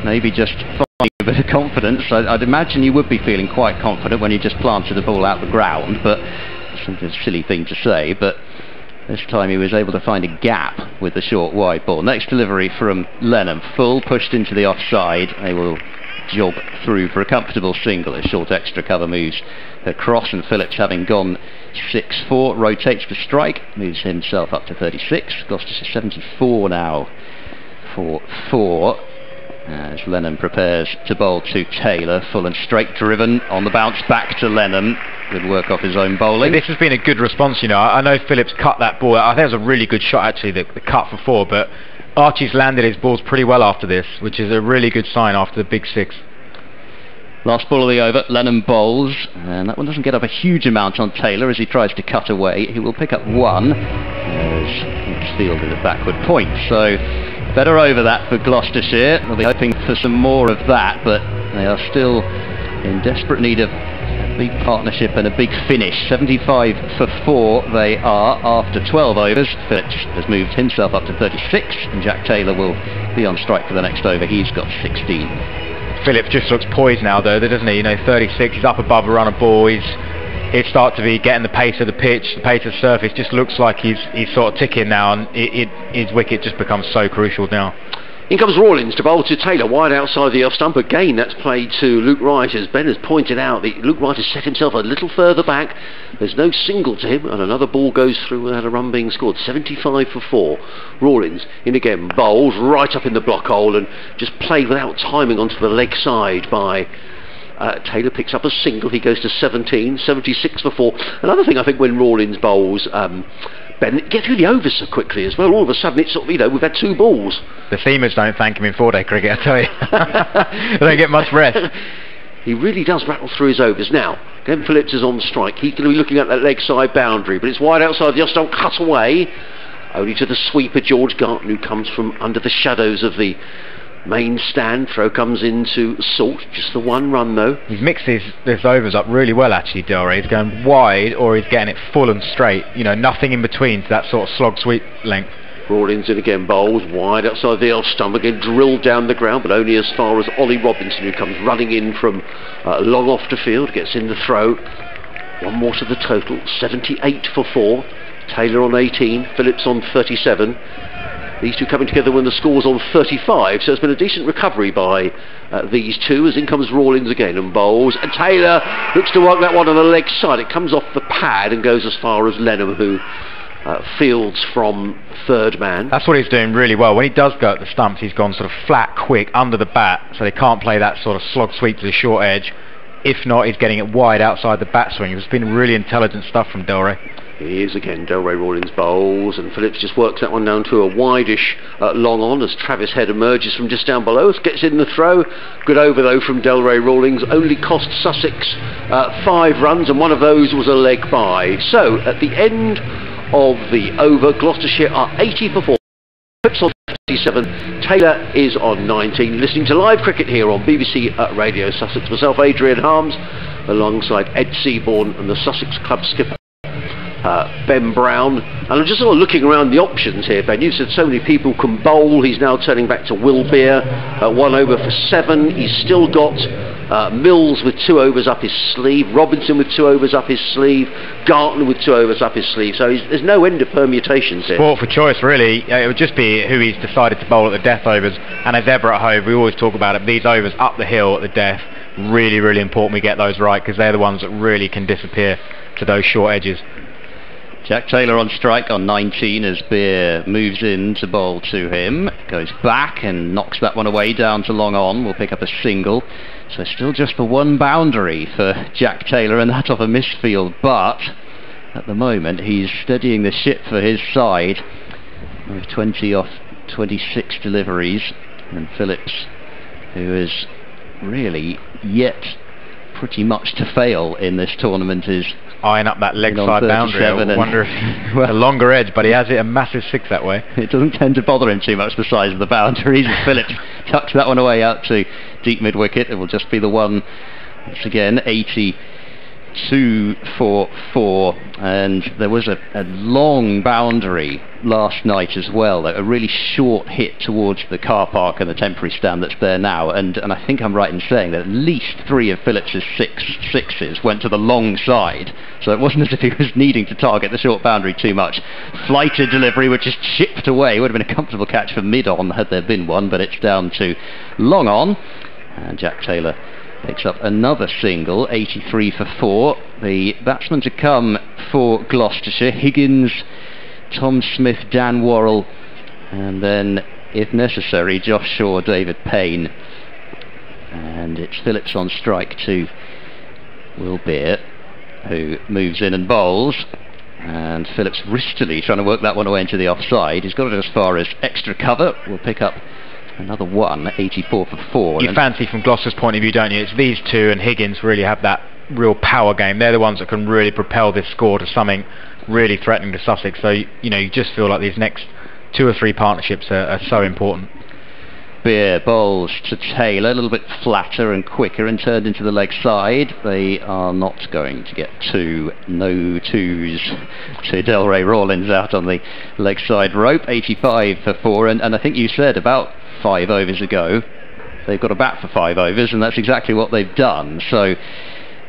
S21: maybe just finding a bit of confidence. I'd imagine you would be feeling quite confident when you just planted the ball out the ground, but it's a silly thing to say, but this time he was able to find a gap with the short wide ball. Next delivery from Lenham, full, pushed into the offside. They will jog through for a comfortable single as short extra cover moves across, and Phillips, having gone 6-4, rotates to strike, moves himself up to 36. Gloucestershire 74 now for 4, as Lenham prepares to bowl to Taylor, full and straight driven on the bounce back to Lenham. Good work off his own bowling.
S22: This has been a good response, I know Phillips cut that ball. I think it was a really good shot, actually, the cut for 4, but Archie's landed his balls pretty well after this, which is a really good sign after the big 6.
S21: Last ball of the over, Lenham bowls, and that one doesn't get up a huge amount on Taylor as he tries to cut away. He will pick up 1 as it's fielded at backward point. So better over that for Gloucestershire. They'll be hoping for some more of that, but they are still in desperate need of a big partnership and a big finish. 75 for 4 they are after 12 overs. Phillips has moved himself up to 36, and Jack Taylor will be on strike for the next over. He's got 16.
S22: Phillips just looks poised now, though, doesn't he? 36, he's up above a run of ball. He's started to be getting the pace of the pitch, the pace of the surface. Just looks like he's sort of ticking now, and his wicket just becomes so crucial now.
S23: In comes Rawlins to bowl to Taylor, wide outside the off stump. Again, that's played to Luke Wright, as Ben has pointed out. Luke Wright has set himself a little further back. There's no single to him, and another ball goes through without a run being scored. 75 for 4. Rawlins in again, bowls right up in the block hole, and just played without timing onto the leg side by Taylor. Picks up a single. He goes to 17, 76 for 4. Another thing, I think, when Rawlins bowls, Ben, get through the overs so quickly as well. All of a sudden, it's sort of, we've had 2 balls.
S22: The seamers don't thank him in 4-day cricket, I tell you. They don't get much rest.
S23: He really does rattle through his overs. Now, Glenn Phillips is on strike. He's going to be looking at that leg side boundary, but it's wide outside the off-stump, cut away. Only to the sweeper, George Garton, who comes from under the shadows of the main stand. Throw comes into Salt, just the 1 run though.
S22: He's mixed his overs up really well, actually, Delray. He's going wide or he's getting it full and straight, nothing in between to that sort of slog sweep length.
S23: Rawlins in again, bowls wide outside the off stump, again drilled down the ground, but only as far as Ollie Robinson, who comes running in from long off the field, gets in the throw. 1 more to the total, 78 for 4. Taylor on 18, Phillips on 37. These two coming together when the score's on 35, so it's been a decent recovery by these two, as in comes Rawlins again and bowls, and Taylor looks to work that one on the leg side. It comes off the pad and goes as far as Lenham, who fields from third man.
S22: That's what he's doing really well. When he does go at the stumps, he's gone sort of flat, quick, under the bat, so they can't play that sort of slog sweep to the short edge. If not, he's getting it wide outside the bat swing. It's been really intelligent stuff from Delray.
S23: He is again. Delray Rawlins bowls, and Phillips just works that one down to a wideish long on as Travis Head emerges from just down below. Gets in the throw. Good over though from Delray Rawlins. Only cost Sussex 5 runs, and one of those was a leg by. So at the end of the over, Gloucestershire are 80 for 4. Phillips on 57. Taylor is on 19. Listening to live cricket here on BBC Radio Sussex. Myself, Adrian Harms, alongside Ed Seaborn and the Sussex club skipper Ben Brown. And I'm just sort of looking around the options here, Ben. You said so many people can bowl. He's now turning back to Will Beer at 1 over for 7. He's still got Mills with 2 overs up his sleeve, Robinson with 2 overs up his sleeve, Gartner with 2 overs up his sleeve. So there's no end of permutations here.
S22: Sport for choice, really. It would just be who he's decided to bowl at the death overs. And as ever at Hove, we always talk about it. These overs up the hill at the death, really, really important we get those right, because they're the ones that really can disappear to those short edges.
S1: Jack Taylor on strike on 19 as Beer moves in to bowl to him. Goes back and knocks that one away down to long on. Will pick up a single. So still just the one boundary for Jack Taylor, and that off a misfield. But at the moment he's steadying the ship for his side with 20 off 26 deliveries. And Phillips, who is really yet pretty much to fail in this tournament, is
S22: eyeing up that leg side boundary. I wonder if a longer edge, but he has it a massive 6 that way.
S1: It doesn't tend to bother him too much, the size of the boundaries. Phillips tucks that one away out to deep mid wicket. It will just be the one once again. 82 for 4, and there was a long boundary last night as well, a really short hit towards the car park and the temporary stand that's there now, and I think I'm right in saying that at least 3 of Phillips's sixes went to the long side, so it wasn't as if he was needing to target the short boundary too much. Flighted delivery which is chipped away, would have been a comfortable catch for mid on had there been one, but it's down to long on, and Jack Taylor picks up another single. 83 for 4. The batsmen to come for Gloucestershire: Higgins, Tom Smith, Dan Worrell, and then, if necessary, Josh Shaw, David Payne. And it's Phillips on strike to Will Beer, who moves in and bowls. And Phillips wristily trying to work that one away into the offside. He's got it as far as extra cover. We'll pick up another one. 84 for 4.
S22: You fancy from Gloucester's point of view, don't you? It's these two and Higgins really have that real power game. They're the ones that can really propel this score to something really threatening to Sussex. So you just feel like these next 2 or 3 partnerships are so important.
S1: Beer bowls to Taylor, a little bit flatter and quicker, and turned into the leg side. They are not going to get 2, no 2s to Delray Rawlins out on the leg side rope. 85 for 4, and I think you said about 5 overs ago they've got a bat for 5 overs, and that's exactly what they've done. So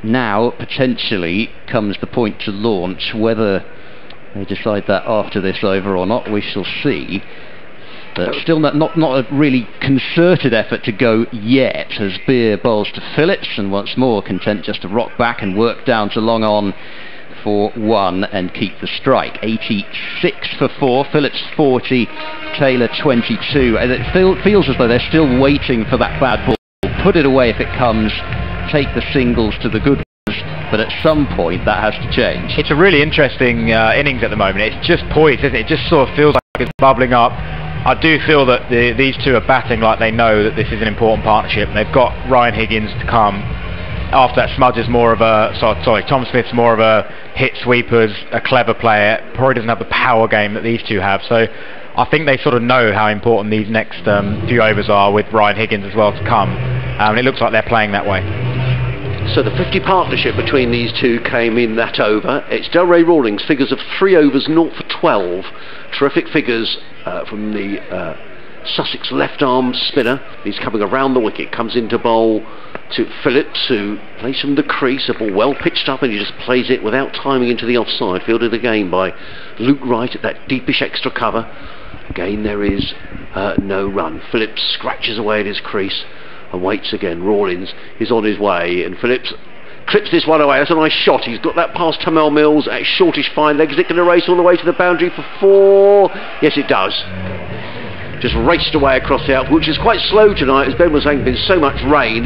S1: now potentially comes the point to launch. Whether they decide that after this over or not, we shall see. But still not a really concerted effort to go yet, as Beer bowls to Phillips, and once more content just to rock back and work down to long on for 1 and keep the strike. 86 for 4, Phillips 40, Taylor 22, and it feels as though they're still waiting for that bad ball. Put it away if it comes, take the singles to the good ones, but at some point that has to change.
S22: It's a really interesting innings at the moment. It's just poised, isn't it? It just sort of feels like it's bubbling up. I do feel that these two are batting like they know that this is an important partnership. They've got Ryan Higgins to come. After that, Smudge is more of a... Tom Smith's more of a hit sweepers, a clever player. Probably doesn't have the power game that these two have. So I think they sort of know how important these next few overs are, with Ryan Higgins as well to come. And it looks like they're playing that way.
S23: So the 50 partnership between these two came in that over. It's Delray Rawlins, figures of 3 overs, 0 for 12. Terrific figures from the Sussex left arm spinner. He's coming around the wicket, comes into bowl to Phillips, who plays from the crease. A ball well pitched up, and he just plays it without timing into the offside. Fielded again by Luke Wright at that deepish extra cover. Again there is no run. Phillips scratches away at his crease and waits again. Rawlins is on his way, and Phillips clips this one away. That's a nice shot. He's got that past Tamel Mills at shortish fine leg. Is it going to race all the way to the boundary for 4? Yes, it does. Just raced away across the outfield, which is quite slow tonight, as Ben was saying. There's been so much rain.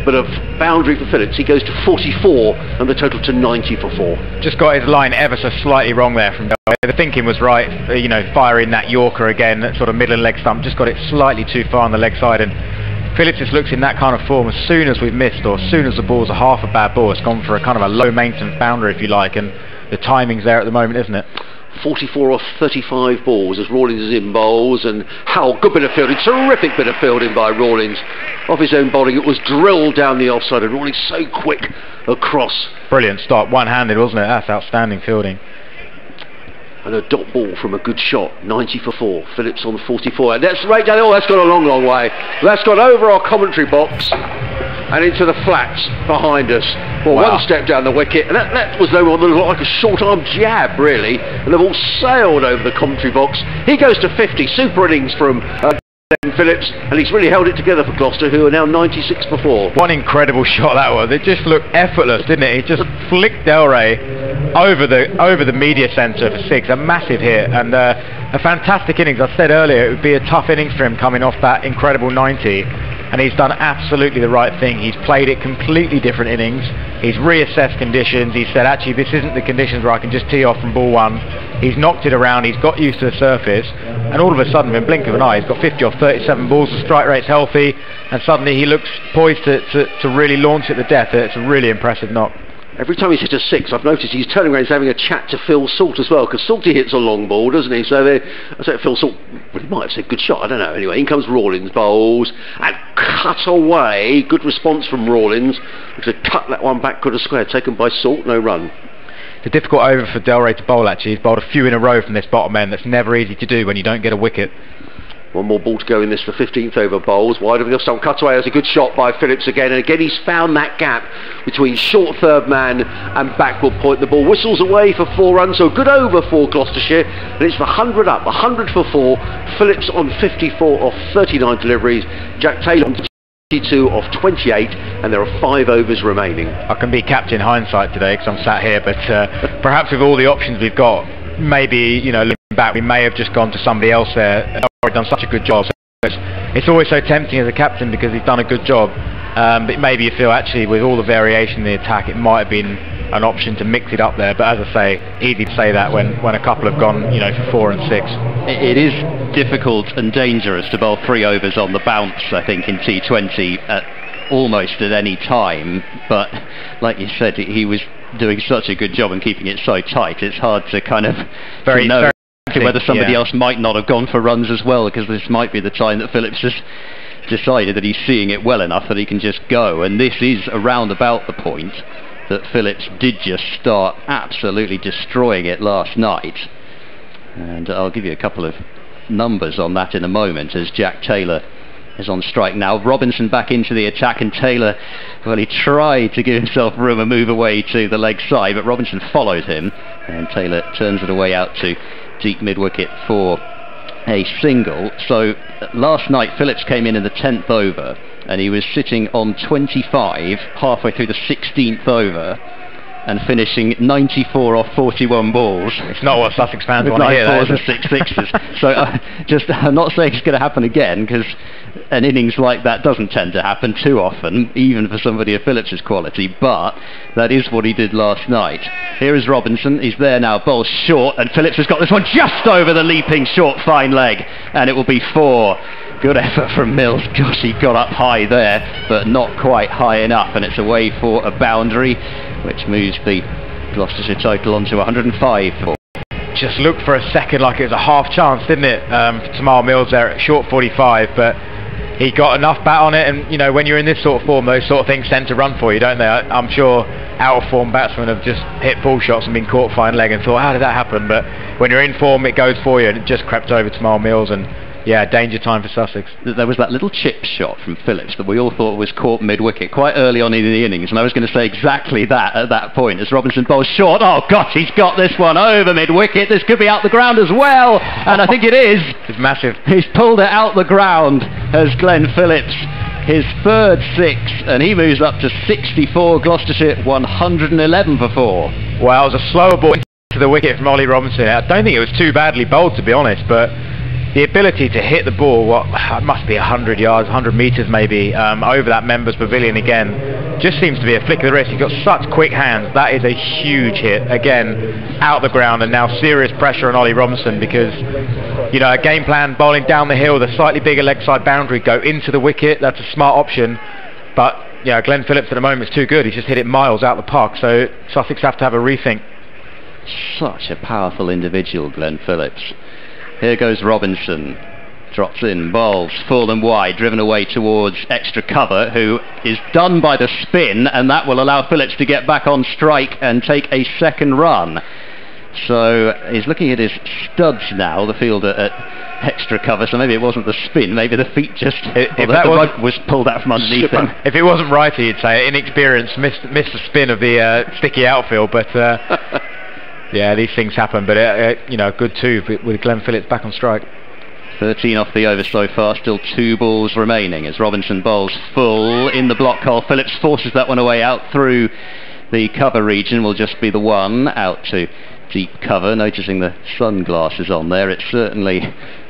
S23: But a boundary for Phillips. He goes to 44 and the total to 90 for 4.
S22: Just got his line ever so slightly wrong there from Delray. The thinking was right, you know, firing that Yorker again, that sort of middle leg stump, just got it slightly too far on the leg side, and Phillips just looks in that kind of form. As soon as we've missed, or as soon as the ball's a half a bad ball, it's gone for a kind of a low maintenance boundary, if you like, and the timing's there at the moment, isn't it?
S23: 44 off 35 balls as Rawlins is in bowls, and how good bit of fielding, terrific bit of fielding by Rawlins. Off his own bowling, it was drilled down the offside, and Rawlins so quick across.
S22: Brilliant start, one-handed, wasn't it? That's outstanding fielding.
S23: And a dot ball from a good shot, 90 for 4. Phillips on 44, and that's right down. Oh, that's gone a long, long way. That's gone over our commentary box and into the flats behind us. Well,
S22: wow.
S23: One step down the wicket, and that was no more than like a short-arm jab, really. And they've all sailed over the commentary box. He goes to 50, super innings from Phillips, and he's really held it together for Gloucester, who are now 96 for 4.
S22: One incredible shot that was. It just looked effortless, didn't it? He just flicked Delray over the media centre for 6. A massive hit, and a fantastic innings. I said earlier it would be a tough innings for him coming off that incredible 90. And he's done absolutely the right thing. He's played it completely different innings. He's reassessed conditions. He said, actually, this isn't the conditions where I can just tee off from ball 1. He's knocked it around. He's got used to the surface. And all of a sudden, in a blink of an eye, he's got 50 off 37 balls. The strike rate's healthy. And suddenly he looks poised to really launch at the death. It's a really impressive knock.
S23: Every time he's hit a 6, I've noticed he's turning around and having a chat to Phil Salt as well, because Salty hits a long ball, doesn't he? So I say Phil Salt, well, he might have said good shot, I don't know. Anyway, in comes Rawlins, bowls, and cut away. Good response from Rawlins. To cut that one back, good a square, taken by Salt, no run.
S22: It's a difficult over for Delray to bowl, actually. He's bowled a few in a row from this bottom end. That's never easy to do when you don't get a wicket.
S23: One more ball to go in this for 15th over bowls. Wide of the stump, cut away. That's a good shot by Phillips again. And again, he's found that gap between short third man and backward point. The ball whistles away for 4 runs. So good over for Gloucestershire. And it's for 100 up, 100 for 4. Phillips on 54 off 39 deliveries. Jack Taylor on 22 off 28. And there are 5 overs remaining.
S22: I can be captain hindsight today because I'm sat here. But perhaps with all the options we've got, maybe, you know, looking back, we may have just gone to somebody else there. Done such a good job. It's always so tempting as a captain because he's done a good job, but maybe you feel actually with all the variation in the attack it might have been an option to mix it up there, but as I say, easy to say that when a couple have gone, you know, for 4 and 6.
S1: It is difficult and dangerous to bowl 3 overs on the bounce, I think, in T20 at almost at any time, but like you said, he was doing such a good job in keeping it so tight. It's hard to kind of know whether somebody else might not have gone for runs as well, because this might be the time that Phillips has decided that he's seeing it well enough that he can just go, and this is around about the point that Phillips did just start absolutely destroying it last night. And I'll give you a couple of numbers on that in a moment as Jack Taylor is on strike now. Robinson back into the attack, and Taylor, well, he tried to give himself room and move away to the leg side, but Robinson followed him, and Taylor turns it away out to deep mid-wicket for a single. So last night Phillips came in the 10th over, and he was sitting on 25 halfway through the 16th over and finishing 94 off 41 balls.
S22: It's not what Sussex fans want to hear.
S1: 9 4s and 6 6s. So I'm not saying it's going to happen again, because an innings like that doesn't tend to happen too often, even for somebody of Phillips's quality, but that is what he did last night. Here is Robinson. He's there now, bowls short, and Phillips has got this one just over the leaping short fine leg, and it will be 4. Good effort from Mills. Gosh, he got up high there, but not quite high enough, and it's away for a boundary, which moves the Gloucestershire total onto 105.
S22: Just looked for a second like it was a half chance, didn't it, for Tamel Mills there at short 45, but he got enough bat on it, and you know, when you're in this sort of form, those sort of things tend to run for you, don't they? I'm sure out of form batsmen have just hit pull shots and been caught fine leg and thought, how did that happen? But when you're in form, it goes for you, and it just crept over Tamel Mills, and Yeah, danger time for Sussex.
S1: There was that little chip shot from Phillips that we all thought was caught mid-wicket quite early on in the innings, and I was going to say exactly that at that point as Robinson bowls short. Oh gosh, he's got this one over mid-wicket. This could be out the ground as well, and I think it is.
S22: It's massive.
S1: He's pulled it out the ground as Glenn Phillips, his third six, and he moves up to 64. Gloucestershire 111 for 4.
S22: Well, it was a slower ball to the wicket from Ollie Robinson. I don't think it was too badly bowled, to be honest, but the ability to hit the ball, it must be 100 yards, 100 metres maybe, over that members' pavilion again, just seems to be a flick of the wrist. He's got such quick hands. That is a huge hit. Again, out the ground, and now serious pressure on Ollie Robinson because, you know, a game plan, bowling down the hill, the slightly bigger leg side boundary, go into the wicket. That's a smart option. But, yeah, Glenn Phillips at the moment is too good. He's just hit it miles out the park. So Sussex have to have a rethink.
S1: Such a powerful individual, Glenn Phillips. Here goes Robinson, drops in, bowls full and wide, driven away towards extra cover, who is done by the spin, and that will allow Phillips to get back on strike and take a second run. So he's looking at his studs now, the fielder at extra cover, so maybe it wasn't the spin, maybe the feet just,
S22: if
S1: that the rug was pulled out from underneath him.
S22: If it wasn't righty, you'd say inexperienced, missed the spin of the sticky outfield, but yeah, these things happen, but you know, good too with Glenn Phillips back on strike.
S1: 13 off the over so far, still 2 balls remaining as Robinson bowls full in the block hole. Phillips forces that one away out through the cover region, will just be the one out to deep cover. Noticing the sunglasses on there, it certainly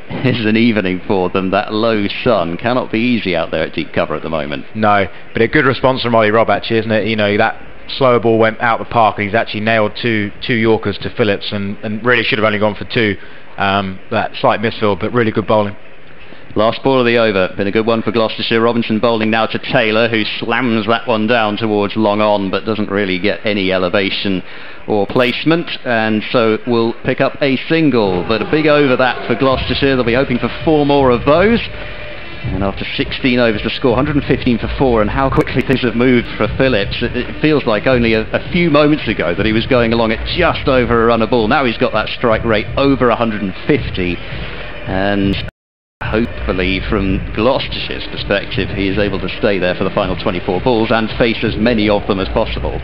S1: is an evening for them. That low sun cannot be easy out there at deep cover at the moment.
S22: No, but a good response from Ollie Robb actually, isn't it? You know, that slower ball went out the park and he's actually nailed two Yorkers to Phillips and really should have only gone for 2. That slight misfield, but really good bowling.
S1: Last ball of the over, been a good one for Gloucestershire. Robinson bowling now to Taylor, who slams that one down towards long on but doesn't really get any elevation or placement, and so will pick up a single. But a big over that for Gloucestershire. They'll be hoping for 4 more of those. And after 16 overs to score 115 for 4, and how quickly things have moved for Phillips, it feels like only a few moments ago that he was going along at just over a run a ball. Now he's got that strike rate over 150, and hopefully from Gloucestershire's perspective he is able to stay there for the final 24 balls and face as many of them as possible.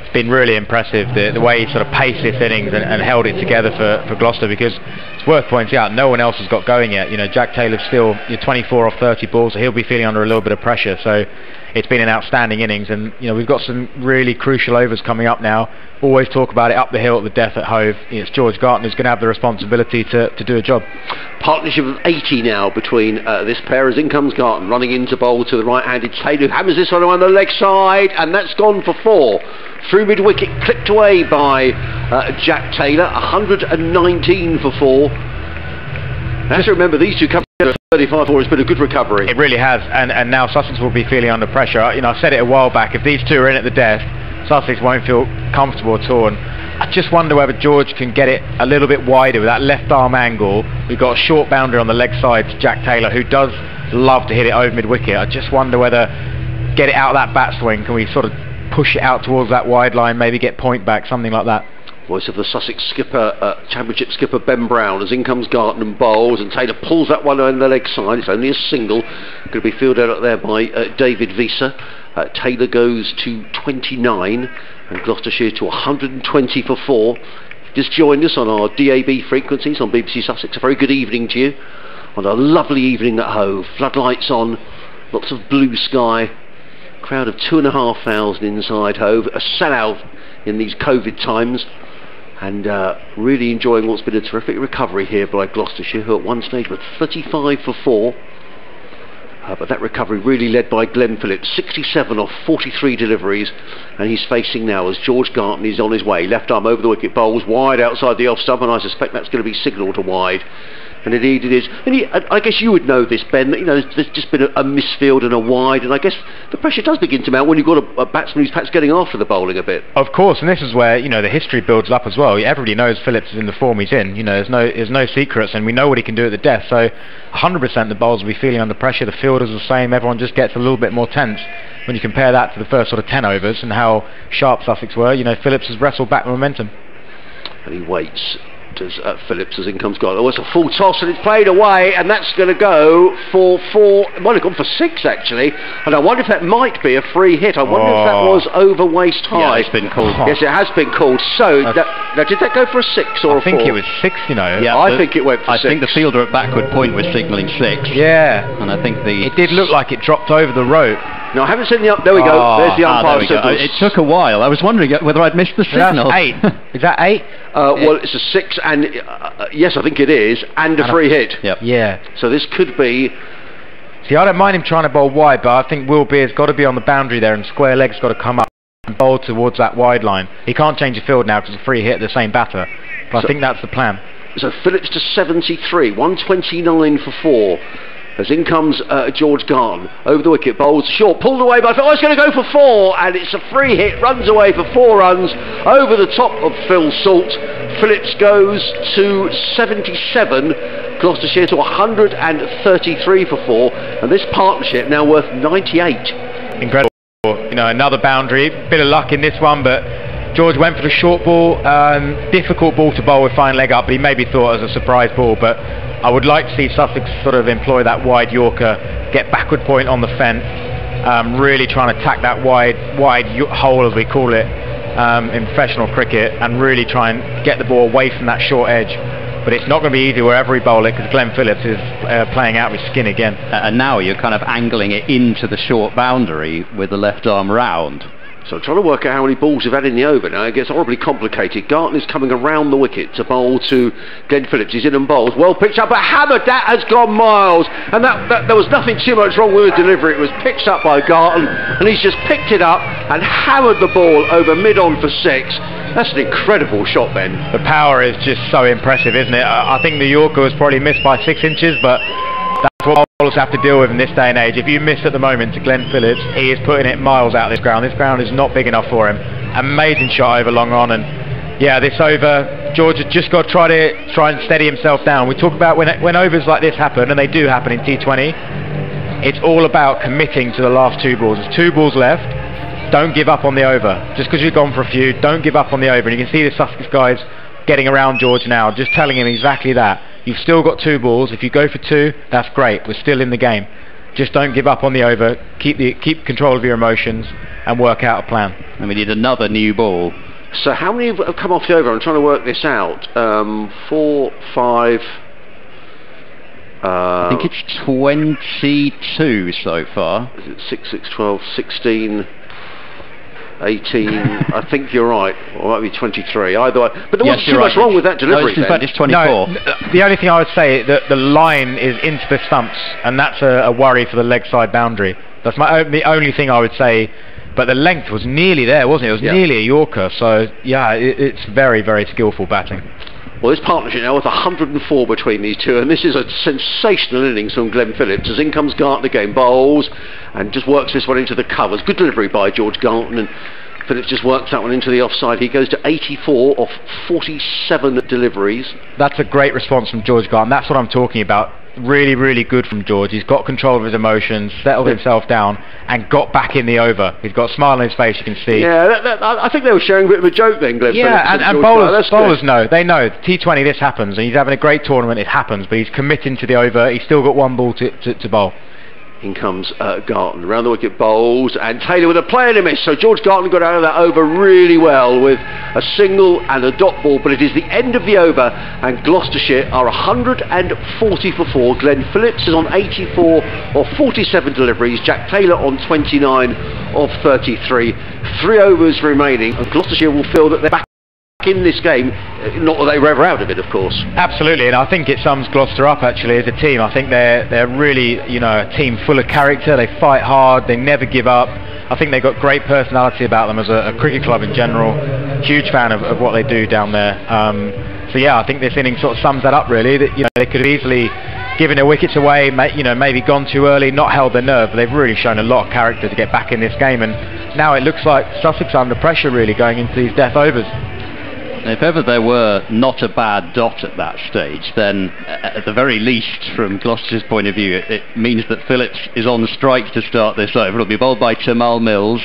S22: It's been really impressive the way he sort of paced this innings and held it together for Gloucester, because it's worth pointing out no one else has got going yet. You know, Jack Taylor's still 24 off 30 balls, so he'll be feeling under a little bit of pressure. So it's been an outstanding innings, and you know, we've got some really crucial overs coming up now. Always talk about it up the hill at the death at Hove. It's George Garton who's going to have the responsibility to do a job.
S23: Partnership of 80 now between this pair, as in comes Garton running into bowl to the right-handed Taylor, who hammers this one on the leg side, and that's gone for 4. Through mid-wicket, clipped away by Jack Taylor, 119 for 4. Have to remember, these two come together 35 for. It's been a good recovery.
S22: It really has, and now Sussex will be feeling under pressure. You know, I said it a while back, if these two are in at the death, Sussex won't feel comfortable at all. And I just wonder whether George can get it a little bit wider with that left arm angle. We've got a short boundary on the leg side to Jack Taylor, who does love to hit it over mid-wicket. I just wonder whether get it out of that bat swing, can we sort of push it out towards that wide line, maybe get point back, something like that.
S23: Voice of the Sussex skipper, championship skipper Ben Brown, as in comes Garton and bowls, and Taylor pulls that one on the leg side. It's only a single, going to be fielded out there by David Visa. Taylor goes to 29 and Gloucestershire to 120 for 4. Just joined us on our DAB frequencies on BBC Sussex. A very good evening to you on a lovely evening at Hove. Floodlights on, lots of blue sky, crowd of 2,500 inside Hove, a sellout in these COVID times, and really enjoying what's been a terrific recovery here by Gloucestershire, who at one stage were 35 for 4. But that recovery really led by Glenn Phillips, 67 off 43 deliveries, and he's facing now as George Garton is on his way. Left arm over the wicket, bowls wide outside the off stump, and I suspect that's going to be signalled to wide. And indeed it is. And I guess you would know this, Ben, that you know there's just been a misfield and a wide, and I guess the pressure does begin to mount when you've got a batsman who's perhaps getting after the bowling a bit.
S22: Of course, and this is where you know the history builds up as well. Everybody knows Phillips is in the form he's in. You know, there's no secrets, and we know what he can do at the death. So 100% the bowlers will be feeling under pressure. The fielders are the same. Everyone just gets a little bit more tense when you compare that to the first sort of 10 overs and how sharp Sussex were. You know, Phillips has wrestled back momentum.
S23: And he waits. Does Phillips as in comes Garden. Oh, it's a full toss and it's played away, and that's going to go for 4. It might have gone for 6 actually, and I wonder if that might be a free hit. I wonder if that was over waist high.
S21: Yeah, it's been called.
S23: Yes, it has been called. So now, did that go for a 6 or a 4?
S22: I think it was 6, you know.
S21: Yeah,
S23: I think it went for 6.
S21: I think the fielder at backward point was signalling 6.
S22: Yeah,
S21: and I think
S22: it did look like it dropped over the rope.
S23: No, I haven't seen the up. There we go. There's the umpire signal.
S21: It took a while. I was wondering whether I'd missed the signal.
S22: That's 8. Is that 8?
S23: Well, it's a 6, and yes, I think it is, and a free hit.
S21: Yep.
S22: Yeah.
S23: So this could be.
S22: See, I don't mind him trying to bowl wide, but I think Will Beer's got to be on the boundary there, and square leg's got to come up and bowl towards that wide line. He can't change the field now because it's a free hit the same batter. But I think that's the plan.
S23: So Phillips to 73, 129 for 4. As in comes George Garton over the wicket, bowls short, pulled away by Phil. Oh, it's going to go for 4, and it's a free hit, runs away for 4 runs over the top of Phil Salt. Phillips goes to 77, Gloucestershire to 133 for 4, and this partnership now worth 98.
S22: Incredible. You know, another boundary, bit of luck in this one, but George went for the short ball. Difficult ball to bowl with fine leg up, but he maybe thought it was a surprise ball. But I would like to see Sussex sort of employ that wide Yorker, get backward point on the fence, really trying to attack that wide hole, as we call it, in professional cricket, and really try and get the ball away from that short edge. But it's not going to be easy wherever he bowl it, because Glenn Phillips is playing out with skin again.
S21: And now you're kind of angling it into the short boundary with the left arm round.
S23: So I'm trying to work out how many balls we've had in the over now. It gets horribly complicated. Garton is coming around the wicket to bowl to Glenn Phillips. He's in and bowls. Well pitched up, but hammered. That has gone miles. And that there was nothing too much wrong with the delivery. It was pitched up by Garton, and he's just picked it up and hammered the ball over mid-on for 6. That's an incredible shot, Ben.
S22: The power is just so impressive, isn't it? I think the Yorker was probably missed by 6 inches, but that's what bowlers have to deal with in this day and age. If you miss at the moment to Glenn Phillips, he is putting it miles out of this ground. This ground is not big enough for him. Amazing shot over long on, and yeah, this over, George has just got to try and steady himself down. We talk about when overs like this happen, and they do happen in T20, it's all about committing to the last 2 balls. There's 2 balls left. Don't give up on the over. Just because you've gone for a few, don't give up on the over. And you can see the Sussex guys getting around George now, just telling him exactly that. You've still got 2 balls. If you go for 2, that's great. We're still in the game. Just don't give up on the over. Keep control of your emotions and work out a plan.
S21: And we need another new ball.
S23: So how many have come off the over? I'm trying to work this out. 4, 5...
S21: I think it's 22 so far.
S23: Is it 6, 6, 12, 16... 18, I think you're right, or it might be 23. Either way, but there wasn't too much wrong with that delivery.
S21: No, in fact, it's 24.
S22: No, the only thing I would say that the line is into the stumps, and that's a worry for the leg side boundary. That's the only thing I would say. But the length was nearly there, wasn't it? It was nearly a Yorker. So yeah, it's very, very skillful batting.
S23: Well, this partnership now with 104 between these two, and this is a sensational innings from Glenn Phillips as in comes Garton again, bowls and just works this one into the covers. Good delivery by George Garton, and Phillips just works that one into the offside. He goes to 84 off 47 deliveries.
S22: That's a great response from George Garton. That's what I'm talking about. Really, really good from George. He's got control of his emotions, settled himself down, and got back in the over. He's got a smile on his face, you can see.
S23: Yeah, I think they were sharing a bit of a joke then, Glenn Phillips.
S22: Yeah, and bowlers know. They know. T20, this happens, and he's having a great tournament, it happens, but he's committing to the over. He's still got 1 ball to bowl.
S23: In comes Garton, round the wicket bowls, and Taylor with a play and a miss. So George Garton got out of that over really well with a single and a dot ball, but it is the end of the over, and Gloucestershire are 140 for 4. Glenn Phillips is on 84 of 47 deliveries, Jack Taylor on 29 of 33. 3 overs remaining, and Gloucestershire will feel that they're back in this game, not that they were ever out of it, of course.
S22: Absolutely, and I think it sums Gloucester up actually as a team. I think they're really, a team full of character. They fight hard, they never give up. I think they've got great personality about them as a cricket club in general. Huge fan of what they do down there. So yeah, I think this inning sort of sums that up really. That they could have easily given their wickets away, maybe gone too early, not held their nerve, but they've really shown a lot of character to get back in this game, and now it looks like Sussex are under pressure really going into these death overs.
S21: If ever there were not a bad dot at that stage, then at the very least, from Gloucester's point of view, it means that Phillips is on strike to start this over. It'll be bowled by Tamal Mills.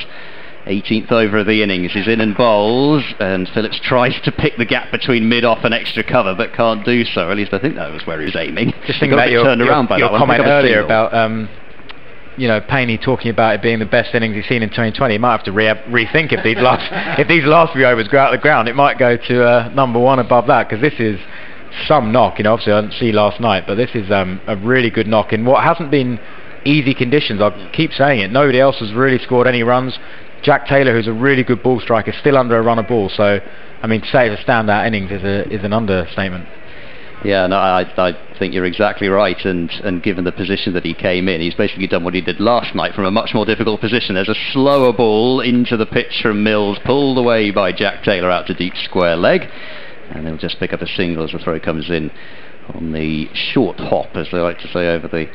S21: 18th over of the innings. He's in and bowls, and Phillips tries to pick the gap between mid-off and extra cover, but can't do so. At least I think that was where he was aiming.
S22: Just thinking about your comment earlier about Payne talking about it being the best innings he's seen in 2020. He might have to rethink if these last few overs go out of the ground. It might go to number one above that, because this is some knock. Obviously I didn't see last night, but this is a really good knock in what hasn't been easy conditions. I keep saying it. Nobody else has really scored any runs. Jack Taylor, who's a really good ball striker, still under a run of ball. So, to say it's a standout innings is an understatement.
S21: Yeah, no, I think you're exactly right, and given the position that he came in, he's basically done what he did last night from a much more difficult position. There's a slower ball into the pitch from Mills, pulled away by Jack Taylor out to deep square leg, and he'll just pick up a single as the throw comes in on the short hop, as they like to say, over the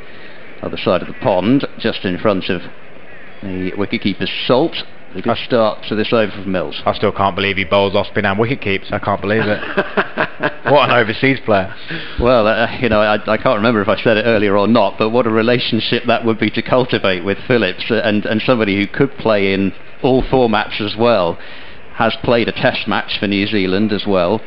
S21: other side of the pond, just in front of the wicketkeeper's Salt. A good start to this over from Mills.
S22: I still can't believe he bowls off spin and wicket keeps. I can't believe it. What an overseas player.
S21: Well, I can't remember if I said it earlier or not, but what a relationship that would be to cultivate with Phillips, and somebody who could play in all formats as well. Has played a test match for New Zealand as well.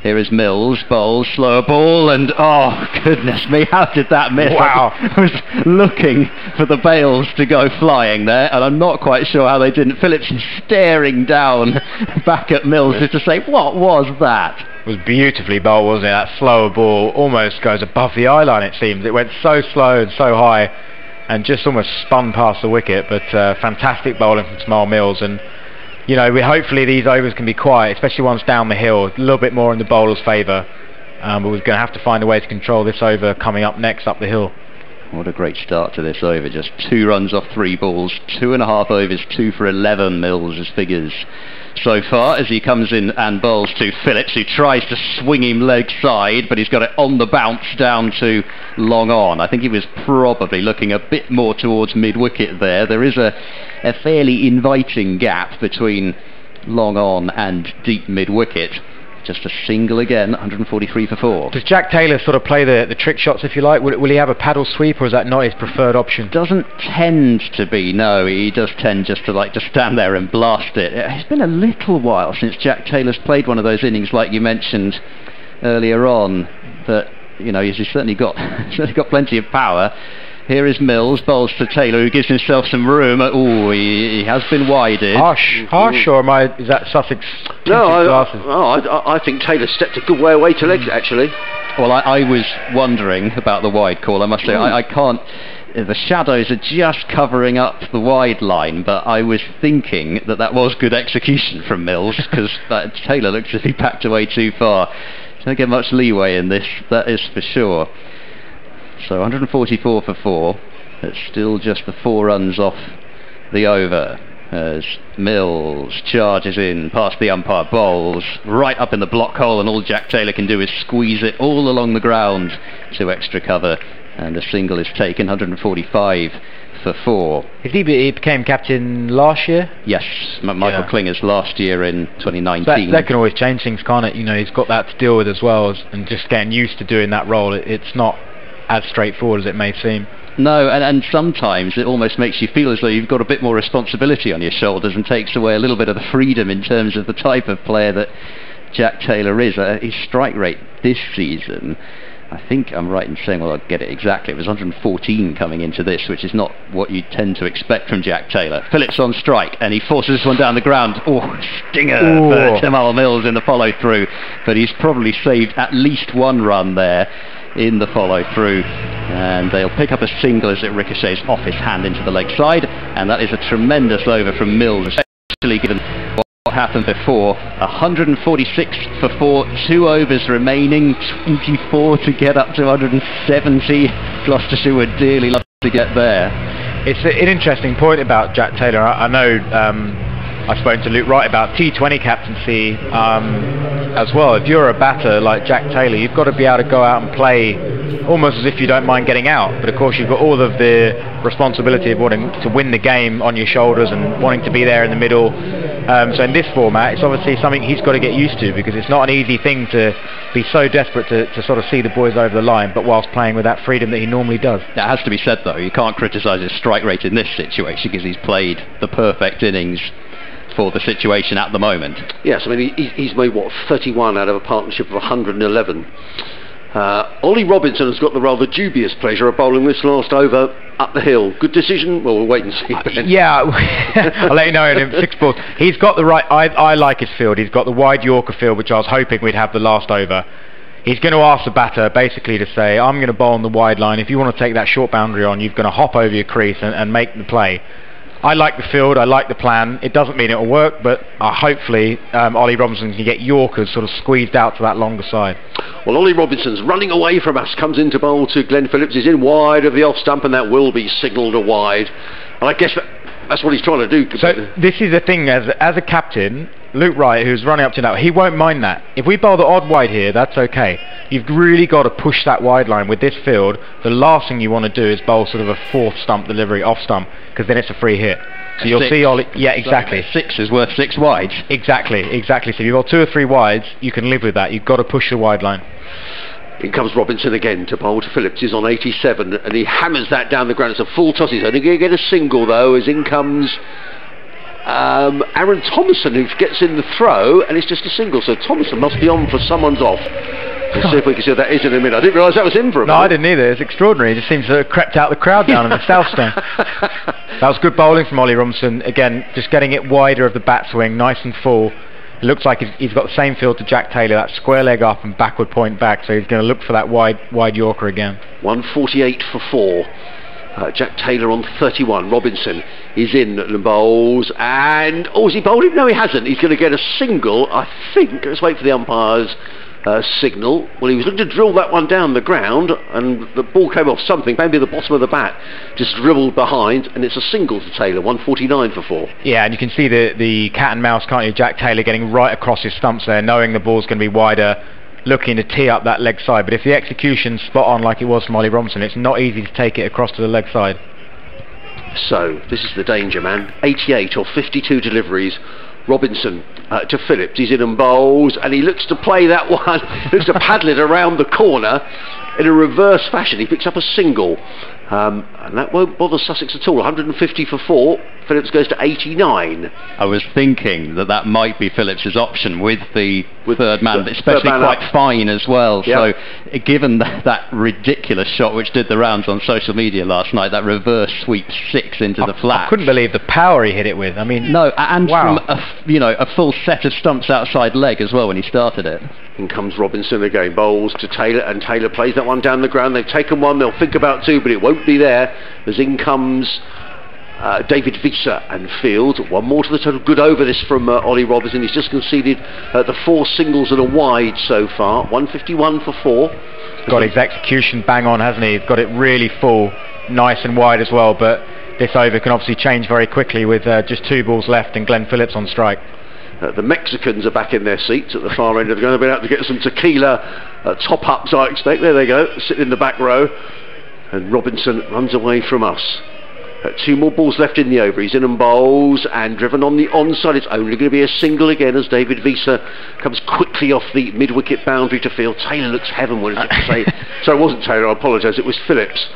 S21: Here is Mills, bowls, slower ball, and oh goodness me, how did that miss?
S22: Wow.
S21: I was looking for the bails to go flying there, and I'm not quite sure how they didn't. Phillips is staring down back at Mills just to say, what was that?
S22: It was beautifully bowled, wasn't it? That slower ball almost goes above the eye line, it seems. It went so slow and so high, and just almost spun past the wicket, but fantastic bowling from Smile Mills. And hopefully these overs can be quiet, especially ones down the hill, a little bit more in the bowler's favour. But we're going to have to find a way to control this over coming up next up the hill.
S21: What a great start to this over. Just 2 runs off 3 balls, 2.5 overs, 2 for 11 Mills' figures so far, as he comes in and bowls to Phillips, who tries to swing him leg side, but he's got it on the bounce down to long on. I think he was probably looking a bit more towards mid-wicket there. There is a fairly inviting gap between long on and deep mid-wicket. Just a single again, 143 for 4.
S22: Does Jack Taylor sort of play the trick shots, if you like? Will he have a paddle sweep, or is that not his preferred option?
S21: Doesn't tend to be, no. He does tend just to stand there and blast it. It's been a little while since Jack Taylor's played one of those innings like you mentioned earlier on, but he's certainly got plenty of power. Here is Mills, bowls to Taylor, who gives himself some room. Oh, he has been wided.
S22: Harsh, or is that Sussex?
S23: No, I think Taylor stepped a good way away to leg, actually.
S21: Well, I was wondering about the wide call. I must say, I can't. The shadows are just covering up the wide line, but I was thinking that was good execution from Mills, because Taylor looks as if he backed away too far. Don't get much leeway in this, that is for sure. So 144 for 4. It's still just the 4 runs off the over as Mills charges in past the umpire, bowls right up in the block hole, and all Jack Taylor can do is squeeze it all along the ground to extra cover, and a single is taken. 145 for 4.
S22: He became captain last year?
S21: Yes, Michael Klinger's last year in 2019.
S22: That can always change things, can't it? He's got that to deal with as well, and just getting used to doing that role. It's not as straightforward as it may seem.
S21: No, and sometimes it almost makes you feel as though you've got a bit more responsibility on your shoulders, and takes away a little bit of the freedom in terms of the type of player that Jack Taylor is. His strike rate this season, I think I'm right in saying, well, I'll get it exactly, it was 114 coming into this, which is not what you tend to expect from Jack Taylor. Phillips on strike, and he forces this one down the ground. Stinger for Jamal Mills in the follow-through, but he's probably saved at least 1 run there in the follow-through, and they'll pick up a single as it ricochets off his hand into the leg side, and that is a tremendous over from Mills, especially given what happened before. 146 for 4, 2 overs remaining, 24 to get up to 170. Gloucestershire would dearly love to get there.
S22: It's an interesting point about Jack Taylor. I know I've spoken to Luke Wright about T20 captaincy as well. If you're a batter like Jack Taylor, you've got to be able to go out and play almost as if you don't mind getting out, but of course you've got all of the responsibility of wanting to win the game on your shoulders and wanting to be there in the middle. So in this format, it's obviously something he's got to get used to, because it's not an easy thing to be so desperate to sort of see the boys over the line, but whilst playing with that freedom that he normally does.
S21: That has to be said, though. You can't criticise his strike rate in this situation, because he's played the perfect innings for the situation at the moment.
S23: Yes, I mean he's made what 31 out of a partnership of 111. Ollie Robinson has got the rather dubious pleasure of bowling this last over up the hill. Good decision? Well, we'll wait and see.
S22: Yeah, I'll let you know in 6 balls. He's got the right, I like his field. He's got the wide Yorker field, which I was hoping we'd have the last over. He's going to ask the batter basically to say, I'm going to bowl on the wide line. If you want to take that short boundary on, you're going to hop over your crease and make the play. I like the field, I like the plan. It doesn't mean it'll work, but hopefully Ollie Robinson can get Yorkers sort of squeezed out to that longer side.
S23: Well, Ollie Robinson's running away from us, comes into bowl to Glenn Phillips. He's in wide of the off stump, and that will be signalled a wide. And I guess that's what he's trying to do.
S22: So this is the thing, as a captain, Luke Wright, who's running up to now, he won't mind that. If we bowl the odd wide here, that's okay. You've really got to push that wide line with this field. The last thing you want to do is bowl sort of a 4th stump delivery off stump, because then it's a free hit. So you'll see Ollie, yeah, exactly.
S21: 6 is worth 6 wides.
S22: Exactly. So if you've got 2 or 3 wides, you can live with that. You've got to push the wide line.
S23: In comes Robinson again to bowl to Phillips. He's on 87, and he hammers that down the ground. It's a full toss. He's only going to get a single though, as in comes Aaron Thomason, who gets in the throw, and it's just a single. So Thomason must be on for someone's off. Let's see if we can see what that is in a minute. I didn't realise that was in for a minute.
S22: No, I didn't either. It's extraordinary. It just seems to have crept out the crowd down in the South Stand. That was good bowling from Ollie Robinson. Again, just getting it wider of the bat swing, nice and full. It looks like he's got the same feel to Jack Taylor, that square leg up and backward point back, so he's going to look for that wide Yorker again.
S23: 148 for 4. Jack Taylor on 31. Robinson is in and bowls, and has he bowled him? No, he hasn't. He's going to get a single, I think. Let's wait for the umpire's signal. Well, he was looking to drill that one down the ground, and the ball came off something, maybe the bottom of the bat, just dribbled behind, and it's a single to Taylor. 149 for 4.
S22: Yeah, and you can see the cat and mouse, can't you? Jack Taylor getting right across his stumps there, knowing the ball's going to be wider, looking to tee up that leg side. But if the execution's spot on like it was from Ollie Robinson, it's not easy to take it across to the leg side.
S23: So this is the danger man. 88 or 52 deliveries. Robinson to Phillips. He's in and bowls, and he looks to play that one. Looks to paddle it around the corner in a reverse fashion. He picks up a single, and that won't bother Sussex at all. 150 for 4. Phillips goes to 89.
S21: I was thinking that might be Phillips's option with the third man, but especially quite fine as well. Yep. So given that ridiculous shot which did the rounds on social media last night, that reverse sweep 6 into the flat.
S22: I couldn't believe the power he hit it with. I mean,
S21: no, and
S22: wow.
S21: From a full set of stumps outside leg as well when he started it.
S23: In comes Robinson again, bowls to Taylor, and Taylor plays that one down the ground. They've taken one, they'll think about 2, but it won't be there. As in comes David Visa and field. One more to the total. Good over this from Ollie Robinson. He's just conceded the 4 singles and a wide so far. 151 for 4.
S22: Got his execution bang on, hasn't he? He's got it really full, nice and wide as well, but this over can obviously change very quickly with just 2 balls left and Glenn Phillips on strike.
S23: The Mexicans are back in their seats at the far end. They're going to be able to get some tequila top-ups, I expect. There they go, sitting in the back row. And Robinson runs away from us. 2 more balls left in the over. He's in and bowls, and driven on the onside. It's only going to be a single again as David Visa comes quickly off the mid-wicket boundary to field. Taylor looks heavenward, as if to say. So it wasn't Taylor, I apologise, it was Phillips.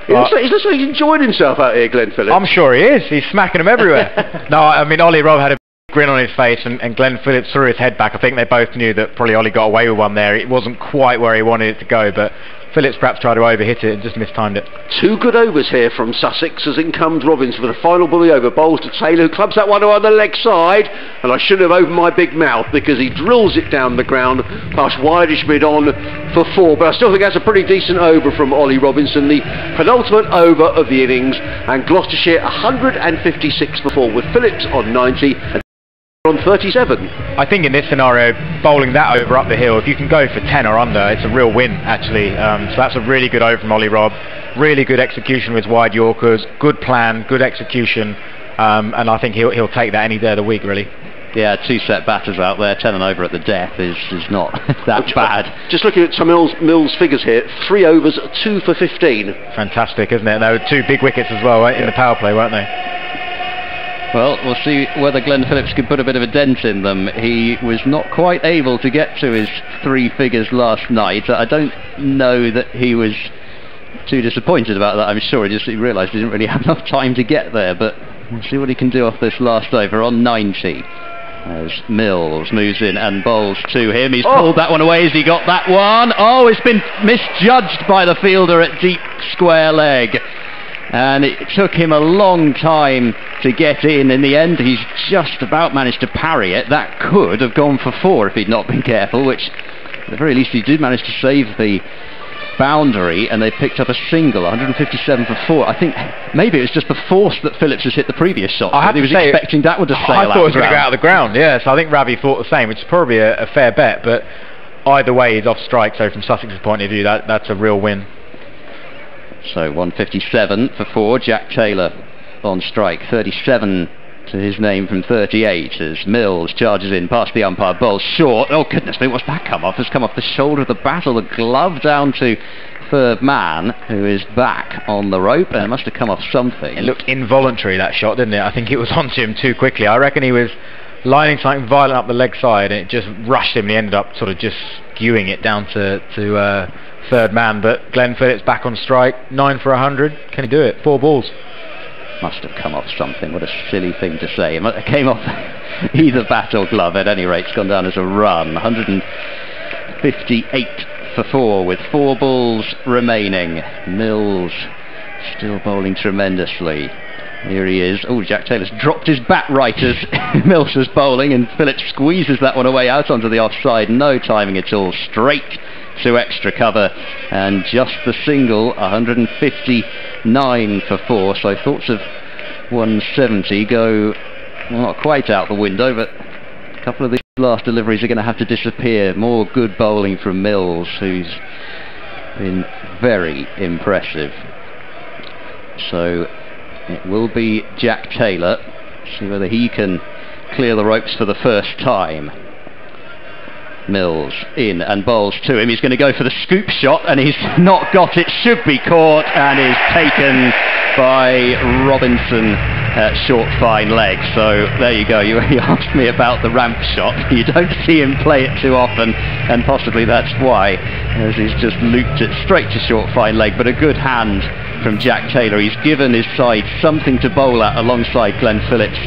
S23: He looks like he's enjoying himself out here, Glenn Phillips.
S22: I'm sure he is. He's smacking them everywhere. No, I mean, Ollie Rob had a grin on his face, and Glenn Phillips threw his head back. I think they both knew that probably Ollie got away with one there. It wasn't quite where he wanted it to go, but Phillips perhaps tried to overhit it and just mistimed it.
S23: 2 good overs here from Sussex as in comes Robinson for the final ball of the over. Bowls to Taylor, who clubs that one on the leg side, and I should have opened my big mouth because he drills it down the ground past wideish mid on for 4, but I still think that's a pretty decent over from Ollie Robinson, the penultimate over of the innings, and Gloucestershire 156 for 4 with Phillips on 90 and on 37.
S22: I think in this scenario, bowling that over up the hill, if you can go for 10 or under, it's a real win actually. So that's a really good over from Ollie Rob. Really good execution with wide Yorkers, good plan, good execution, and I think he'll take that any day of the week really.
S21: Yeah, 2 set batters out there, 10 and over at the death is not that bad.
S23: Just looking at some Mills figures here, 3 overs, 2 for 15.
S22: Fantastic, isn't it? And they were 2 big wickets as well, right, in the power play, weren't they?
S21: Well, we'll see whether Glenn Phillips can put a bit of a dent in them. He was not quite able to get to his 3 figures last night. I don't know that he was too disappointed about that. I'm sure he realised he didn't really have enough time to get there, but We'll see what he can do off this last over on 90. As Mills moves in and bowls to him. He's pulled that one away. Has he got that one? Oh, it's been misjudged by the fielder at deep square leg. And it took him a long time to get in. In the end, he's just about managed to parry it. That could have gone for 4 if he'd not been careful, which at the very least he did manage to save the boundary, and they picked up a single, 157 for 4. I think maybe it was just the force that Phillips has hit the previous shot. He was expecting that one to sail out.
S22: I thought it was going to go out of the ground, yeah, so I think Ravi thought the same, which is probably a fair bet, but either way he's off strike, so from Sussex's point of view that's a real win.
S21: So 157 for 4, Jack Taylor on strike, 37 to his name from 38 as Mills charges in past the umpire, bowls short. Oh goodness me, what's that come off? Has come off the shoulder of the battle, the glove down to third man, who is back on the rope, and it must have come off something.
S22: It looked involuntary, that shot, didn't it? I think it was onto him too quickly. I reckon he was lining something violent up the leg side and it just rushed him and he ended up sort of just skewing it down to third man. But Glenn Phillips back on strike, 9 for 100. Can he do it? 4 balls.
S21: Must have come off something. What a silly thing to say. It came off either bat or glove. At any rate, it's gone down as a run. 158 for 4 with 4 balls remaining. Mills still bowling tremendously. Here he is. Oh, Jack Taylor's dropped his bat right as Mills was bowling, and Phillips squeezes that one away out onto the offside. No timing at all. Straight to extra cover, and just the single, 159 for 4. So thoughts of 170 go, well, not quite out the window, but a couple of these last deliveries are going to have to disappear. More good bowling from Mills, who's been very impressive. So it will be Jack Taylor. See whether he can clear the ropes for the first time. Mills in and bowls to him. He's going to go for the scoop shot, and he's not got it. Should be caught and is taken by Robinson at short fine leg. So there you go. You asked me about the ramp shot. You don't see him play it too often, and possibly that's why, as he's just looped it straight to short fine leg. But a good hand from Jack Taylor. He's given his side something to bowl at alongside Glenn Phillips,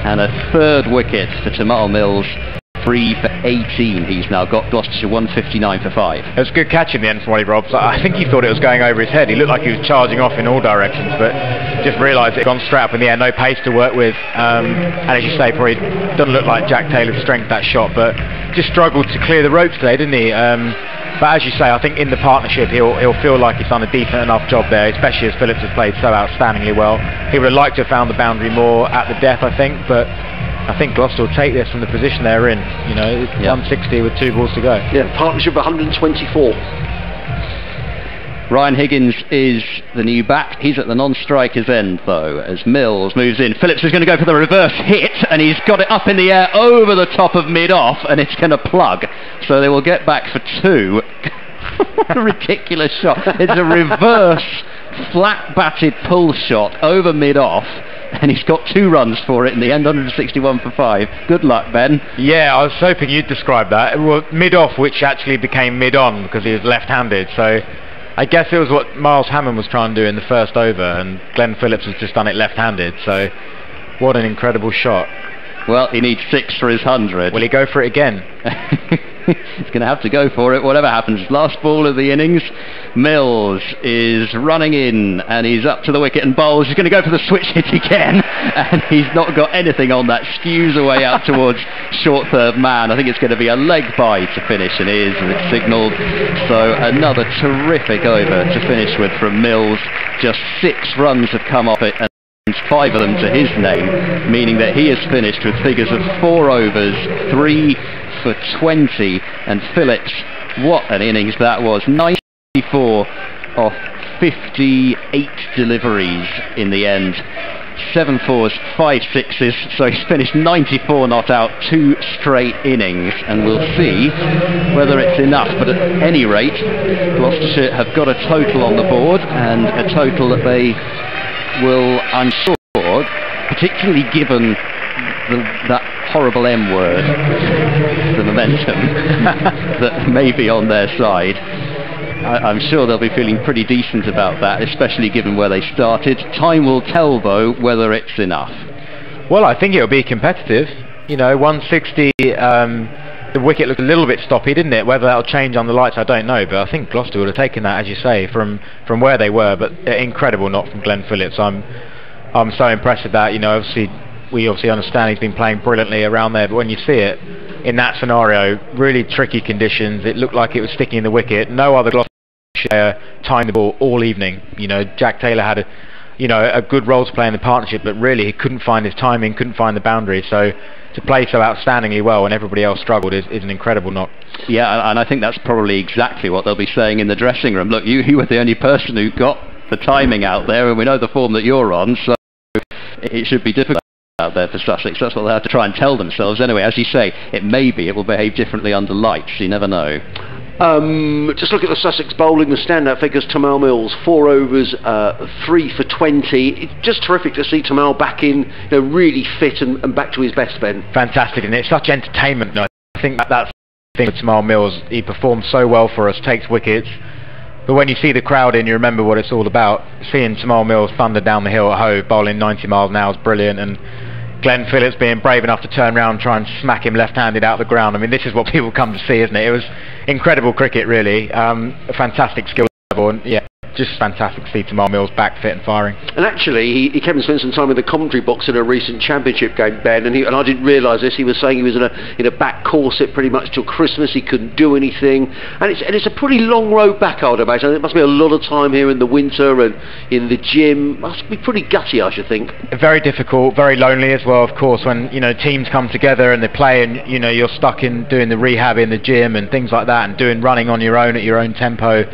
S21: and a third wicket for Tamal Mills. 3 for 18 he's now got. Gloucestershire 159 for 5.
S22: It was a good catch in the end from Wally Robs. I think he thought it was going over his head. He looked like he was charging off in all directions, but just realised it had gone straight up in the air. No pace to work with, and as you say, probably doesn't look like Jack Taylor's strength, that shot, but just struggled to clear the ropes today, didn't he? But as you say, I think in the partnership he'll feel like he's done a decent enough job there, especially as Phillips has played so outstandingly well. He would have liked to have found the boundary more at the death, I think, but I think Gloucester will take this from the position they're in. You know, 160 with 2 balls to go.
S23: Yeah, partnership 124.
S21: Ryan Higgins is the new bat. He's at the non-striker's end, though, as Mills moves in. Phillips is going to go for the reverse hit, and he's got it up in the air over the top of mid-off, and it's going to plug. So they will get back for 2. What a ridiculous shot. It's a reverse, flat-batted pull shot over mid-off, and he's got 2 runs for it in the end, 161 for 5. Good luck, Ben.
S22: Yeah, I was hoping you'd describe that. Well, mid-off, which actually became mid-on because he was left-handed, so I guess it was what Miles Hammond was trying to do in the first over, and Glenn Phillips has just done it left-handed, so what an incredible shot.
S21: Well, he needs 6 for his 100.
S22: Will he go for it again?
S21: He's going to have to go for it, whatever happens. Last ball of the innings. Mills is running in, and he's up to the wicket and bowls. He's going to go for the switch hit again, and he's not got anything on that. Skews away out towards short third man. I think it's going to be a leg bye to finish, and it is, and it's signalled. So another terrific over to finish with from Mills. Just 6 runs have come off it, and 5 of them to his name, meaning that he has finished with figures of 4 overs, 3 for 20, and Phillips, what an innings that was. 94 off 58 deliveries in the end. 7 fours, 5 sixes, so he's finished 94 not out, 2 straight innings, and we'll see whether it's enough. But at any rate, Gloucestershire have got a total on the board, and a total that they will, I'm sure, particularly given that horrible M word, the momentum that may be on their side, I'm sure they'll be feeling pretty decent about that, especially given where they started. Time will tell, though, whether it's enough.
S22: Well, I think it'll be competitive. You know, 160. The wicket looked a little bit stoppy, didn't it? Whether that'll change on the lights, I don't know. But I think Gloucester would have taken that, as you say, from where they were. But incredible knock from Glenn Phillips. I'm so impressed with that. You know, we obviously understand he's been playing brilliantly around there. But when you see it in that scenario, really tricky conditions, it looked like it was sticking in the wicket. No other Gloucester player timed the ball all evening. You know, Jack Taylor had a good role to play in the partnership, but really he couldn't find his timing, couldn't find the boundary. So to play so outstandingly well when everybody else struggled is an incredible knock. Yeah, and I think that's probably exactly what they'll be saying in the dressing room. Look, you were the only person who got the timing out there, and we know the form that you're on, so it should be difficult out there for Sussex. That's what they have to try and tell themselves. Anyway, as you say, it will behave differently under lights. You never know.
S23: Just look at the Sussex bowling, the standout figures. Tamal Mills, 4 overs, 3 for 20. It's just terrific to see Tamal back in, really fit and back to his best, Ben.
S22: Fantastic, and it's such entertainment. No, I think that's the thing with Tamal Mills. He performs so well for us, takes wickets. But when you see the crowd in, you remember what it's all about. Seeing Tamal Mills thunder down the hill at Hove, bowling 90 miles an hour is brilliant, and Glenn Phillips being brave enough to turn around and try and smack him left-handed out the ground. I mean, this is what people come to see, isn't it? It was incredible cricket, really. A fantastic skill level, and yeah, just fantastic to see Tamal Mills back fit and firing.
S23: And actually, he came and spent some time in the commentary box in a recent championship game, Ben, and I didn't realise this. He was saying he was in a back corset pretty much till Christmas. He couldn't do anything, and it's a pretty long road back, I would imagine. It must be a lot of time here in the winter and in the gym. Must be pretty gutty, I should think.
S22: Very difficult, very lonely as well, of course, when teams come together and they play, and you're stuck in doing the rehab in the gym and things like that, and doing running on your own at your own tempo.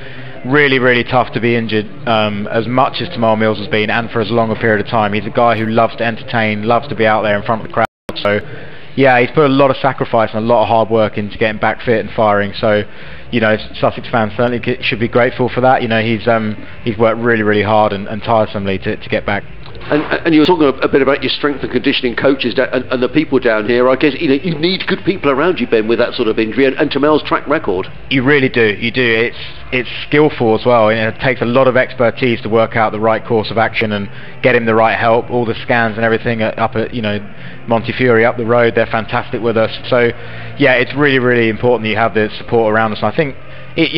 S22: Really, really tough to be injured as much as Tamal Mills has been, and for as long a period of time. He's a guy who loves to entertain, loves to be out there in front of the crowd. So, yeah, he's put a lot of sacrifice and a lot of hard work into getting back fit and firing. So, Sussex fans certainly should be grateful for that. He's worked really, really hard and tiresomely to get back.
S23: And you were talking a bit about your strength and conditioning coaches and the people down here. I guess you need good people around you, Ben, with that sort of injury, and Tamal's track record.
S22: You really do. You do. It's skillful as well. It takes a lot of expertise to work out the right course of action and get him the right help. All the scans and everything up at Montefiore up the road, they're fantastic with us. So yeah, it's really, really important that you have the support around us. And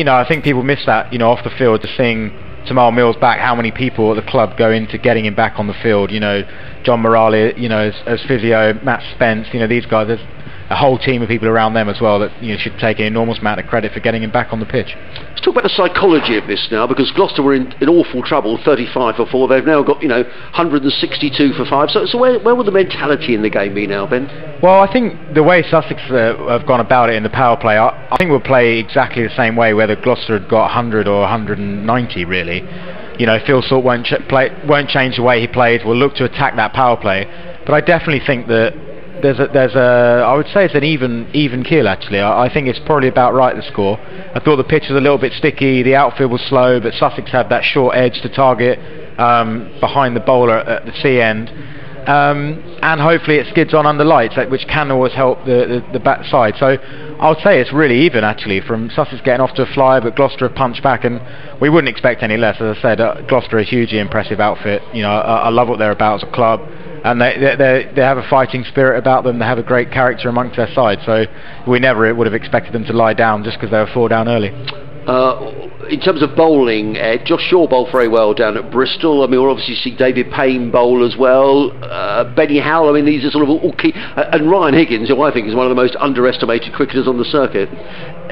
S22: I think people miss that off the field, to seeing Tamal Mills back, how many people at the club go into getting him back on the field. John Morale, as physio, Matt Spence, these guys, there's a whole team of people around them as well that should take an enormous amount of credit for getting him back on the pitch.
S23: Let's talk about the psychology of this now, because Gloucester were in awful trouble, 35 for 4. They've now got 162 for 5. So where will the mentality in the game be now, Ben?
S22: Well, I think the way Sussex have gone about it in the power play, I think we'll play exactly the same way whether Gloucester had got 100 or 190 really. Phil Salt won't change the way he plays. We'll look to attack that power play, but I definitely think that I would say it's an even keel actually. I think it's probably about right, the score. I thought the pitch was a little bit sticky, the outfield was slow, but Sussex had that short edge to target behind the bowler at the C end. And hopefully it skids on under lights, which can always help the back side. So I would say it's really even actually, from Sussex getting off to a flyer, but Gloucester have punched back, and we wouldn't expect any less. As I said, Gloucester are a hugely impressive outfit. I love what they're about as a club, and they have a fighting spirit about them. They have a great character amongst their side, so we never would have expected them to lie down just because they were 4 down early.
S23: In terms of bowling, Josh Shaw bowled very well down at Bristol. I mean, we'll obviously see David Payne bowl as well. Benny Howell, I mean, these are sort of all key. And Ryan Higgins, who I think is one of the most underestimated cricketers on the circuit.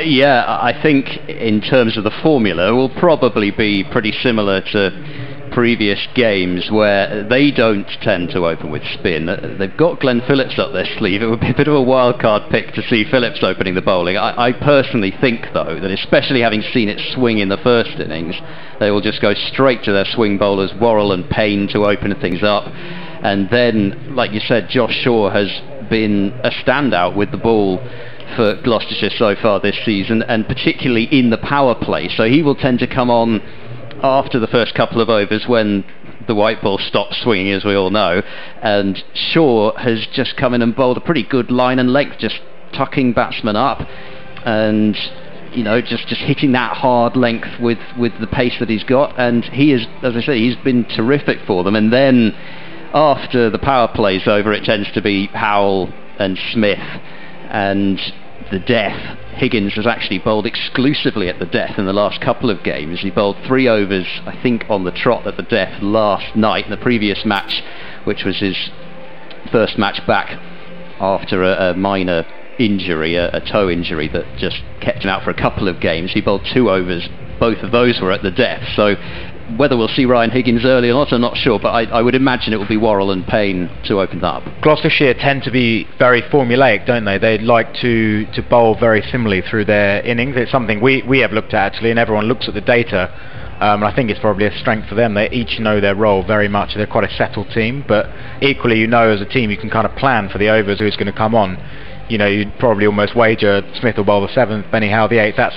S1: Yeah, I think in terms of the formula, will probably be pretty similar to previous games, where they don't tend to open with spin. They've got Glenn Phillips up their sleeve. It would be a bit of a wild card pick to see Phillips opening the bowling. I personally think, though, that especially having seen it swing in the first innings, they will just go straight to their swing bowlers, Worrell and Payne, to open things up. And then, like you said, Josh Shaw has been a standout with the ball for Gloucestershire so far this season, and particularly in the power play. So he will tend to come on after the first couple of overs when the white ball stops swinging, as we all know, and Shaw has just come in and bowled a pretty good line and length, just tucking batsmen up and just hitting that hard length with the pace that he's got, and he is, as I say, he's been terrific for them. And then
S21: after the power play's over, it tends to be Howell and Smith and the death. Higgins has actually bowled exclusively at the death in the last couple of games. He bowled 3 overs, I think, on the trot at the death last night in the previous match, which was his first match back after a minor injury, a toe injury that just kept him out for a couple of games. He bowled 2 overs, both of those were at the death. So whether we'll see Ryan Higgins early or not, I'm not sure, but I would imagine it will be Worrell and Payne to open up.
S22: Gloucestershire tend to be very formulaic, don't they? They like to bowl very similarly through their innings. It's something we have looked at, actually, and everyone looks at the data. And I think it's probably a strength for them. They each know their role very much. They're quite a settled team, but equally, you know, as a team, you can kind of plan for the overs, who's going to come on. You know, you'd probably almost wager Smith will bowl the 7th, Benny Howe the 8th. That's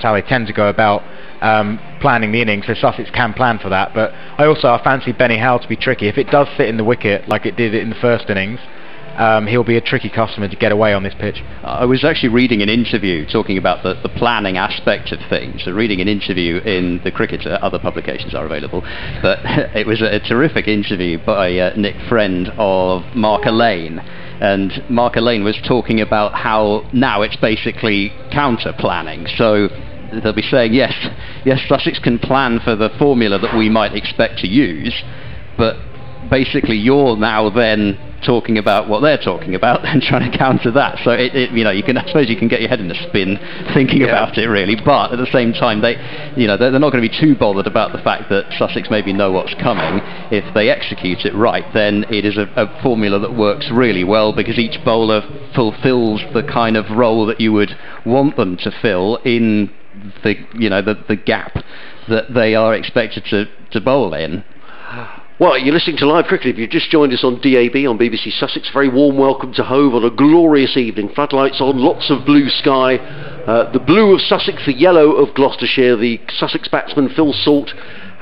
S22: how they tend to go about planning the innings. So Sussex can plan for that. But I fancy Benny Howe to be tricky. If it does sit in the wicket like it did in the first innings, he'll be a tricky customer to get away on this pitch.
S21: I was actually reading an interview talking about the planning aspect of things. So reading an interview in the Cricketer, other publications are available, but it was a terrific interview by Nick Friend of Mark Elaine. And Mark Elaine was talking about how now it's basically counter planning. So they'll be saying, yes, Sussex can plan for the formula that we might expect to use, but basically you're now then talking about what they're talking about and trying to counter that. So I suppose you can get your head in a spin thinking about it, really. But at the same time, they're not going to be too bothered about the fact that Sussex maybe know what's coming. If they execute it right, then it is a formula that works really well, because each bowler fulfills the kind of role that you would want them to fill in the gap that they are expected to bowl in.
S23: Well, you're listening to Live Cricket. If you've just joined us on DAB on BBC Sussex, very warm welcome to Hove on a glorious evening. Floodlights on, lots of blue sky. The blue of Sussex, the yellow of Gloucestershire, the Sussex batsman Phil Salt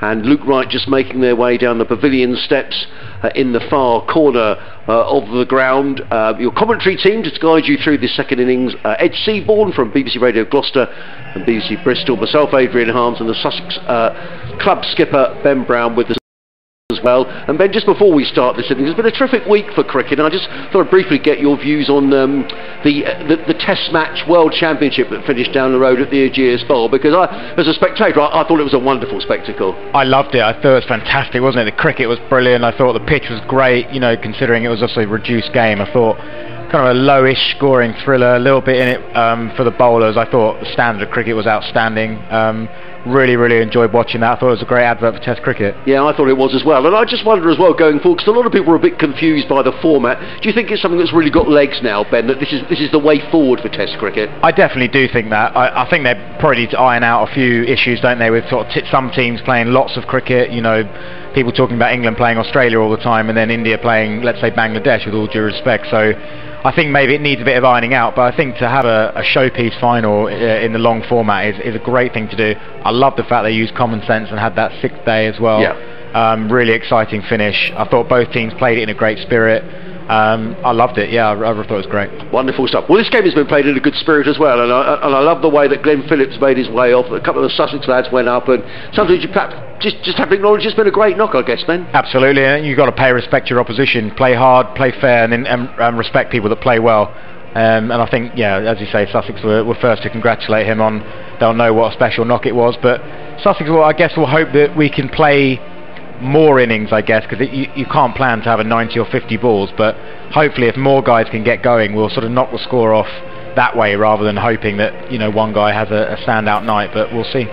S23: and Luke Wright just making their way down the pavilion steps in the far corner of the ground. Your commentary team to guide you through this second innings, Ed Seaborn from BBC Radio Gloucester and BBC Bristol, myself Adrian Harms, and the Sussex club skipper Ben Brown with us as well. And Ben, just before we start this evening, it's been a terrific week for cricket, and I just thought I'd briefly get your views on the Test Match World Championship that finished down the road at the Ageas Bowl, because as a spectator I thought it was a wonderful spectacle. I loved it. I thought it was fantastic, wasn't it? The cricket was brilliant. I thought the pitch was great, you know, considering it was also a reduced game. I thought kind of a lowish scoring thriller, a little bit in it for the bowlers. I thought the standard of cricket was outstanding. Really enjoyed watching that. I thought it was a great advert for Test cricket. Yeah, I thought it was as well. And I just wonder as well, going forward, because a lot of people are a bit confused by the format. Do you think it's something that's really got legs now, Ben, that this is the way forward for Test cricket? I definitely do think that. I think they probably need to iron out a few issues, don't they, with sort of some teams playing lots of cricket, you know, people talking about England playing Australia all the time, and then India playing, let's say, Bangladesh, with all due respect. So I think maybe it needs a bit of ironing out, but I think to have a showpiece final in the long format is a great thing to do. I love the fact they used common sense and had that 6th day as well. Yeah. Really exciting finish. I thought both teams played it in a great spirit. I loved it. Yeah, I thought it was great. Wonderful stuff. Well, this game has been played in a good spirit as well, and I love the way that Glenn Phillips made his way off. A couple of the Sussex lads went up, and sometimes you perhaps just have to acknowledge it's been a great knock, I guess, Ben. Absolutely, and you've got to pay respect to your opposition, play hard, play fair, and respect people that play well. And I think, yeah, as you say, Sussex were first to congratulate him on. They'll know what a special knock it was, but Sussex, I guess, will hope that we can play more innings, I guess, because you can't plan to have a 90 or 50 balls, but hopefully if more guys can get going, we'll sort of knock the score off that way rather than hoping that, you know, one guy has a standout night, but we'll see.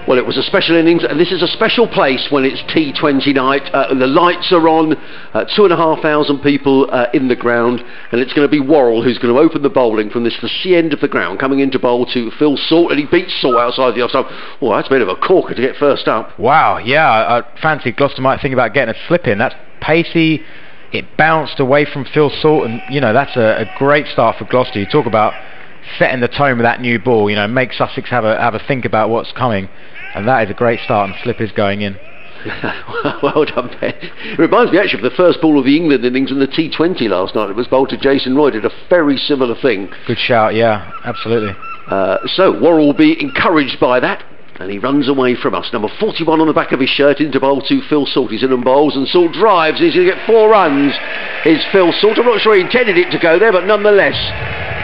S23: Well, it was a special innings, and this is a special place when it's T20 night. The lights are on, 2,500 people in the ground, and it's going to be Worrell who's going to open the bowling from the sea end of the ground, coming into bowl to Phil Salt, and he beats Salt outside the offside. Oh, that's a bit of a corker to get first up. Wow, yeah, I fancy Gloucester might think about getting a slip in. That's pacey. It bounced away from Phil Salt, and, you know, that's a great start for Gloucester. You talk about setting the tone with that new ball, you know, make Sussex have a think about what's coming. And that is a great start, and slip is going in. Well done, Ben. It reminds me actually of the first ball of the England innings in the T20 last night. It was bowled to Jason Roy, did a very similar thing. Good shout, yeah, absolutely. So Worrell will be encouraged by that. and he runs away from us. Number 41 on the back of his shirt into bowl to Phil Salt. He's in and bowls, and Salt drives, and he's going to get 4 runs. Is Phil Salt. I'm not sure he intended it to go there, but nonetheless,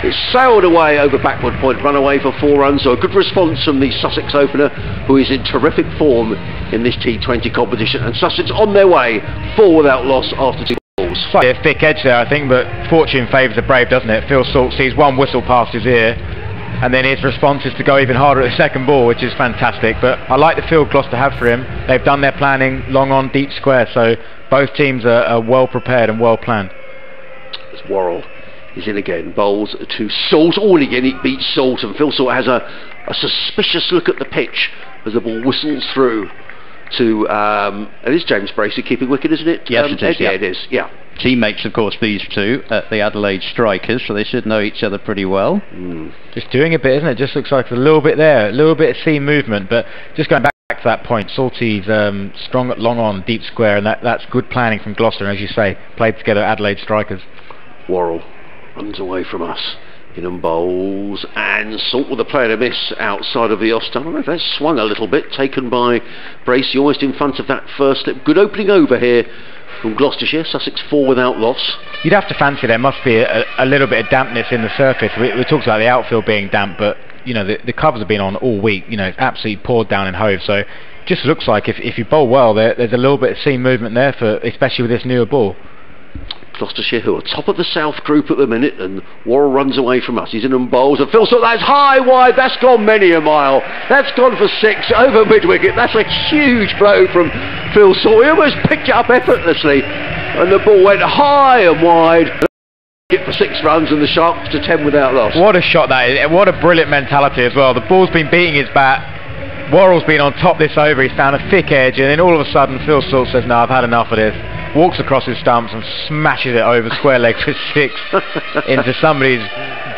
S23: it's sailed away over backward point, run away for 4 runs. So a good response from the Sussex opener, who is in terrific form in this T20 competition. And Sussex on their way, 4 without loss after 2 balls.
S22: Slightly a thick edge there, I think, but fortune favours the brave, doesn't it? Phil Salt sees 1 whistle past his ear, and then his response is to go even harder at the second ball, which is fantastic. But I like the field Gloucester have for him. They've done their planning long on, deep square, so both teams are well prepared and well planned.
S23: It's Worrell. He's in again, bowls to Salt. All again, it beats Salt, and Phil Salt has a suspicious look at the pitch as the ball whistles through to, it is James Bracey keeping wicket, isn't it?
S21: Yes, it is.
S23: Yeah, it is, yeah.
S21: Teammates, of course, these two at the Adelaide Strikers, so they should know each other pretty well.
S22: Just doing a bit, isn't it? Just looks like a little bit there, a little bit of seam movement, but just going back to that point, Salty's strong at long on, deep square, and that's good planning from Gloucester, and as you say, played together at Adelaide Strikers.
S23: Worrell runs away from us, in and bowls, and Salt with a player to miss outside of the off stump. I don't know if that swung a little bit, taken by Bracey, almost in front of that first slip. Good opening over here from Gloucestershire. Sussex 4 without loss.
S22: You'd have to fancy there must be a little bit of dampness in the surface. We talked about the outfield being damp, but you know the covers have been on all week. You know, it's absolutely poured down in Hove, so just looks like if you bowl well, there's a little bit of seam movement there, for especially with this newer ball.
S23: Gloucestershire, who are top of the South group at the minute, and Worrell runs away from us. He's in and bowls, and Phil Salt, that's high, wide, that's gone many a mile. That's gone for 6 over mid-wicket. That's a huge blow from Phil Salt. He almost picked it up effortlessly, and the ball went high and wide. Hit for 6 runs, and the Sharks to 10 without loss.
S22: What a shot that is. What a brilliant mentality as well. The ball's been beating his bat. Worrell's been on top this over. He's found a thick edge, and then all of a sudden Phil Salt says, no, I've had enough of this. Walks across his stumps and smashes it over square leg for 6 into somebody's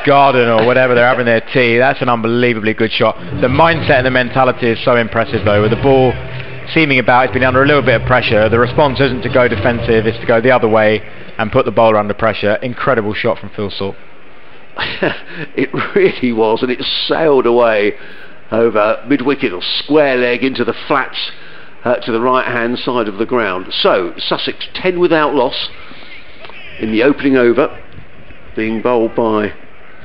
S22: garden or whatever they're having their tea. That's an unbelievably good shot. The mindset and the mentality is so impressive though, with the ball seaming about. It's been under a little bit of pressure. The response isn't to go defensive, it's to go the other way and put the bowler under pressure. Incredible shot from Phil Salt.
S23: It really was, and it sailed away over mid-wicket or square leg into the flats to the right hand side of the ground. So Sussex 10 without loss in the opening over, being bowled by...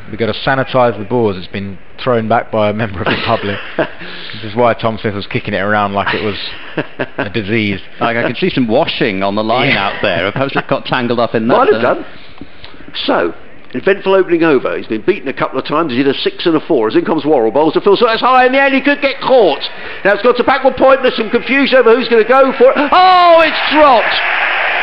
S22: We've got to sanitise the ball as it's been thrown back by a member of the public. This is why Tom Smith was kicking it around like it was a disease.
S21: I can see some washing on the line out there. Perhaps it got tangled up in that.
S23: Might have done. So, eventful opening over. He's been beaten a couple of times. He did a 6 and a 4. As in comes Worrell. Bowls to Phil Salt. That's high in the end. He could get caught. Now it's got to backward point. There's some confusion over who's going to go for it. Oh, it's dropped.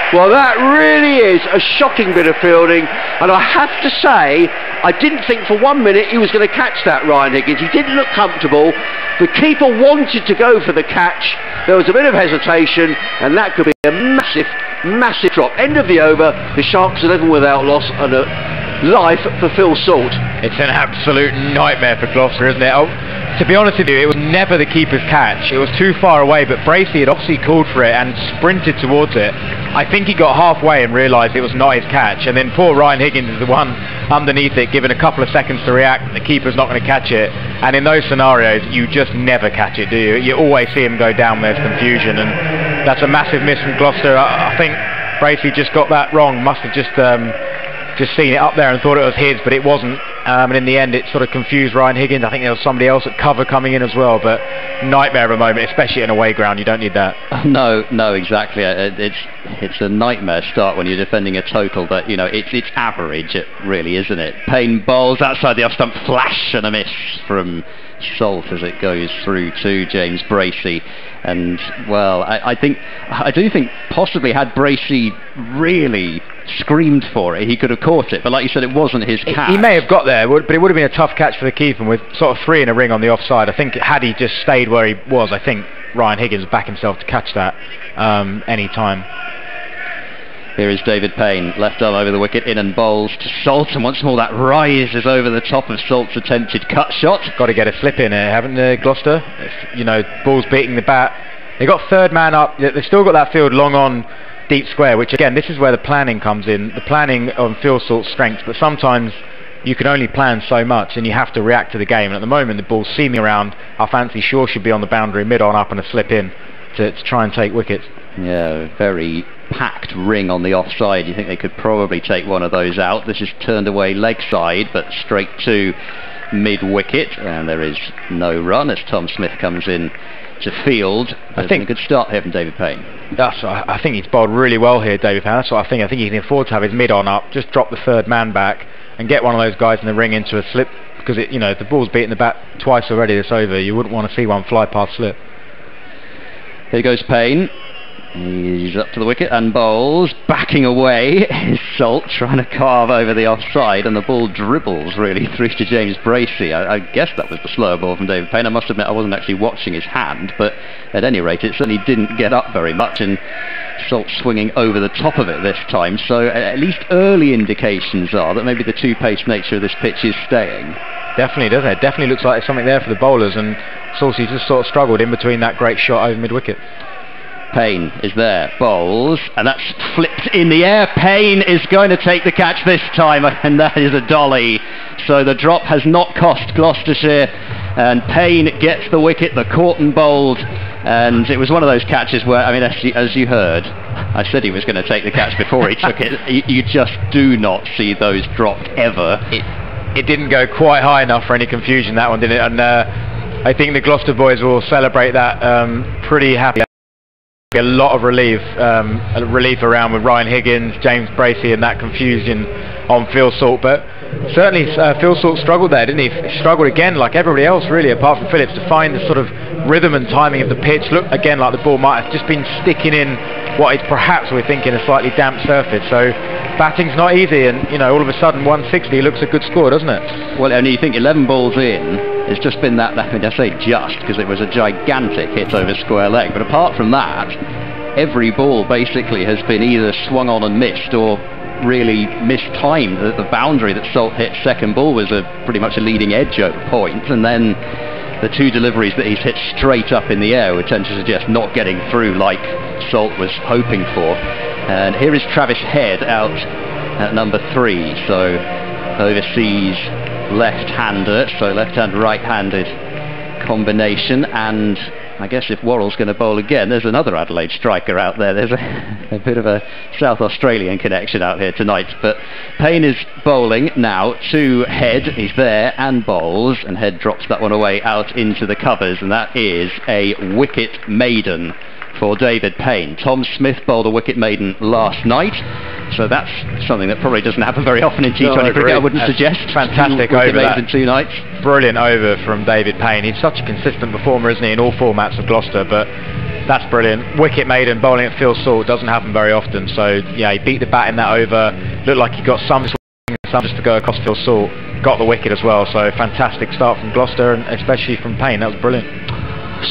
S23: Well, that really is a shocking bit of fielding. And I have to say, I didn't think for 1 minute he was going to catch that, Ryan Higgins. He didn't look comfortable. The keeper wanted to go for the catch. There was a bit of hesitation, and that could be a massive drop. End of the over. The Sharks 11 without loss, and a life for Phil Salt.
S22: It's an absolute nightmare for Gloucester, isn't it? Oh, to be honest with you, it was never the keeper's catch. It was too far away, but Bracey had obviously called for it and sprinted towards it. I think he got halfway and realised it was not his catch, and then poor Ryan Higgins is the one underneath it, given a couple of seconds to react. The keeper's not going to catch it, and in those scenarios you just never catch it, do you? You always see him go down. There's confusion, and that's a massive miss from Gloucester. I think Bracey just got that wrong. Must have just seen it up there and thought it was his, but it wasn't, and in the end it sort of confused Ryan Higgins. I think there was somebody else at cover coming in as well, but nightmare of a moment, especially in away ground. You don't need that.
S21: No, exactly. It's a nightmare start when you're defending a total, but you know it's average, it really, isn't it? Payne bowls outside the off stump, flash and a miss from Salt as it goes through to James Bracey. And well, I do think possibly had Bracey really screamed for it, he could have caught it, but like you said, it wasn't his catch.
S22: He may have got there, but it would have been a tough catch for the keeper. With sort of 3 in a ring on the offside, I think had he just stayed where he was, I think Ryan Higgins would back himself to catch that any time.
S21: Here is David Payne, left arm over the wicket, in and bowls to Salt, and once more that rises over the top of Salt's attempted cut shot.
S22: Got to get a slip in here, haven't they, Gloucester? You know, ball's beating the bat. They got third man up. They've still got that field long on deep square, which again, this is where the planning comes in. The planning on Phil Salt's strengths, but sometimes you can only plan so much, and you have to react to the game. And at the moment, the ball's seaming around. I fancy Shaw should be on the boundary, mid-on up and a slip in to try and take wickets.
S1: Yeah, very packed ring on the offside. You think they could probably take one of those out. This is turned away leg side, but straight to mid-wicket, and there is no run as Tom Smith comes in to field. I think a good start here from David Payne.
S22: I think he's bowled really well here, David Payne. That's what I think. I think he can afford to have his mid-on up, just drop the third man back, and get one of those guys in the ring into a slip, because if the ball's beaten the bat twice already this over, you wouldn't want to see one fly past slip.
S1: Here goes Payne. He's up to the wicket and bowls, backing away. Is Salt trying to carve over the offside, and the ball dribbles really through to James Bracey. I guess that was the slower ball from David Payne. I must admit I wasn't actually watching his hand, but at any rate it certainly didn't get up very much, and Salt swinging over the top of it this time. So at least early indications are that maybe the two-pace nature of this pitch is staying.
S22: Definitely, doesn't it? Definitely looks like there's something there for the bowlers, and Saucy just sort of struggled in between that great shot over mid-wicket.
S1: Payne is there, bowls, and that's flipped in the air. Payne is going to take the catch this time, and that is a dolly. So the drop has not cost Gloucestershire, and Payne gets the wicket, the Corton bowled, and it was one of those catches where, I mean, as you heard, I said he was going to take the catch before he took it. You just do not see those dropped ever.
S22: It didn't go quite high enough for any confusion, that one, did it? And I think the Gloucester boys will celebrate that pretty happy. A lot of relief around with Ryan Higgins, James Bracey, and that confusion on Phil Salt. But certainly Phil Salt struggled there, didn't he? He struggled again, like everybody else really, apart from Phillips, to find the sort of rhythm and timing of the pitch. Looked again like the ball might have just been sticking in what is perhaps, we're thinking, a slightly damp surface. So batting's not easy, and all of a sudden 160 looks a good score, doesn't it?
S1: Well, and you think 11 balls in, it's just been that, I mean, I say just, because it was a gigantic hit over square leg, but apart from that, every ball basically has been either swung on and missed, or really mistimed. The boundary that Salt hit second ball was pretty much a leading edge over point, and then the two deliveries that he's hit straight up in the air would tend to suggest not getting through like Salt was hoping for. And here is Travis Head out at number 3, so overseas left-hander, so left-hand right-handed combination. And I guess if Worrell's going to bowl again, there's another Adelaide striker out there. There's a bit of a South Australian connection out here tonight. But Payne is bowling now to Head. He's there and bowls, and Head drops that one away out into the covers, and that is a wicket maiden for David Payne. Tom Smith bowled a wicket maiden last night, so that's something that probably doesn't happen very often in T20 cricket, I wouldn't suggest.
S22: Fantastic over that.
S1: In 2 nights.
S22: Brilliant over from David Payne. He's such a consistent performer, isn't he, in all formats of Gloucester, but that's brilliant. Wicket maiden bowling at Phil Salt doesn't happen very often, so yeah, he beat the bat in that over. Looked like he got some just to go across Phil Salt. Got the wicket as well, so fantastic start from Gloucester, and especially from Payne. That was brilliant.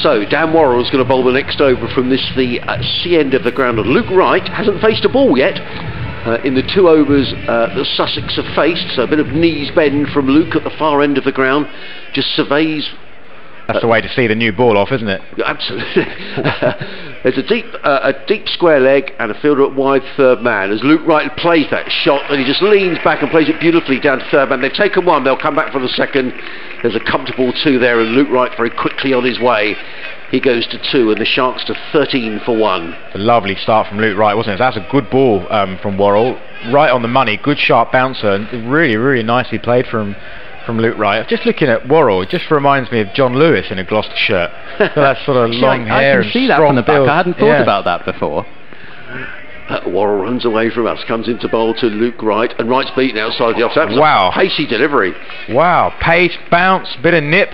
S23: So Dan Worrell's going to bowl the next over from the C end of the ground, and Luke Wright hasn't faced a ball yet in the 2 overs that Sussex have faced, so a bit of knees bend from Luke at the far end of the ground, just surveys.
S22: That's the way to see the new ball off, isn't it?
S23: Absolutely. There's a deep square leg and a fielder at wide third man as Luke Wright plays that shot, and he just leans back and plays it beautifully down to third man. They've taken one, they'll come back for the second. There's a comfortable 2 there, and Luke Wright very quickly on his way. He goes to 2, and the Sharks to 13 for 1.
S22: A lovely start from Luke Wright, wasn't it? That's a good ball from Worrell, right on the money, good sharp bouncer, and really, really nicely played from Luke Wright. Just looking at Worrell, it just reminds me of John Lewis in a Gloucester shirt. So that sort of long hair.
S1: I can see that from the back. I hadn't thought about that before.
S23: Worrell runs away from us, comes into bowl to Luke Wright, and Wright's beaten outside the offside.
S22: Wow.
S23: Pacey delivery.
S22: Wow, pace, bounce, bit of nip.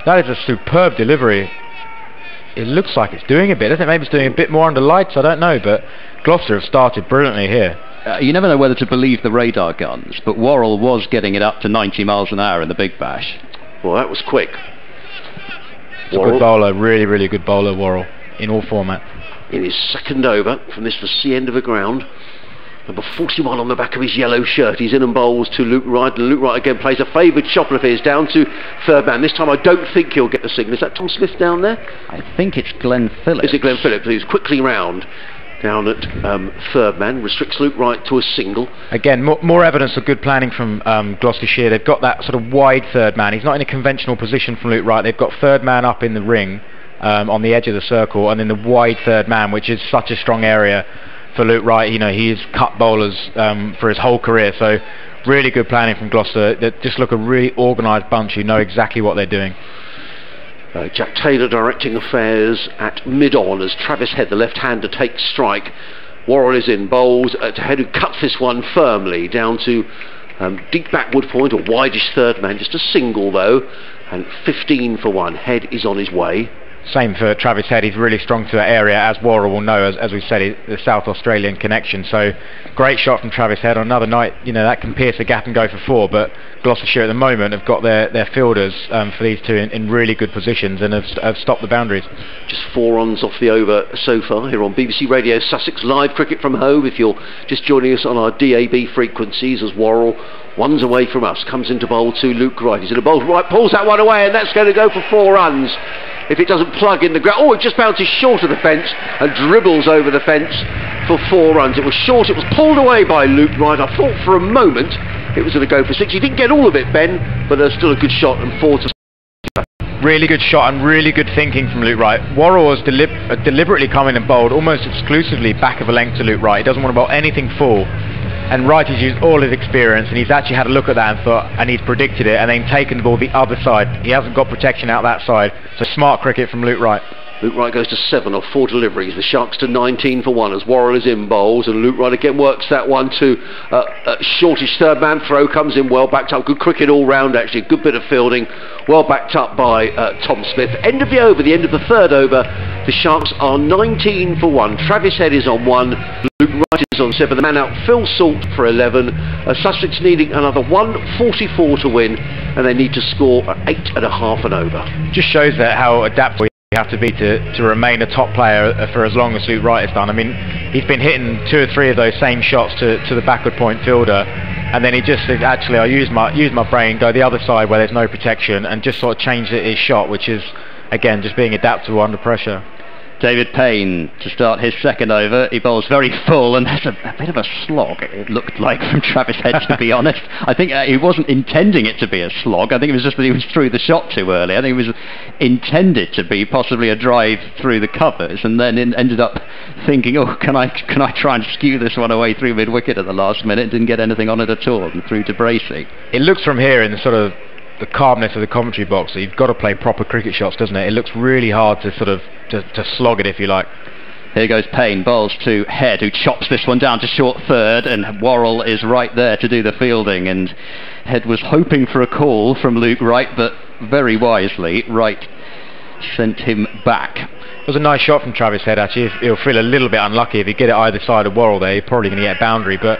S22: That is a superb delivery. It looks like it's doing a bit, doesn't it? Maybe it's doing a bit more under lights, I don't know, but Gloucester have started brilliantly here.
S1: You never know whether to believe the radar guns, but Worrell was getting it up to 90 miles an hour in the Big Bash.
S23: Well, that was quick.
S22: He's a good bowler, really, really good bowler, Worrell, in all formats.
S23: In his second over from this, the C end of the ground. Number 41 on the back of his yellow shirt. He's in and bowls to Luke Wright, and Luke Wright again plays a favoured shot of his down to third man. This time I don't think he'll get the signal. Is that Tom Smith down there?
S1: I think it's Glenn Phillips.
S23: Is it Glenn Phillips? Who's quickly round. down at third man, restricts Luke Wright to a single.
S22: Again, more evidence of good planning from Gloucestershire. They've got that sort of wide third man. He's not in a conventional position from Luke Wright. They've got third man up in the ring on the edge of the circle, and then the wide third man, which is such a strong area for Luke Wright. You know, he's cut bowlers for his whole career, so really good planning from Gloucester. They just look a really organised bunch who know exactly what they're doing.
S23: Jack Taylor directing affairs at mid-on as Travis Head, the left-hander, takes strike. Worrell is in, bowls to Head, who cuts this one firmly down to deep backward point, a wideish third man, just a single though, and 15 for 1. Head is on his way.
S22: Same for Travis Head. He's really strong to that area, as Worrell will know, as we said, the South Australian connection. So great shot from Travis Head. On another night, you know, that can pierce a gap and go for 4, but Gloucestershire at the moment have got their fielders for these two in really good positions and have stopped the boundaries.
S23: Just 4 runs off the over so far here on BBC Radio Sussex Live Cricket from Hove. If you're just joining us on our DAB frequencies, as Worrell, one's away from us, comes into bowl to Luke Wright. He's in a bowl right, pulls that one away, and that's going to go for 4 runs. If it doesn't plug in the ground, it just bounces short of the fence and dribbles over the fence for 4 runs. It was short, it was pulled away by Luke Wright. I thought for a moment it was going to go for 6. He didn't get all of it, Ben, but there's still a good shot, and 4 to 6.
S22: Really good shot and really good thinking from Luke Wright. Worrell was deliberately coming and bowled almost exclusively back of a length to Luke Wright. He doesn't want to bowl anything full. And Wright has used all his experience, and he's actually had a look at that and thought, and he's predicted it, and then taken the ball the other side. He hasn't got protection out that side. So smart cricket from Luke Wright.
S23: Luke Wright goes to 7 off 4 deliveries. The Sharks to 19 for 1 as Worrell is in bowls, and Luke Wright again works that one to shortish third man throw, comes in well backed up. Good cricket all round actually, good bit of fielding, well backed up by Tom Smith. End of the over, the end of the third over, the Sharks are 19 for 1. Travis Head is on 1, Luke Wright is on 7. The man out, Phil Salt for 11. Sussex needing another 144 to win, and they need to score 8.5 and over.
S22: Just shows that how adaptable you have to be to remain a top player for as long as Luke Wright has done. I mean, he's been hitting 2 or 3 of those same shots to the backward point fielder, and then he just says, actually, I'll use my brain, go the other side where there's no protection, and just sort of change his shot, which is, again, just being adaptable under pressure.
S1: David Payne to start his second over. He bowls very full, and there's a bit of a slog, it looked like, from Travis Head, to be honest. I think he wasn't intending it to be a slog. I think it was just that he was through the shot too early. I think it was intended to be possibly a drive through the covers, and then ended up thinking, oh, can I try and skew this one away through mid-wicket at the last minute? Didn't get anything on it at all, and through to Bracey.
S22: It looks from here in the sort of the calmness of the commentary box that you've got to play proper cricket shots, doesn't it? It looks really hard to sort of to slog it, if you like.
S1: Here goes Payne, bowls to Head, who chops this one down to short third, and Worrell is right there to do the fielding, and Head was hoping for a call from Luke Wright, but very wisely Wright sent him back.
S22: It was a nice shot from Travis Head, actually. He'll feel a little bit unlucky if he get it either side of Worrell there. He's probably going to get a boundary, but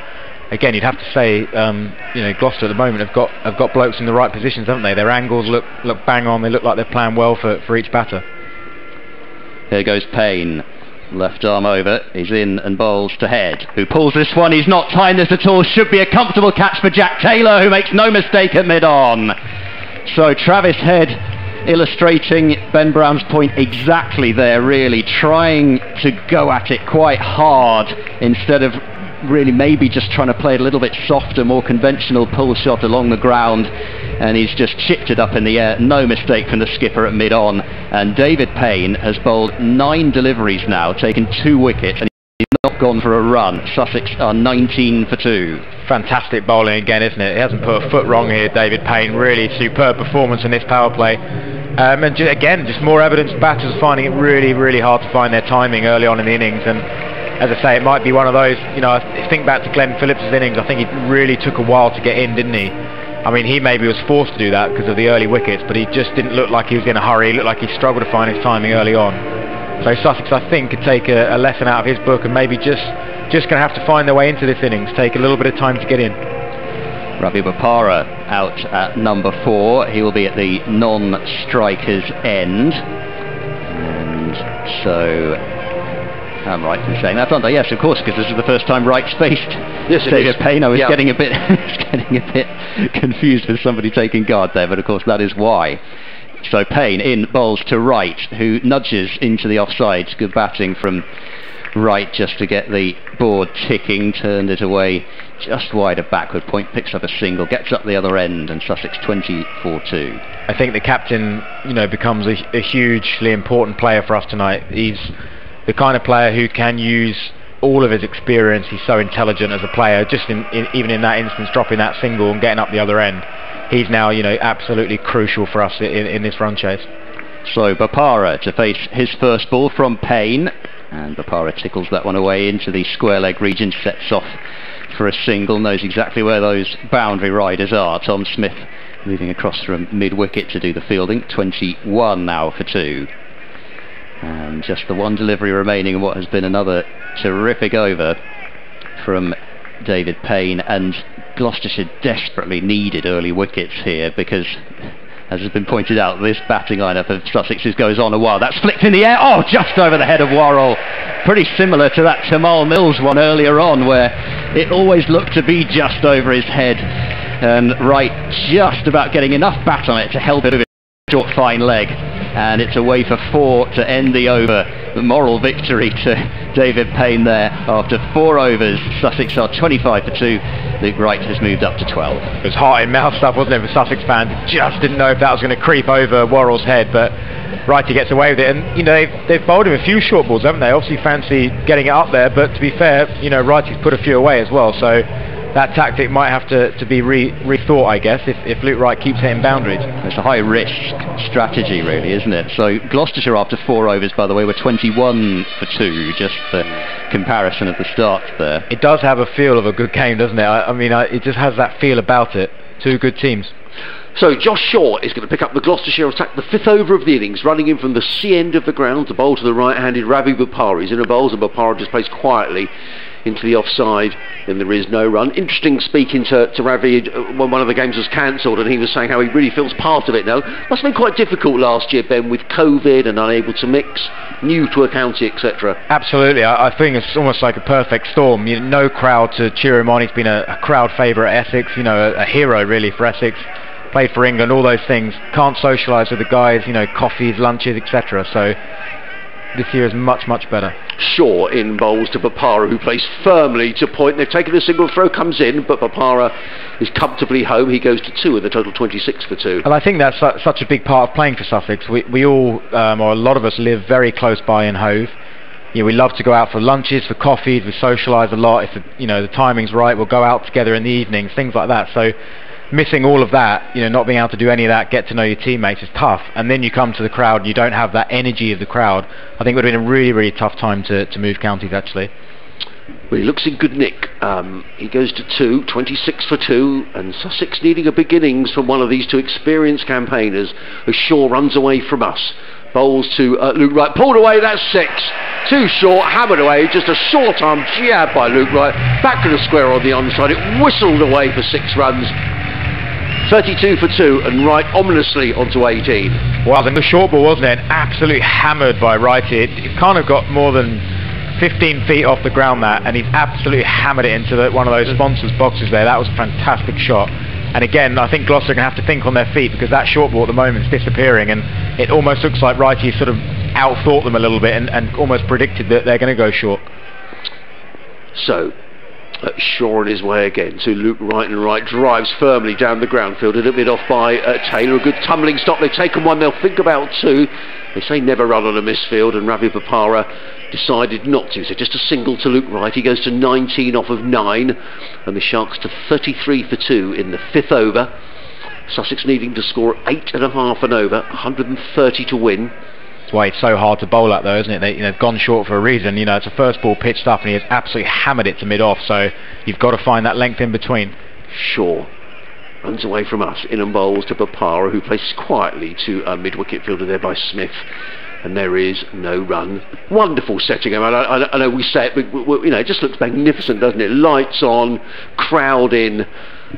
S22: again, you'd have to say, you know, Gloucester at the moment have got blokes in the right positions, haven't they? Their angles look bang on. They look like they're playing well for each batter.
S1: Here goes Payne, left arm over. He's in and bowls to Head, who pulls this one. He's not timed this at all. Should be a comfortable catch for Jack Taylor, who makes no mistake at mid-on. So Travis Head illustrating Ben Brown's point exactly there, really trying to go at it quite hard instead of really maybe just trying to play it a little bit softer, more conventional pull shot along the ground, and he's just chipped it up in the air. No mistake from the skipper at mid-on, and David Payne has bowled 9 deliveries now, taken 2 wickets, and he's not gone for a run. Sussex are 19 for 2.
S22: Fantastic bowling again, isn't it? He hasn't put a foot wrong here, David Payne. Really superb performance in this power play. And again, just more evidence batters are finding it really, really hard to find their timing early on in the innings, and as I say, it might be one of those, you know, I think back to Glenn Phillips' innings, I think he really took a while to get in, didn't he? I mean, he maybe was forced to do that because of the early wickets, but he just didn't look like he was in a hurry. He looked like he struggled to find his timing early on. So Sussex, I think, could take a lesson out of his book and maybe just going to have to find their way into this innings, take a little bit of time to get in.
S1: Ravi Bopara out at number 4. He will be at the non-strikers end. And so I'm right in saying that, aren't I? Yes, of course, because this is the first time Wright's faced David Payne. I was getting a bit confused with somebody taking guard there, but of course that is why. So Payne in bowls to Wright, who nudges into the offsides. Good batting from
S21: Wright just to get the board ticking, turned it away just wide of backward point, picks up a single, gets up the other end, and Sussex 24-2.
S22: I think the captain, becomes a hugely important player for us tonight. He's the kind of player who can use all of his experience. He's so intelligent as a player, just even in that instance, dropping that single and getting up the other end. He's now, absolutely crucial for us in this run chase.
S21: So Bapara to face his first ball from Payne, and Bapara tickles that one away into the square leg region, sets off for a single, knows exactly where those boundary riders are. Tom Smith moving across from mid-wicket to do the fielding, 21 now for 2. And just the one delivery remaining in what has been another terrific over from David Payne, and Gloucestershire desperately needed early wickets here because, as has been pointed out, this batting lineup of Sussex's goes on a while. That's flicked in the air, just over the head of Worrell. Pretty similar to that Tamal Mills one earlier on, where it always looked to be just over his head, and Wright just about getting enough bat on it to help it with a short fine leg. And it's away for 4 to end the over. The moral victory to David Payne there. After 4 overs, Sussex are 25 for 2. Luke Wright has moved up to 12.
S22: It was heart in mouth stuff, wasn't it, for Sussex fans? Just didn't know if that was going to creep over Worrell's head, but Wrighty gets away with it. And they've bowled him a few short balls, haven't they? Obviously fancy getting it up there, but to be fair, Wrighty's put a few away as well. So that tactic might have to be rethought, I guess, if Luke Wright keeps hitting boundaries.
S21: It's a high risk strategy, really, isn't it? So Gloucestershire, after 4 overs, by the way, were 21 for 2, just for comparison of the start there.
S22: It does have a feel of a good game, doesn't it? It just has that feel about it. 2 good teams.
S23: So Josh Shaw is going to pick up the Gloucestershire attack, the 5th over of the innings, running in from the C end of the ground to bowl to the right-handed Ravi Bapara. He's in a bowls, and Bapara just plays quietly into the offside, and there is no run. Interesting speaking to Ravi when one of the games was cancelled, and he was saying how he really feels part of it now. Must have been quite difficult last year, Ben, with COVID and unable to mix, new to a county, etc.
S22: Absolutely, I think it's almost like a perfect storm. No crowd to cheer him on. He's been a crowd favourite at Essex, a hero really for Essex. Played for England, all those things. Can't socialise with the guys, coffees, lunches, etc. So this year is much, much better.
S23: Shaw in bowls to Bapara, who plays firmly to point. They've taken a single, throw comes in, but Bapara is comfortably home. He goes to 2 with a total 26 for 2.
S22: And I think that's such a big part of playing for Sussex. We all, or a lot of us, live very close by in Hove. We love to go out for lunches, for coffees. We socialise a lot. If the timing's right, we'll go out together in the evenings, things like that. So missing all of that, not being able to do any of that, get to know your teammates is tough. And then you come to the crowd and you don't have that energy of the crowd. I think it would have been a really, really tough time to move counties, actually.
S23: Well, he looks in good nick. He goes to 2, 26 for 2, and Sussex needing a big innings from one of these 2 experienced campaigners as Shaw runs away from us. Bowls to Luke Wright, pulled away, that's 6. Too short, hammered away, just a short arm jab by Luke Wright. Back to the square on the onside, it whistled away for 6 runs. 32 for 2, and Wright ominously onto 18.
S22: Well, the short ball, wasn't it? Absolutely hammered by Wrighty. It kind of got more than 15 feet off the ground, that, and he's absolutely hammered it into one of those sponsors' boxes there. That was a fantastic shot. And again, I think Gloucester are going to have to think on their feet, because that short ball at the moment is disappearing, and it almost looks like Wrighty sort of outthought them a little bit and almost predicted that they're going to go short.
S23: So Shaw on his way again to Luke Wright, and Wright drives firmly down the ground field, a little bit off by Taylor. A good tumbling stop. They've taken 1, they'll think about 2. They say never run on a misfield, and Ravi Bapara decided not to, so just a single to Luke Wright. He goes to 19 off of 9, and the Sharks to 33 for 2 in the 5th over. Sussex needing to score 8.5 and over, 130 to win.
S22: That's why it's so hard to bowl at, though, isn't it? They've gone short for a reason. It's a first ball pitched up, and he has absolutely hammered it to mid-off, so you've got to find that length in between.
S23: Shaw runs away from us, in and bowls to Bapara, who places quietly to a mid-wicket fielder there by Smith, and there is no run. Wonderful setting. I know we say it, but it just looks magnificent, doesn't it? Lights on, crowd in.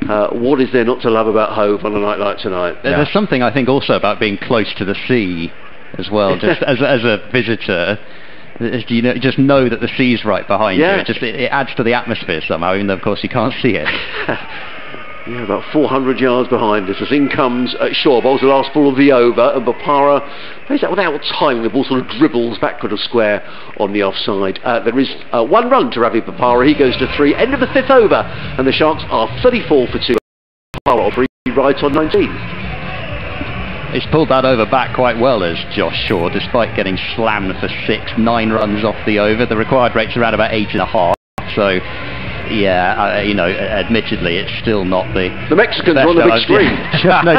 S23: What is there not to love about Hove on a night like tonight?
S21: There's something, I think, also about being close to the sea as well. Just as a visitor, you just know that the sea's right behind you. It adds to the atmosphere somehow, even though of course you can't see it.
S23: Yeah, about 400 yards behind us as in comes Shaw, bowls the last ball of the over, and Bopara plays that without timing. The ball sort of dribbles backward of square on the offside. There is 1 run to Ravi Bopara. He goes to 3. End of the 5th over, and the Sharks are 34 for 2. Bopara off 3 rides on 19.
S1: He's pulled that over back quite well as Josh Shaw, despite getting slammed for 6, 9 runs off the over. The required rate's around about 8.5, so yeah, you know, admittedly it's still not the
S23: Mexicans are on the big screen.
S1: No,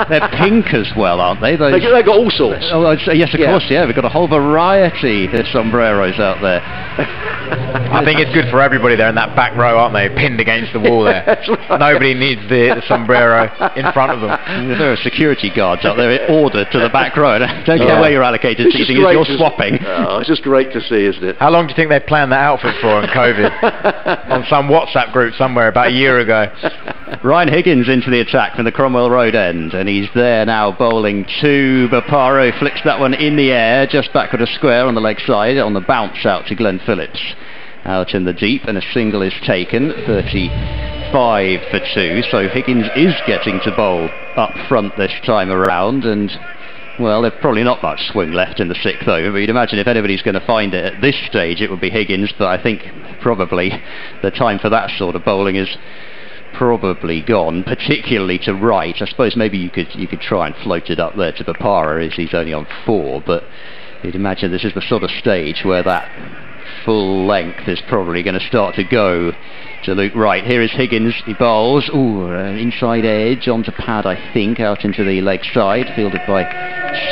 S1: they're pink as well, aren't they?
S23: They've got all sorts.
S1: Oh, yes, of course, yeah. We've got a whole variety of sombreros out there.
S22: I think it's good for everybody there in that back row, aren't they? Pinned against the wall there.
S23: Right.
S22: Nobody needs the sombrero in front of them.
S1: There are security guards out there ordered to the back row. Don't care where you're allocated seating, you're swapping.
S23: It's just great to see, isn't it?
S22: How long do you think they planned that outfit for on COVID? On some WhatsApp group somewhere about a year ago.
S1: Ryan Higgins into the attack from the Cromwell Road end, and he's there now bowling to Bopara, who flicks that one in the air just backward of square on the leg side on the bounce out to Glenn Phillips. Out in the deep, and a single is taken, 35 for 2, so Higgins is getting to bowl up front this time around, and well, there's probably not much swing left in the 6th over, but you'd imagine if anybody's going to find it at this stage it would be Higgins, but I think probably the time for that sort of bowling is probably gone, particularly to right. I suppose maybe you could try and float it up there to Bopara as he's only on 4, but you'd imagine this is the sort of stage where that full length is probably going to start to go to Luke Wright. Here is Higgins, he bowls, inside edge onto pad, I think, out into the leg side, fielded by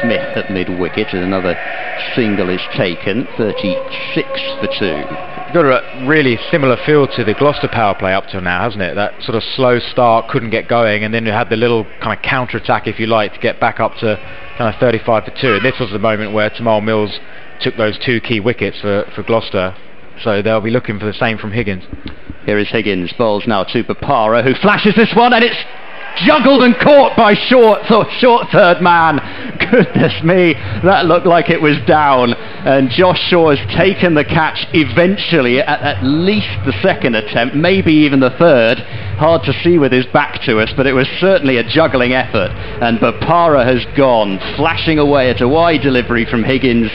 S1: Smith at mid-wicket, and another single is taken, 36 for 2.
S22: Got a really similar feel to the Gloucester power play up till now, hasn't it? That sort of slow start, couldn't get going, and then you had the little kind of counter-attack, if you like, to get back up to kind of 35 for 2. And this was the moment where Tamal Mills took those 2 key wickets for Gloucester, so they'll be looking for the same from Higgins.
S1: Here is Higgins, bowls now to Bopara, who flashes this one, and it's juggled and caught by short third man. Goodness me, that looked like it was down, and Josh Shaw has taken the catch eventually at least the 2nd attempt, maybe even the 3rd. Hard to see with his back to us, but it was certainly a juggling effort, and Bopara has gone flashing away at a wide delivery from Higgins,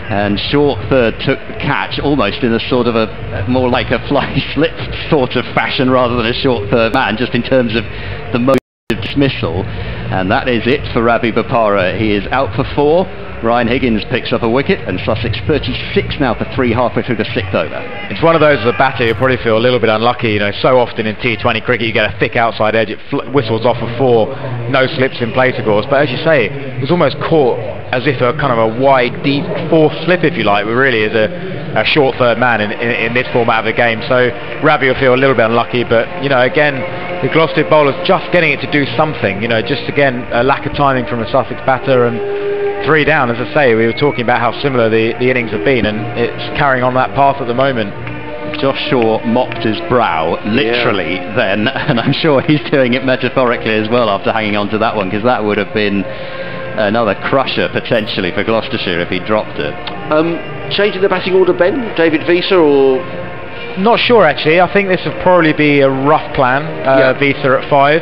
S1: and short third took the catch almost in a sort of a more like a fly slip sort of fashion rather than a short third man, just in terms of the mode of dismissal. And that is it for Ravi Bopara. He is out for 4. Ryan Higgins picks up a wicket, and Sussex 36 now for 3 halfway through the 6th over.
S22: It's one of those as a batter you probably feel a little bit unlucky. You know, so often in T20 cricket you get a thick outside edge, it whistles off for 4, no slips in place of course, but as you say, it was almost caught as if a kind of a wide, deep 4th slip, if you like, but really is a short third man in this format of the game. So Ravi will feel a little bit unlucky, but you know, again, the Gloucester bowlers just getting it to do something, you know, just again a lack of timing from a Sussex batter, and 3 down. As I say, we were talking about how similar the innings have been, and it's carrying on that path at the moment.
S1: Josh Shaw mopped his brow, literally, then, and I'm sure he's doing it metaphorically as well after hanging on to that one, because that would have been another crusher potentially for Gloucestershire if he dropped it.
S23: Changing the batting order, Ben? David Visa or...?
S22: Not sure actually. I think this would probably be a rough plan. Visa at 5.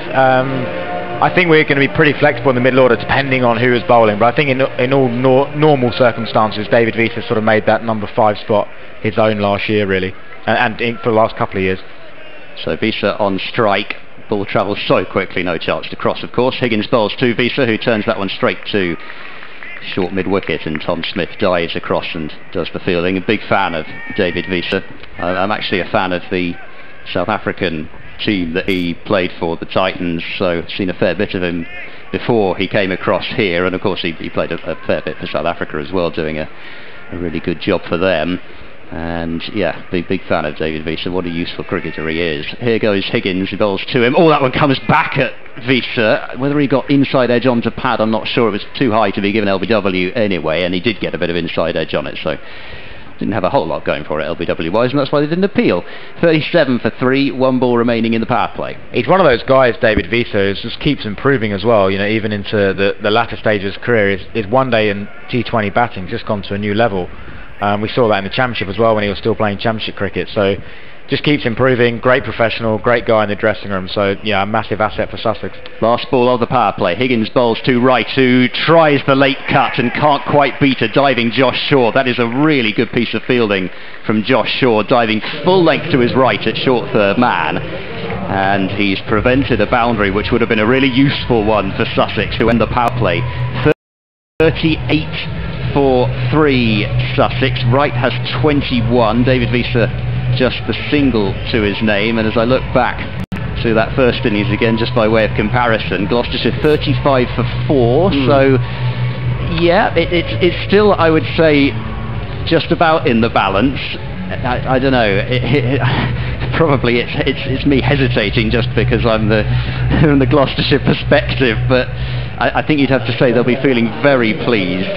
S22: I think we're going to be pretty flexible in the middle order depending on who is bowling, but I think in all normal circumstances David Visa sort of made that number 5 spot his own last year really, and for the last couple of years.
S1: So Visa on strike, ball travels so quickly, no chance to cross of course. Higgins bowls to Visa, who turns that one straight to short mid-wicket, and Tom Smith dives across and does the fielding. A big fan of David Visa. I'm actually a fan of the South African team that he played for, the Titans, so I've seen a fair bit of him before he came across here, and of course he played a fair bit for South Africa as well, doing a really good job for them. And yeah, big fan of David Visa. What a useful cricketer he is. Here goes Higgins, he bowls to him. That one comes back at Visa. Whether he got inside edge onto pad, I'm not sure. It was too high to be given LBW anyway, and he did get a bit of inside edge on it, so didn't have a whole lot going for it LBW wise, and that's why they didn't appeal. 37 for 3, 1 ball remaining in the power play.
S22: He's one of those guys, David Visa, who just keeps improving as well, you know, even into the latter stage of his career. His one day in T20 batting just gone to a new level. We saw that in the Championship as well when he was still playing Championship cricket, so just keeps improving. Great professional, great guy in the dressing room. So yeah, a massive asset for Sussex.
S1: Last ball of the power play. Higgins bowls to right, who tries the late cut and can't quite beat a diving Josh Shaw. That is a really good piece of fielding from Josh Shaw, diving full length to his right at short third man. And he's prevented a boundary which would have been a really useful one for Sussex, who end the power play. 38 for 3 Sussex. Wright has 21. David Wiese just the single to his name. And as I look back to that first innings again, just by way of comparison, Gloucestershire 35 for 4. So yeah, it's still, I would say, just about in the balance. I don't know. Probably it's me hesitating just because I'm from the Gloucestershire perspective, but I think you'd have to say they'll be feeling very pleased,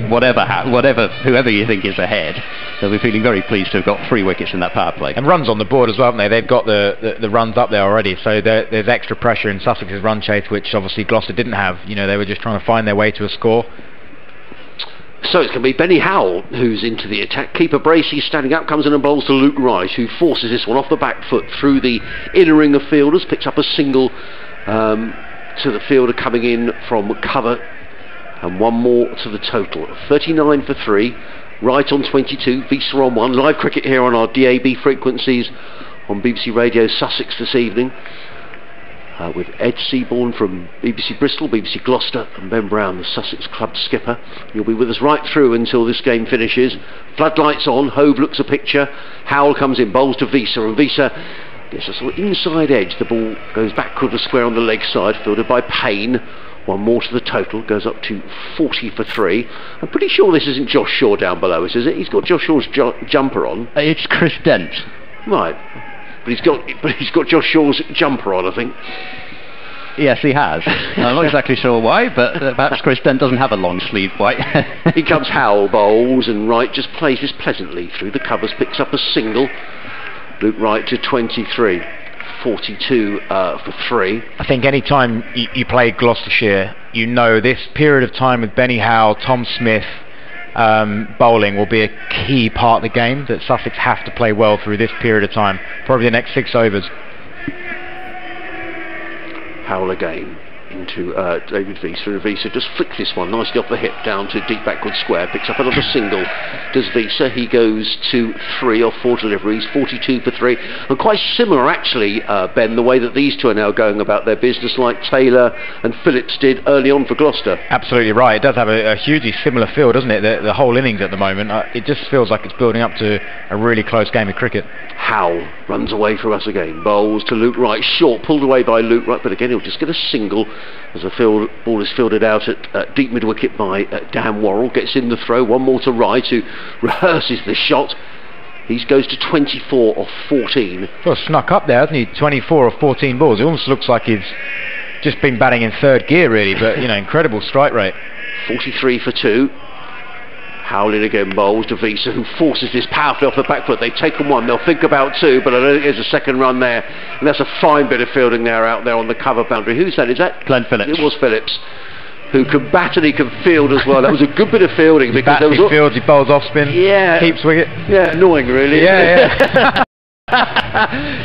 S1: whoever you think is ahead. They'll be feeling very pleased to have got 3 wickets in that power play.
S22: And runs on the board as well, haven't they? They've got the runs up there already, so there's extra pressure in Sussex's run chase, which obviously Gloucester didn't have. You know, they were just trying to find their way to a score.
S23: So it's going to be Benny Howell who's into the attack. Keeper Bracey standing up, comes in and bowls to Luke Wright, who forces this one off the back foot through the inner ring of fielders, picks up a single to the fielder coming in from cover, and one more to the total. 39 for 3, Wright on 22, Wiese on 1. Live cricket here on our DAB frequencies on BBC Radio Sussex this evening. With Ed Seaborn from BBC Bristol, BBC Gloucester, and Ben Brown, the Sussex club skipper. You'll be with us right through until this game finishes. Floodlights on, Hove looks a picture, Howell comes in, bowls to Wiese, and Wiese gets a sort of inside edge. The ball goes back to the square on the leg side, fielded by Payne. One more to the total, goes up to 40 for 3. I'm pretty sure this isn't Josh Shaw down below us, is it? He's got Josh Shaw's jumper on.
S1: It's Chris Dent.
S23: Right. But he's got Josh Shaw's jumper on, I think.
S1: Yes, he has. I'm not exactly sure why, but perhaps Chris Dent doesn't have a long sleeve white.
S23: Here comes Howell, bowls, and Wright just plays this pleasantly through the covers, picks up a single. Luke Wright to 23, 42 for 3.
S22: I think any time you play Gloucestershire, you know this period of time with Benny Howell, Tom Smith, bowling will be a key part of the game, that Sussex have to play well through this period of time, probably the next 6 overs.
S23: Howell again into David Wiese, and Wiese just flicks this one nicely off the hip down to deep backward square, picks up another single. Does Wiese, he goes to 3 or 4 deliveries, 42 for 3, and quite similar actually, Ben, the way that these two are now going about their business, like Taylor and Phillips did early on for Gloucester.
S22: Absolutely right. It does have a hugely similar feel, doesn't it? The whole innings at the moment, it just feels like it's building up to a really close game of cricket.
S23: Howell runs away from us again, bowls to Luke Wright, short, pulled away by Luke Wright, but again he'll just get a single as the ball is fielded out at deep mid wicket by Dan Worrell. Gets in the throw, one more to Wright, who rehearses the shot. He goes to 24 or 14.
S22: Sort of snuck up there, hasn't he? 24 or 14 balls. It almost looks like he's just been batting in third gear really, but you know, incredible strike rate.
S23: 43 for 2. Howell in again, bowls to Wiese, who forces this powerfully off the back foot. They've taken 1, they'll think about 2, but I don't think there's a second run there. And that's a fine bit of fielding there out there on the cover boundary. Who's that? Is that
S1: Glenn Phillips?
S23: It was Phillips, who can bat and he can field as well. That was a good bit of fielding. Because
S22: he fields, he bowls off spin, keeps wicket.
S23: Yeah, annoying really.
S22: Yeah.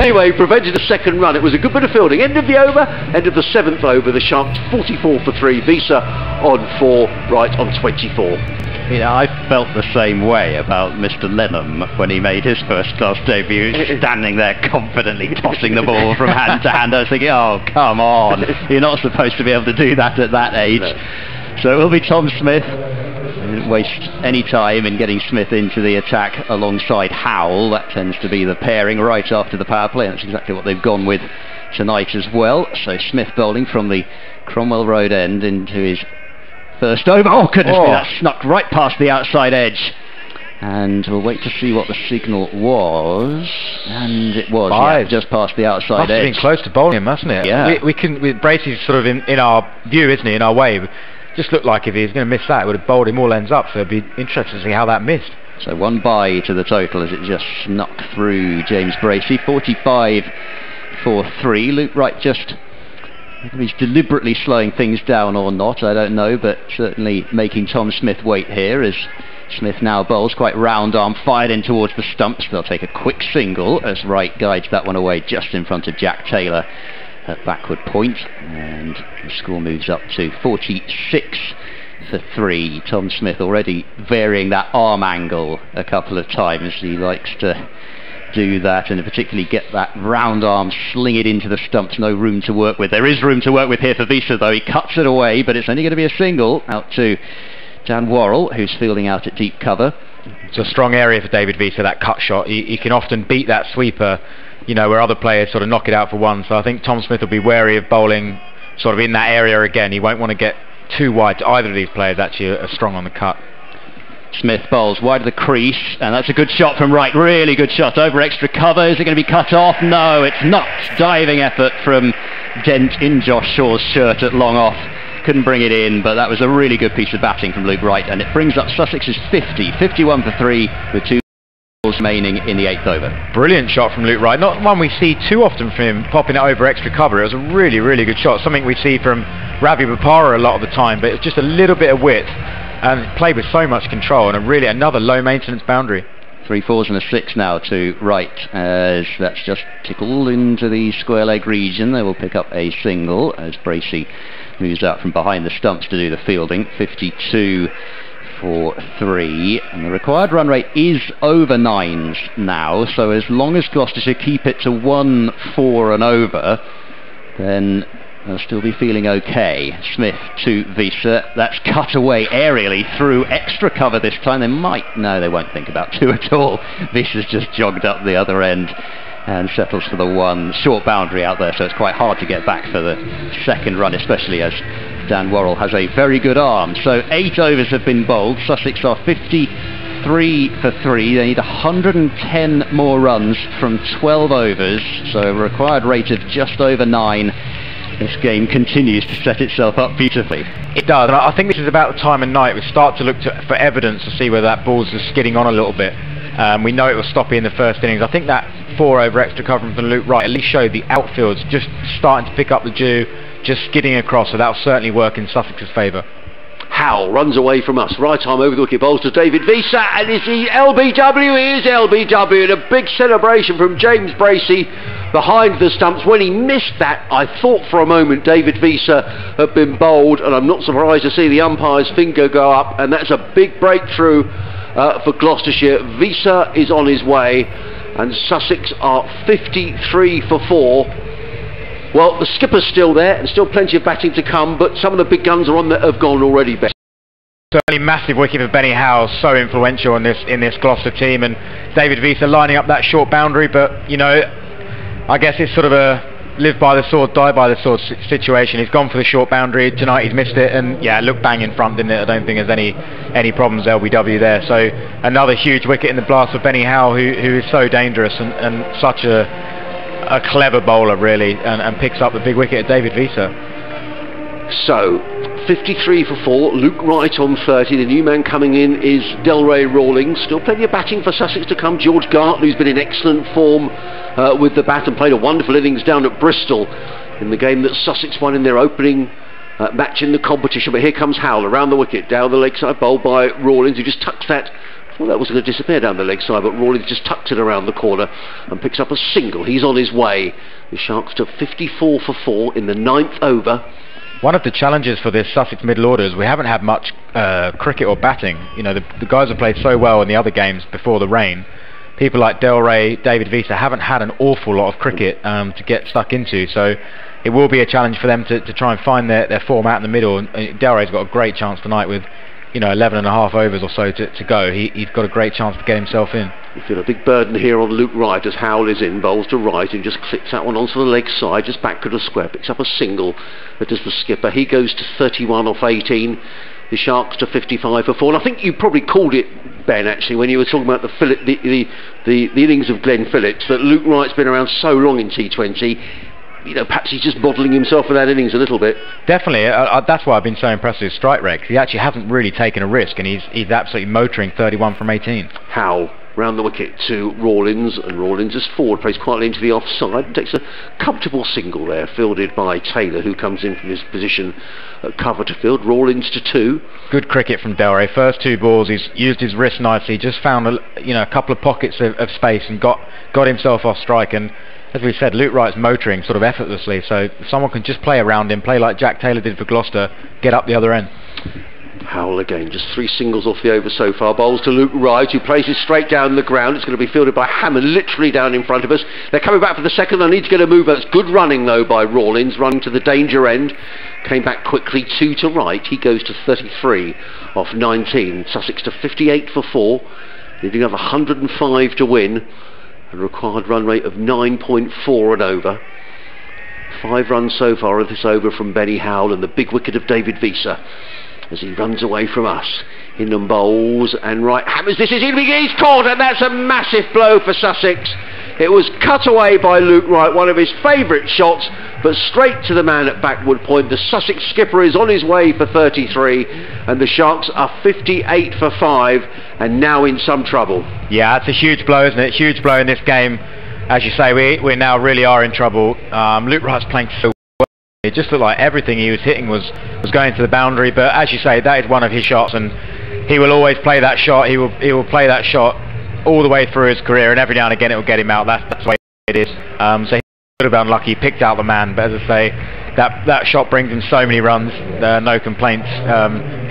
S23: Anyway, prevented a second run. It was a good bit of fielding. End of the over, end of the 7th over. The Sharks 44 for 3. Wiese on 4, Wright on 24.
S1: You know, I felt the same way about Mr. Lenham when he made his first-class debut, standing there confidently tossing the ball from hand to hand. I was thinking, oh, come on, you're not supposed to be able to do that at that age. No. So it will be Tom Smith. He didn't waste any time in getting Smith into the attack alongside Howell. That tends to be the pairing right after the power play, and that's exactly what they've gone with tonight as well. So Smith bowling from the Cromwell Road end into his first over. Oh goodness me, that snuck right past the outside edge. And we'll wait to see what the signal was. And it was, yeah, just past the outside edge.
S22: Must have been close to bowling him, mustn't it?
S1: Yeah.
S22: We can, with Bracey's sort of in our view, isn't he, in our way. Just looked like if he was going to miss that, it would have bowled him all ends up, so it'd be interesting to see how that missed.
S1: So 1 bye to the total as it just snuck through James Bracey. 45 for 3. Luke Wright just, whether he's deliberately slowing things down or not, I don't know, but certainly making Tom Smith wait here as
S21: Smith now bowls quite round arm, fired in towards the stumps. They'll take a quick single as Wright guides that one away just in front of Jack Taylor at backward point, and the score moves up to 46 for 3. Tom Smith already varying that arm angle a couple of times. He likes to do that, and particularly get that round arm, sling it into the stumps. No room to work with. There is room to work with here for Wiese, though. He cuts it away, but it's only going to be a single out to Dan Worrell, who's fielding out at deep cover.
S22: It's a strong area for David Wiese, that cut shot. He can often beat that sweeper, you know, where other players sort of knock it out for one. So I think Tom Smith will be wary of bowling sort of in that area again. He won't want to get too wide to either of these players. Actually are strong on the cut.
S21: Smith bowls wide of the crease, and that's a good shot from Wright. Really good shot over extra cover. Is it going to be cut off? No, it's not. Diving effort from Dent in Josh Shaw's shirt at long off. Couldn't bring it in, but that was a really good piece of batting from Luke Wright, and it brings up Sussex's 51 for 3 with 2 balls remaining in the 8th over.
S22: Brilliant shot from Luke Wright. Not one we see too often from him, popping it over extra cover. It was a really, really good shot. Something we see from Ravi Bopara a lot of the time, but it's just a little bit of width and played with so much control, and really another low maintenance boundary.
S21: 3 4s and a 6 now to Wright, as that's just tickled into the square leg region. They will pick up a single as Bracey moves out from behind the stumps to do the fielding. 52 for 3, and the required run rate is over 9s now, so as long as Gloucestershire keep it to 1 4 and over, then they'll still be feeling okay. Smith to Wiese. That's cut away aerially through extra cover this time. They might... no, they won't think about 2 at all. Wiese's just jogged up the other end and settles for the 1. Short boundary out there, so it's quite hard to get back for the second run, especially as Dan Worrell has a very good arm. So 8 overs have been bowled. Sussex are 53 for 3. They need 110 more runs from 12 overs, so a required rate of just over 9. This game continues to set itself up beautifully.
S22: It does, and I think this is about the time of night we start to look for evidence to see whether that ball's just skidding on a little bit. We know it was stoppy in the first innings. I think that 4 over extra cover from Luke Wright at least showed the outfield's just starting to pick up the dew, just skidding across, so that'll certainly work in Sussex's favour.
S23: Howell runs away from us. Right arm over the wicket, bowls to David Wiese, and is he LBW? He is LBW, and a big celebration from James Bracey behind the stumps. When he missed that, I thought for a moment David Wiese had been bowled, and I'm not surprised to see the umpire's finger go up, and that's a big breakthrough for Gloucestershire. Wiese is on his way, and Sussex are 53 for 4. Well, the skipper's still there, and still plenty of batting to come, but some of the big guns are on that have gone already, Ben.
S22: Certainly massive wicket for Benny Howell, so influential in this Gloucester team, and David Wiese lining up that short boundary, but, you know, I guess it's sort of a live by the sword, die by the sword situation. He's gone for the short boundary, tonight he's missed it, and yeah, looked bang in front, didn't it? I don't think there's any problems LBW there, so another huge wicket in the blast for Benny Howell, who is so dangerous and such a clever bowler really, and picks up the big wicket at David Wiese.
S23: So 53 for 4, Luke Wright on 30. The new man coming in is Delray Rawlings. Still plenty of batting for Sussex to come. George Gartley, who's been in excellent form with the bat and played a wonderful innings down at Bristol in the game that Sussex won in their opening match in the competition. But here comes Howell around the wicket, down the leg side, bowled by Rawlings, who just tucks that. Well, that was going to disappear down the leg side, but Rawlings just tucks it around the corner and picks up a single. He's on his way. The Sharks to 54 for 4 in the 9th over.
S22: One of the challenges for this Sussex middle order is we haven't had much cricket or batting. You know, the guys have played so well in the other games before the rain. People like Delray, David Wiese haven't had an awful lot of cricket to get stuck into, so it will be a challenge for them to try and find their form out in the middle. And Delray's got a great chance tonight with, you know, 11 and a half overs or so to go. He's got a great chance to get himself in.
S23: You feel a big burden here on Luke Wright as Howell is in, bowls to right and just clips that one onto the leg side, just back to the square, picks up a single, but does the skipper. He goes to 31 off 18. The Sharks to 55 for 4. And I think you probably called it, Ben, actually, when you were talking about the innings of Glenn Phillips, that Luke Wright's been around so long in T20. You know, perhaps he's just modelling himself for that innings a little bit.
S22: Definitely, that's why I've been so impressed with his strike rate. He actually hasn't really taken a risk, and he's absolutely motoring 31 from 18.
S23: Howell round the wicket to Rawlins, and Rawlins is forward, plays quietly into the offside and takes a comfortable single there, fielded by Taylor, who comes in from his position at cover to field. Rawlins to 2.
S22: Good cricket from Delray. First 2 balls, he's used his wrist nicely, just found a couple of pockets of space and got himself off strike. And as we said, Luke Wright's motoring sort of effortlessly, so someone can just play around him, play like Jack Taylor did for Gloucester, get up the other end.
S23: Howell again, just 3 singles off the over so far. Bowls to Luke Wright, who plays it straight down the ground. It's going to be fielded by Hammond, literally down in front of us. They're coming back for the second. They need to get a move. That's good running though by Rawlins, running to the danger end. Came back quickly, 2 to right. He goes to 33 off 19. Sussex to 58 for 4. Needing another 105 to win. A required run rate of 9.4 and over. 5 runs so far of this over from Benny Howell, and the big wicket of David Visa as he runs away from us. Hinton bowls and right hammers. This is in, he's caught, and that's a massive blow for Sussex. It was cut away by Luke Wright, one of his favourite shots, but straight to the man at backward point. The Sussex skipper is on his way for 33, and the Sharks are 58 for 5 and now in some trouble.
S22: Yeah, it's a huge blow, isn't it? Huge blow in this game. As you say, we now really are in trouble. Luke Wright's playing so well. It just looked like everything he was hitting was going to the boundary, but as you say, that is one of his shots, and he will always play that shot. He will play that shot all the way through his career, and every now and again it will get him out. That's the way it is. So he could have been unlucky, he picked out the man, but as I say, that shot brings him so many runs. No complaints.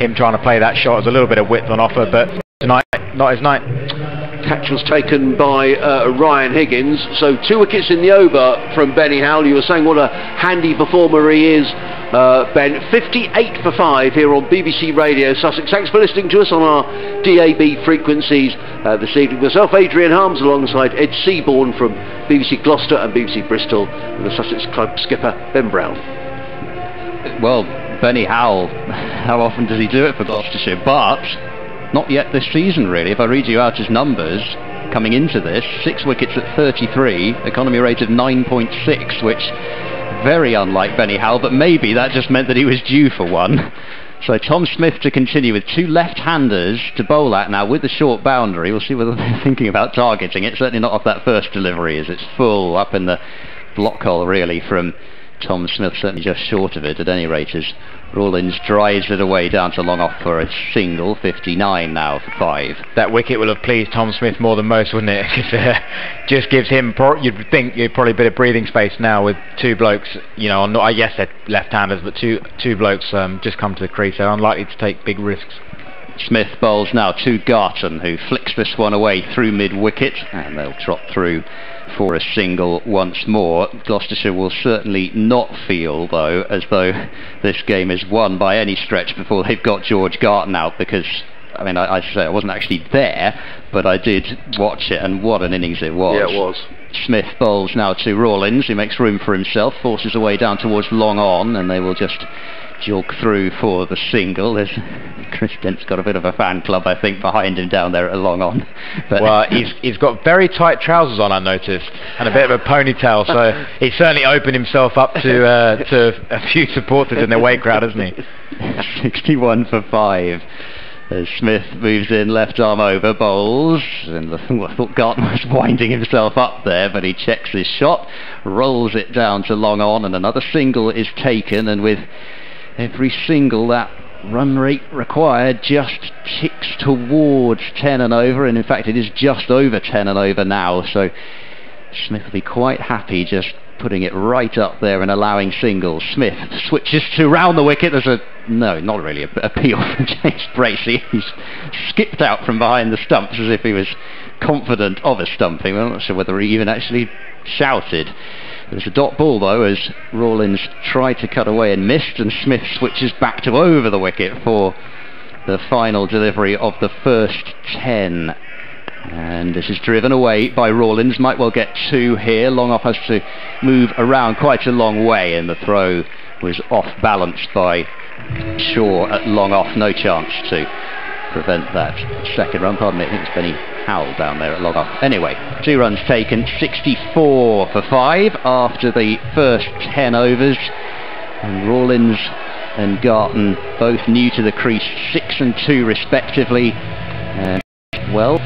S22: Him trying to play that shot is a little bit of width on offer, but tonight, not his night.
S23: Catch was taken by Ryan Higgins, so 2 wickets in the over from Benny Howell. You were saying what a handy performer he is, Ben. 58 for 5 here on BBC Radio Sussex. Thanks for listening to us on our DAB frequencies this evening. Myself, Adrian Harms, alongside Ed Seaborn from BBC Gloucester and BBC Bristol, and the Sussex club skipper Ben Brown.
S1: Well, Benny Howell, how often does he do it for Gloucestershire? But not yet this season, really. If I read you out his numbers coming into this, 6 wickets at 33, economy rate of 9.6, which very unlike Benny Howell, but maybe that just meant that he was due for one. So Tom Smith to continue with 2 left-handers to bowl at now with the short boundary. We'll see whether they're thinking about targeting it. Certainly not off that first delivery, as it's full up in the block hole really from Tom Smith, certainly just short of it at any rate, as Rawlins drives it away down to long off for a single. 59 now for 5.
S22: That wicket will have pleased Tom Smith more than most, wouldn't it? Just gives him, you'd think, probably a bit of breathing space now with 2 blokes, yes, they're left-handers, but two blokes just come to the crease. They're unlikely to take big risks.
S1: Smith bowls now to Garton, who flicks this one away through mid-wicket, and they'll trot through for a single once more. Gloucestershire will certainly not feel, though, as though this game is won by any stretch before they've got George Garton out, because, I mean, I say I wasn't actually there, but I did watch it, and what an innings it was.
S23: Yeah, it was.
S1: Smith bowls now to Rawlins, who makes room for himself, forces away down towards long on, and they will just jog through for the single. There's Chris Dent's got a bit of a fan club, I think, behind him down there at long on. But
S22: well, he's got very tight trousers on, I noticed, and a bit of a ponytail, so he's certainly opened himself up to a few supporters in the away crowd, hasn't he?
S1: 61 for 5. As Smith moves in, left arm over, bowls, and I thought Garton was winding himself up there, but he checks his shot, rolls it down to long on, and another single is taken, and with every single, that run rate required just ticks towards 10 and over, and in fact it is just over 10 and over now, so Smith will be quite happy just putting it right up there and allowing singles. Smith switches to round the wicket. There's not really a appeal from James Bracey. He's skipped out from behind the stumps as if he was confident of a stumping. I'm not sure whether he even actually shouted. There's a dot ball though, as Rawlins tried to cut away and missed, and Smith switches back to over the wicket for the final delivery of the first 10. And this is driven away by Rawlins. Might well get 2 here. Long off has to move around quite a long way, and the throw was off balanced by Shaw at long off. No chance to prevent that second run. Pardon me, I think it's Benny Howell down there at long off. Anyway, 2 runs taken, 64 for 5 after the first 10 overs. And Rawlins and Garton both new to the crease, 6 and 2 respectively. And well,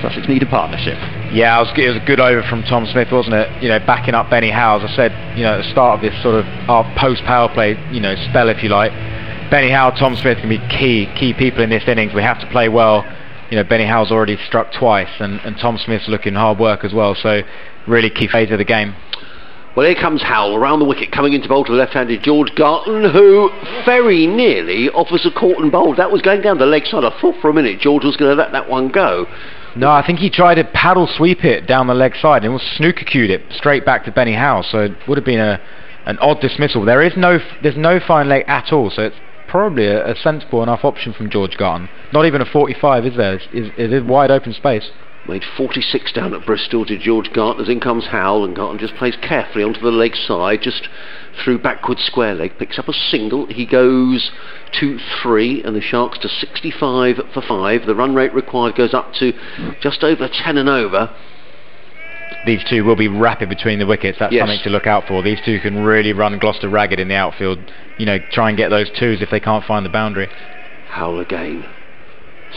S21: Sussex need a partnership.
S22: Yeah, it was a good over from Tom Smith, wasn't it? You know, backing up Benny Howe. As I said, you know, at the start of this sort of post-power play, you know, spell, if you like, Benny Howe, Tom Smith can be key people in this innings. We have to play well. You know, Benny Howe's already struck twice, and Tom Smith's looking hard work as well. So, really key phase of the game.
S23: Well, here comes Howell around the wicket, coming into bowl to the left-handed George Garton, who very nearly offers a caught and bowled. That was going down the leg side. I thought for a minute George was going to let that one go.
S22: No, I think he tried to paddle sweep it down the leg side and was snooker cued it straight back to Benny Howe. So it would have been an odd dismissal. There's no fine leg at all. So it's probably a sensible enough option from George Garton. Not even a 45, is there? It is wide open space.
S23: Made 46 down at Bristol to George Garton, as in comes Howell, and Garton just plays carefully onto the leg side, just through backward square leg, picks up a single. He goes to 3, and the Sharks to 65 for 5. The run rate required goes up to just over 10 and over.
S22: These two will be rapid between the wickets. That's something to look out for. These two can really run Gloucester ragged in the outfield. You know, try and get those twos if they can't find the boundary.
S23: Howell again.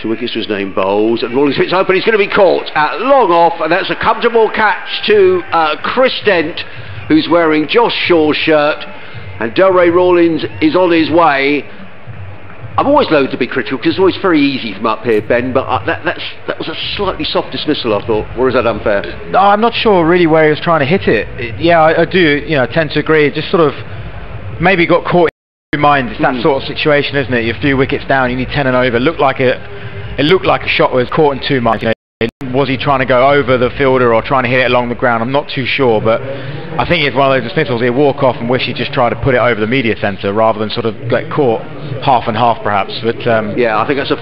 S23: 2 wickets to his name, bowls, and Rawlins hits open. He's going to be caught at long off, and that's a comfortable catch to Chris Dent, who's wearing Josh Shaw's shirt, and Delray Rawlins is on his way. I'm always loath to be critical because it's always very easy from up here, Ben, but that was a slightly soft dismissal, I thought. Or is that unfair?
S22: No, I'm not sure really where he was trying to hit it. Yeah, I do, you know, tend to agree. It just sort of maybe got caught in your mind. It's that sort of situation, isn't it? You're a few wickets down, you need 10 and over. It looked like a shot was caught in 2 minds. You know, was he trying to go over the fielder or trying to hit it along the ground? I'm not too sure, but I think it's one of those dismissals. He'll walk off and wish he just tried to put it over the media centre rather than sort of get caught half and half, perhaps. But
S23: yeah, I think that's a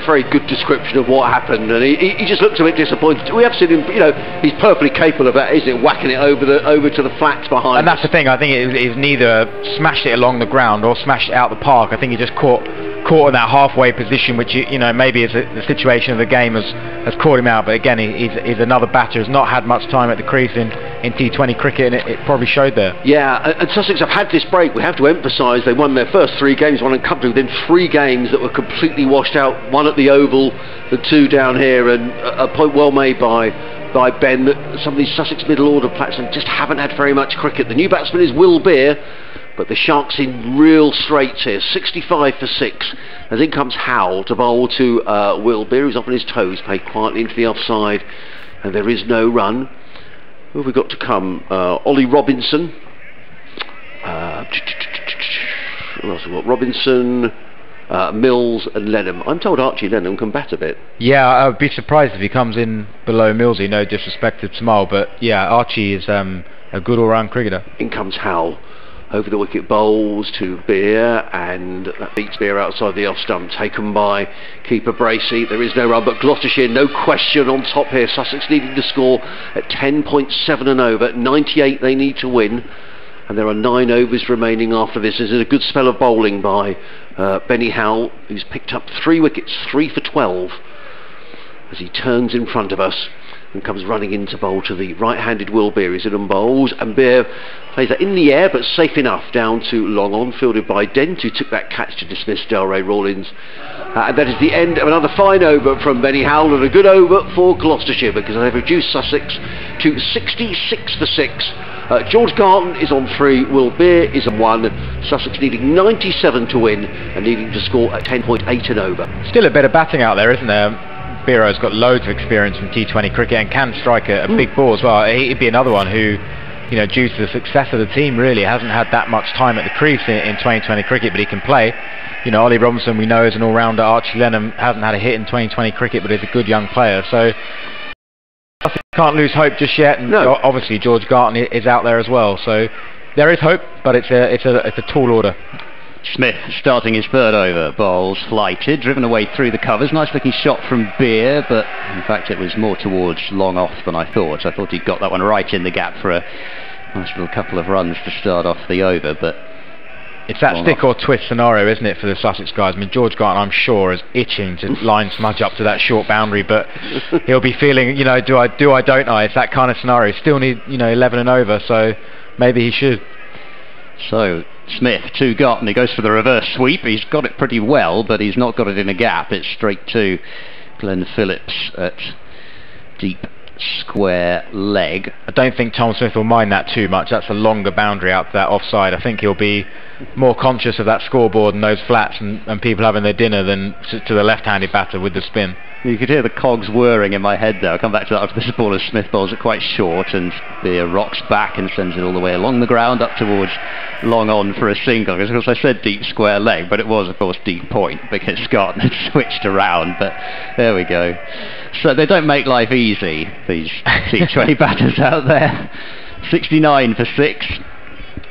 S23: very good description of what happened, and he just looked a bit disappointed. We have seen him, you know, he's perfectly capable of that, isn't it? Whacking it over to the flats behind.
S22: And that's the thing. I think it was neither smashed it along the ground or smashed it out the park. I think he just caught in that halfway position, which you know maybe is the situation of the game has caught him out. But again, he's another batter who's not had much time at the crease in T20 cricket, and it probably showed there.
S23: Yeah, and Sussex have had this break. We have to emphasise they won their first 3 games, one in country, within 3 games that were completely washed out. 1 at the Oval, the 2 down here, and a point well made by Ben that some of these Sussex middle order batsmen just haven't had very much cricket. The new batsman is Will Beer, but the Sharks in real straits here. 65 for 6. As in comes Howell to bowl to Will Beer, who's up on his toes, played quietly into the offside, and there is no run. Who have we got to come? Ollie Robinson. Who else have we got? Robinson, Mills and Lenham. I'm told Archie Lenham can bat a bit.
S22: Yeah, I would be surprised if he comes in below Millsy. No disrespect to Small, but yeah, Archie is a good all-round cricketer.
S23: In comes Howell. Over the wicket, bowls to Beer, and that beats Beer outside the off stump, taken by keeper Bracey. There is no run, but Gloucestershire, no question, on top here. Sussex needing to score at 10.7 and over. 98 they need to win, and there are 9 overs remaining after this. This is a good spell of bowling by Benny Howell, who's picked up 3 wickets, 3 for 12, as he turns in front of us and comes running into bowl to the right-handed Will Beer. He's in and bowls, and Beer plays that in the air but safe enough down to long on, fielded by Dent, who took that catch to dismiss Delray Rawlins. And that is the end of another fine over from Benny Howell, and a good over for Gloucestershire, because they've reduced Sussex to 66 for 6. George Garton is on 3, Will Beer is on 1. Sussex needing 97 to win and needing to score at 10.8 and over.
S22: Still a bit of batting out there, isn't there? Bero's got loads of experience from T20 cricket and can strike a big ball as well. He'd be another one who, you know, due to the success of the team, really hasn't had that much time at the crease in 2020 cricket, but he can play. You know, Ollie Robinson, we know, is an all-rounder. Archie Lenham hasn't had a hit in 2020 cricket, but is a good young player. So I can't lose hope just yet. And obviously George Garton is out there as well. So there is hope, but it's a tall order.
S21: Smith starting his 3rd over, bowls flighted, driven away through the covers. Nice looking shot from Beer, but in fact it was more towards long off than I thought. I thought he'd got that one right in the gap for a nice little couple of runs to start off the over, but
S22: it's that stick or twist scenario, isn't it, for the Sussex guys? I mean, George Garton, I'm sure, is itching to line smudge up to that short boundary, but he'll be feeling, you know, do I, don't I? It's that kind of scenario. Still need, you know, 11 and over, so maybe he should.
S21: So Smith to Garton, he goes for the reverse sweep. He's got it pretty well, but he's not got it in a gap. It's straight to Glenn Phillips at deep square leg.
S22: I don't think Tom Smith will mind that too much. That's a longer boundary out to that offside. I think he'll be more conscious of that scoreboard and those flats and people having their dinner than to the left-handed batter with the spin.
S21: You could hear the cogs whirring in my head there. I'll come back to that after this ball as Smith bowls it quite short and Beer rocks back and sends it all the way along the ground up towards long on for a single. Because of course I said deep square leg, but it was of course deep point because Garton had switched around. But there we go. So they don't make life easy, these T20 batters out there. 69 for 6.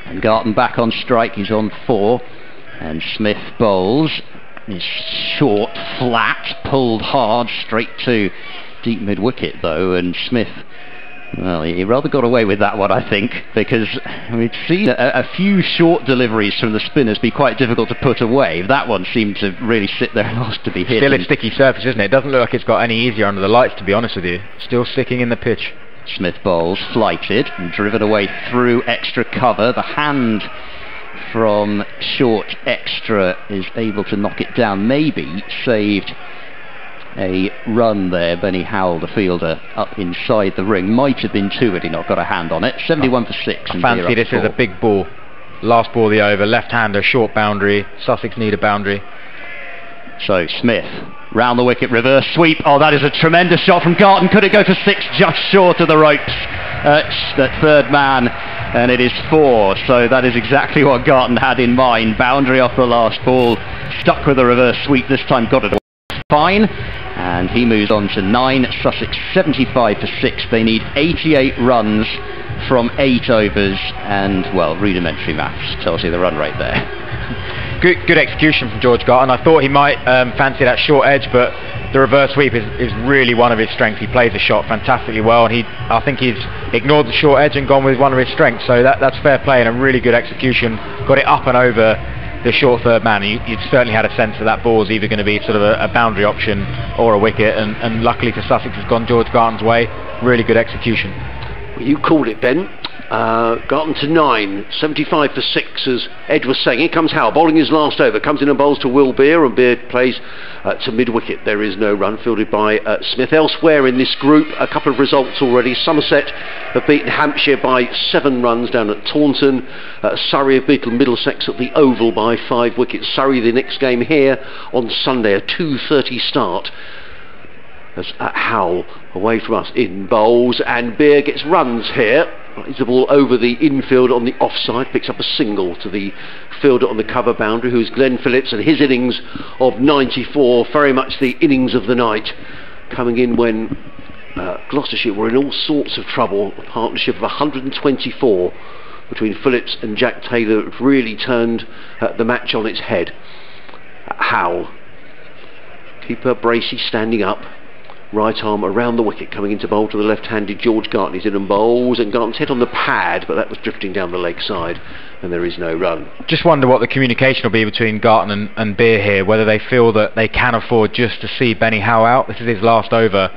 S21: And Garton back on strike, he's on 4. And Smith bowls. Is short, flat, pulled hard, straight to deep mid-wicket though, and Smith, well, he rather got away with that one, I think, because we've seen a few short deliveries from the spinners be quite difficult to put away. That one seemed to really sit there and ask to be hit.
S22: Still a sticky surface, isn't it? It doesn't look like it's got any easier under the lights, to be honest with you. Still sticking in the pitch.
S21: Smith bowls, flighted, and driven away through extra cover. The hand from short extra is able to knock it down, maybe saved a run there. Benny Howell, the fielder, up inside the ring, might have been 2 had he not got a hand on it. 71 for 6.
S22: I fancy this is a big ball. Last ball of the over, left-hander, short boundary. Sussex need a boundary.
S21: So Smith, round the wicket, reverse sweep. Oh, that is a tremendous shot from Garton. Could it go for 6? Just short of the ropes. That third man, and it is 4. So that is exactly what Garton had in mind. Boundary off the last ball. Stuck with a reverse sweep. This time got it fine. And he moves on to 9. Sussex 75 for 6. They need 88 runs from 8 overs. And, well, rudimentary maths tells you the run rate there.
S22: Good execution from George Garton. I thought he might fancy that short edge, but the reverse sweep is really one of his strengths. He plays the shot fantastically well, and I think he's ignored the short edge and gone with one of his strengths. So that's fair play and a really good execution. Got it up and over the short third man. You certainly had a sense that ball was either going to be sort of a boundary option or a wicket, and luckily for Sussex, it's gone George Garton's way. Really good execution.
S23: Well, you called it, Ben. Garton to 9, 75 for 6, as Ed was saying. Here comes Howell, bowling his last over, comes in and bowls to Will Beer, and Beer plays to mid-wicket. There is no run, fielded by Smith. Elsewhere in this group, a couple of results already. Somerset have beaten Hampshire by 7 runs down at Taunton. Surrey have beaten Middlesex at the Oval by 5 wickets. Surrey the next game here on Sunday, a 2:30 start. As Howell away from us in bowls, and Beer gets runs here. Is the ball over the infield on the offside, picks up a single to the fielder on the cover boundary, who is Glenn Phillips, and his innings of 94, very much the innings of the night, coming in when Gloucestershire were in all sorts of trouble. A partnership of 124 between Phillips and Jack Taylor really turned the match on its head. Howell, keeper Bracey standing up. Right arm around the wicket, coming into bowl to the left-handed George Garton. He's in and bowls, and Garton's hit on the pad, but that was drifting down the leg side, and there is no run.
S22: Just wonder what the communication will be between Garton and Beer here, whether they feel that they can afford just to see Benny Howell out. This is his last over.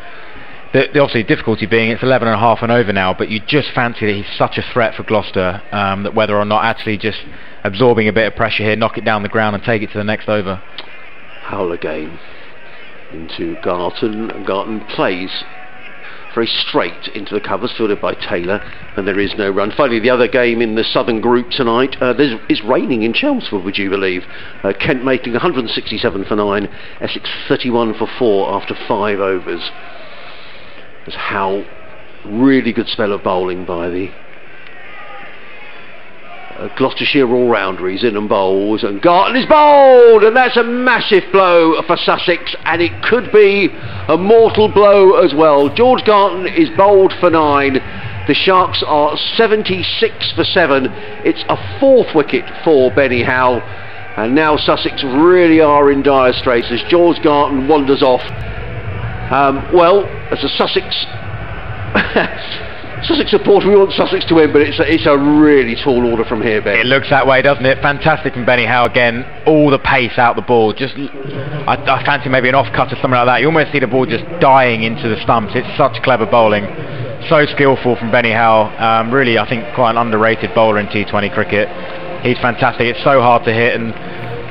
S22: The obviously difficulty being it's 11.5 and over now, but you just fancy that he's such a threat for Gloucester, that whether or not actually just absorbing a bit of pressure here, knock it down the ground and take it to the next over.
S23: Howell again into Garton, and Garton plays very straight into the covers, fielded by Taylor, and there is no run. Finally, the other game in the southern group tonight, it's raining in Chelmsford, would you believe? Kent making 167 for 9, Essex 31 for 4 after 5 overs. There's Howell, really good spell of bowling by the Gloucestershire all-rounder. He's in and bowls, and Garton is bowled, and that's a massive blow for Sussex, and it could be a mortal blow as well. George Garton is bowled for 9. The Sharks are 76 for 7. It's a 4th wicket for Benny Howell, and now Sussex really are in dire straits as George Garton wanders off. Well, as a Sussex supporter, we want Sussex to win, but it's a really tall order from here, Ben.
S22: It looks that way, doesn't it? Fantastic from Benny Howell again. All the pace out the ball. Just, I fancy maybe an off-cut or something like that. You almost see the ball just dying into the stumps. It's such clever bowling. So skillful from Benny Howell. Really, I think quite an underrated bowler in T20 cricket. He's fantastic. It's so hard to hit, and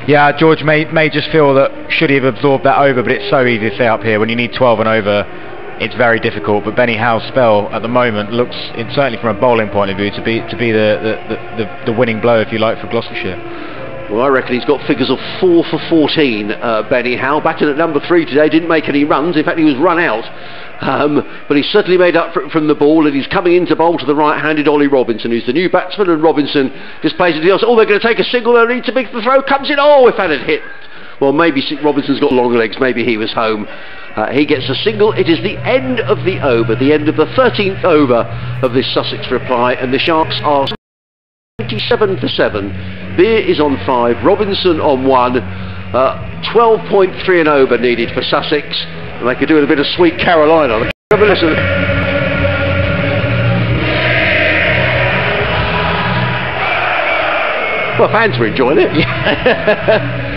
S22: yeah, George may just feel that should he have absorbed that over, but it's so easy to say up here when you need 12 and over. it's very difficult. But Benny Howe's spell at the moment looks, certainly from a bowling point of view, to be the winning blow, if you like, for Gloucestershire.
S23: Well, I reckon he's got figures of 4 for 14, Benny Howe. Batting at number 3 today, didn't make any runs. In fact, he was run out. But he's certainly made up from the ball, and he's coming into bowl to the right-handed Ollie Robinson, who's the new batsman, and Robinson just plays it else. Oh, they're going to take a single, they'll need to make the throw, comes in, oh, if that had hit. Well, maybe Robinson's got long legs, maybe he was home. He gets a single. It is the end of the over, the end of the 13th over of this Sussex reply, and the Sharks are 27 for 7. Beer is on 5, Robinson on 1, 12.3 and over needed for Sussex, and they could do with a bit of Sweet Carolina. Have a listen. Well, fans were enjoying it.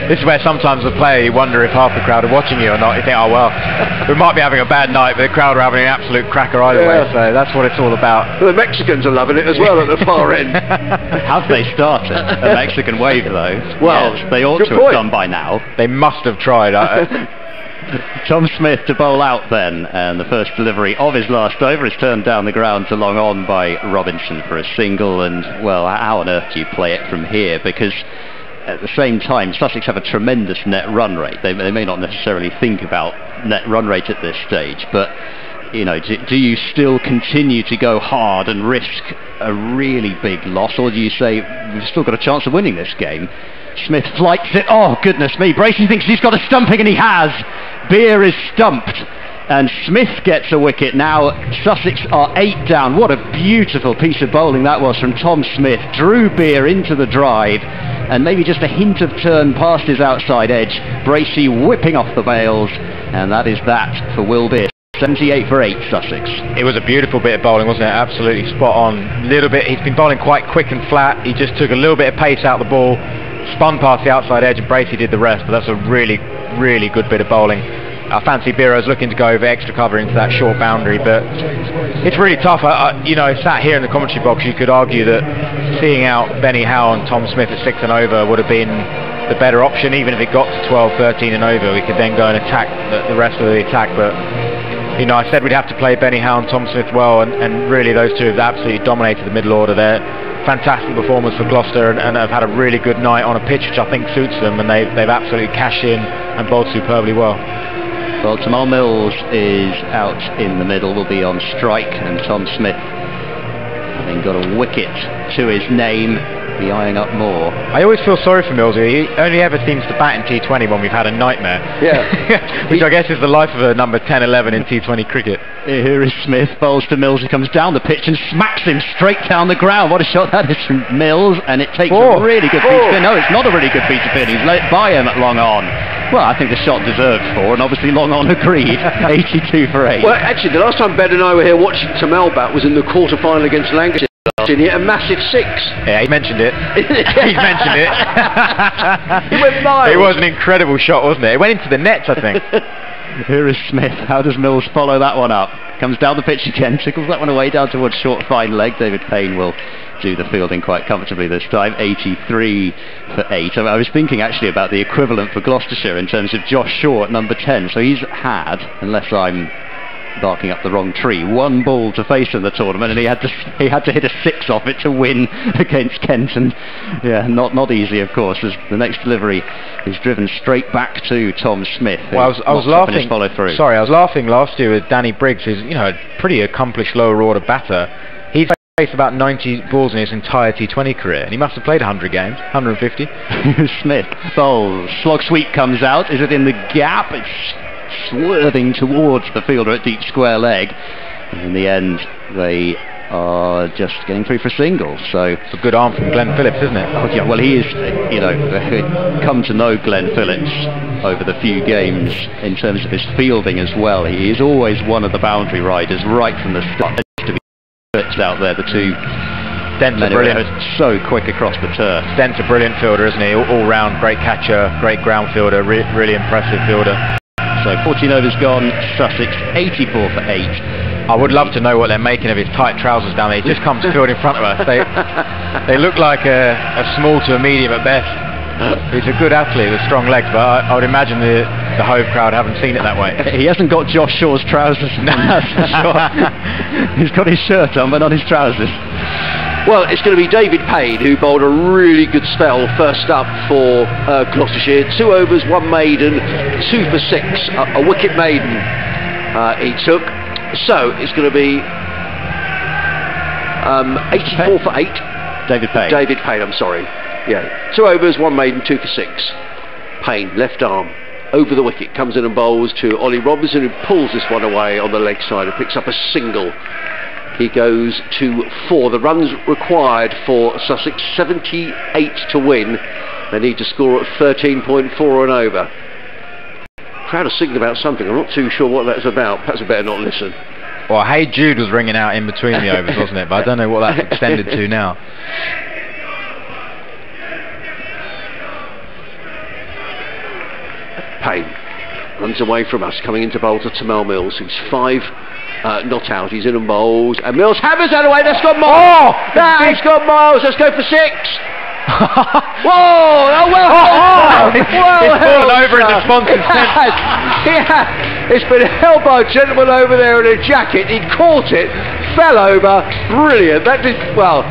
S22: This is where sometimes the player, you wonder if half the crowd are watching you or not. You think, oh well, we might be having a bad night, but the crowd are having an absolute cracker either way, so that's what it's all about.
S23: Well, the Mexicans are loving it as well at the far end.
S1: Have they started a Mexican wave though?
S23: Well,
S1: yes, they ought to have done by now.
S22: They must have tried.
S1: Tom Smith to bowl out then, and the first delivery of his last over is turned down the ground to long on by Robinson for a single, and well, how on earth do you play it from here? Because at the same time, Sussex have a tremendous net run rate. They may not necessarily think about net run rate at this stage, but you know, do you still continue to go hard and risk a really big loss, or do you say we've still got a chance of winning this game? Smith flights it. Oh goodness me! Bracey thinks he's got a stumping, and he has. Beer is stumped, and Smith gets a wicket. Now Sussex are 8 down. What a beautiful piece of bowling that was from Tom Smith. Drew Beer into the drive, and maybe just a hint of turn past his outside edge. Bracey whipping off the bails, and that is that for Will Beer. 78 for 8, Sussex.
S22: It was a beautiful bit of bowling, wasn't it? Absolutely spot on. Little bit. He's been bowling quite quick and flat. He just took a little bit of pace out of the ball, spun past the outside edge, and Bracey did the rest. But that's a really, really good bit of bowling. I fancy Biro's looking to go over extra cover into that short boundary, but it's really tough. You know, sat here in the commentary box, you could argue that seeing out Benny Howe and Tom Smith at 6 and over would have been the better option. Even if it got to 12, 13 and over, we could then go and attack the rest of the attack. But you know, I said we'd have to play Benny Howe and Tom Smith well, and really those two have absolutely dominated the middle order there. Fantastic performance for Gloucester, and have had a really good night on a pitch which I think suits them, and they've absolutely cashed in and bowled superbly well.
S1: Well, Jamal Mills is out in the middle, will be on strike, and Tom Smith, having got a wicket to his name, be eyeing up more.
S22: I always feel sorry for Mills. He only ever seems to bat in T20 when we've had a nightmare.
S23: Yeah.
S22: Which I guess is the life of a number 10, 11 in T20 cricket.
S1: Here is Smith, bowls to Mills, he comes down the pitch and smacks him straight down the ground. What a shot that is from Mills, and it takes a really good piece of spin. No, it's not a really good piece of spin. He's let by him at long on. Well, I think the shot deserved 4, and obviously long on agreed. 82 for 8.
S23: Well, actually, the last time Ben and I were here watching Tamal bat was in the quarter-final against Lancashire. A massive 6.
S22: Yeah, he mentioned it. He mentioned it.
S23: He went miles.
S22: It was an incredible shot, wasn't it? It went into the nets, I think.
S1: Here is Smith. How does Mills follow that one up? Comes down the pitch again, tickles that one away down towards short fine leg. David Payne will do the fielding quite comfortably this time. 83 for 8. I was thinking actually about the equivalent for Gloucestershire in terms of Josh Shaw at number 10. So he's had, unless I'm barking up the wrong tree, 1 ball to face in the tournament, and he had to hit a 6 off it to win against Kent, and yeah, not easy, of course, as the next delivery is driven straight back to Tom Smith.
S22: Well, I was laughing. Sorry, I was laughing last year with Danny Briggs, who's a pretty accomplished lower order batter. He's faced about 90 balls in his entire T20 career, and he must have played 100 games, 150.
S1: Smith bowls, slog sweep comes out. Is it in the gap? It's swerving towards the fielder at deep square leg, and in the end they are just getting through for singles. So
S22: it's a good arm from Glenn Phillips, isn't it?
S1: Oh yeah, well, he is, come to know Glenn Phillips over the few games in terms of his fielding as well. He is always one of the boundary riders right from the start. To be out there, the two
S22: Dent's brilliant.
S1: So quick across the turf.
S22: Dent's a brilliant fielder, isn't he? All round, great catcher, great ground fielder, really impressive fielder.
S1: So 14 overs gone, Sussex 84 for 8.
S22: I would love to know what they're making of his tight trousers down there. He just comes to field in front of us. They look like a small to a medium at best. He's a good athlete with strong legs, but I would imagine the Hove crowd haven't seen it that way.
S1: He hasn't got Josh Shaw's trousers on, that's for sure. He's got his shirt on, but not his trousers.
S23: Well, it's going to be David Payne who bowled a really good spell first up for Gloucestershire. 2 overs, 1 maiden, 2 for 6, a wicket maiden he took. So it's going to be 84 for 8.
S1: David Payne.
S23: David Payne, I'm sorry. Yeah, 2 overs, 1 maiden, 2 for 6. Payne, left arm, over the wicket, comes in and bowls to Ollie Robinson, who pulls this one away on the leg side and picks up a single. He goes to 4. The runs required for Sussex, 78 to win. They need to score at 13.4 and over. Crowd are singing about something. I'm not too sure what that's about. Perhaps I better not listen.
S22: Well, Hey Jude was ringing out in between the overs, wasn't it? But I don't know what that's extended to now.
S23: Payne runs away from us, coming into bowl to Tamal Mills, who's 5 not out. He's in and bowls, and Mills hammers that away. That's got Miles. He's got Miles. Let's go for 6. Whoa! Oh, well,
S22: it's fallen over in the sponsor's tent.
S23: Yeah, it's been held by a gentleman over there in a jacket. He caught it, fell over. Brilliant. That did well.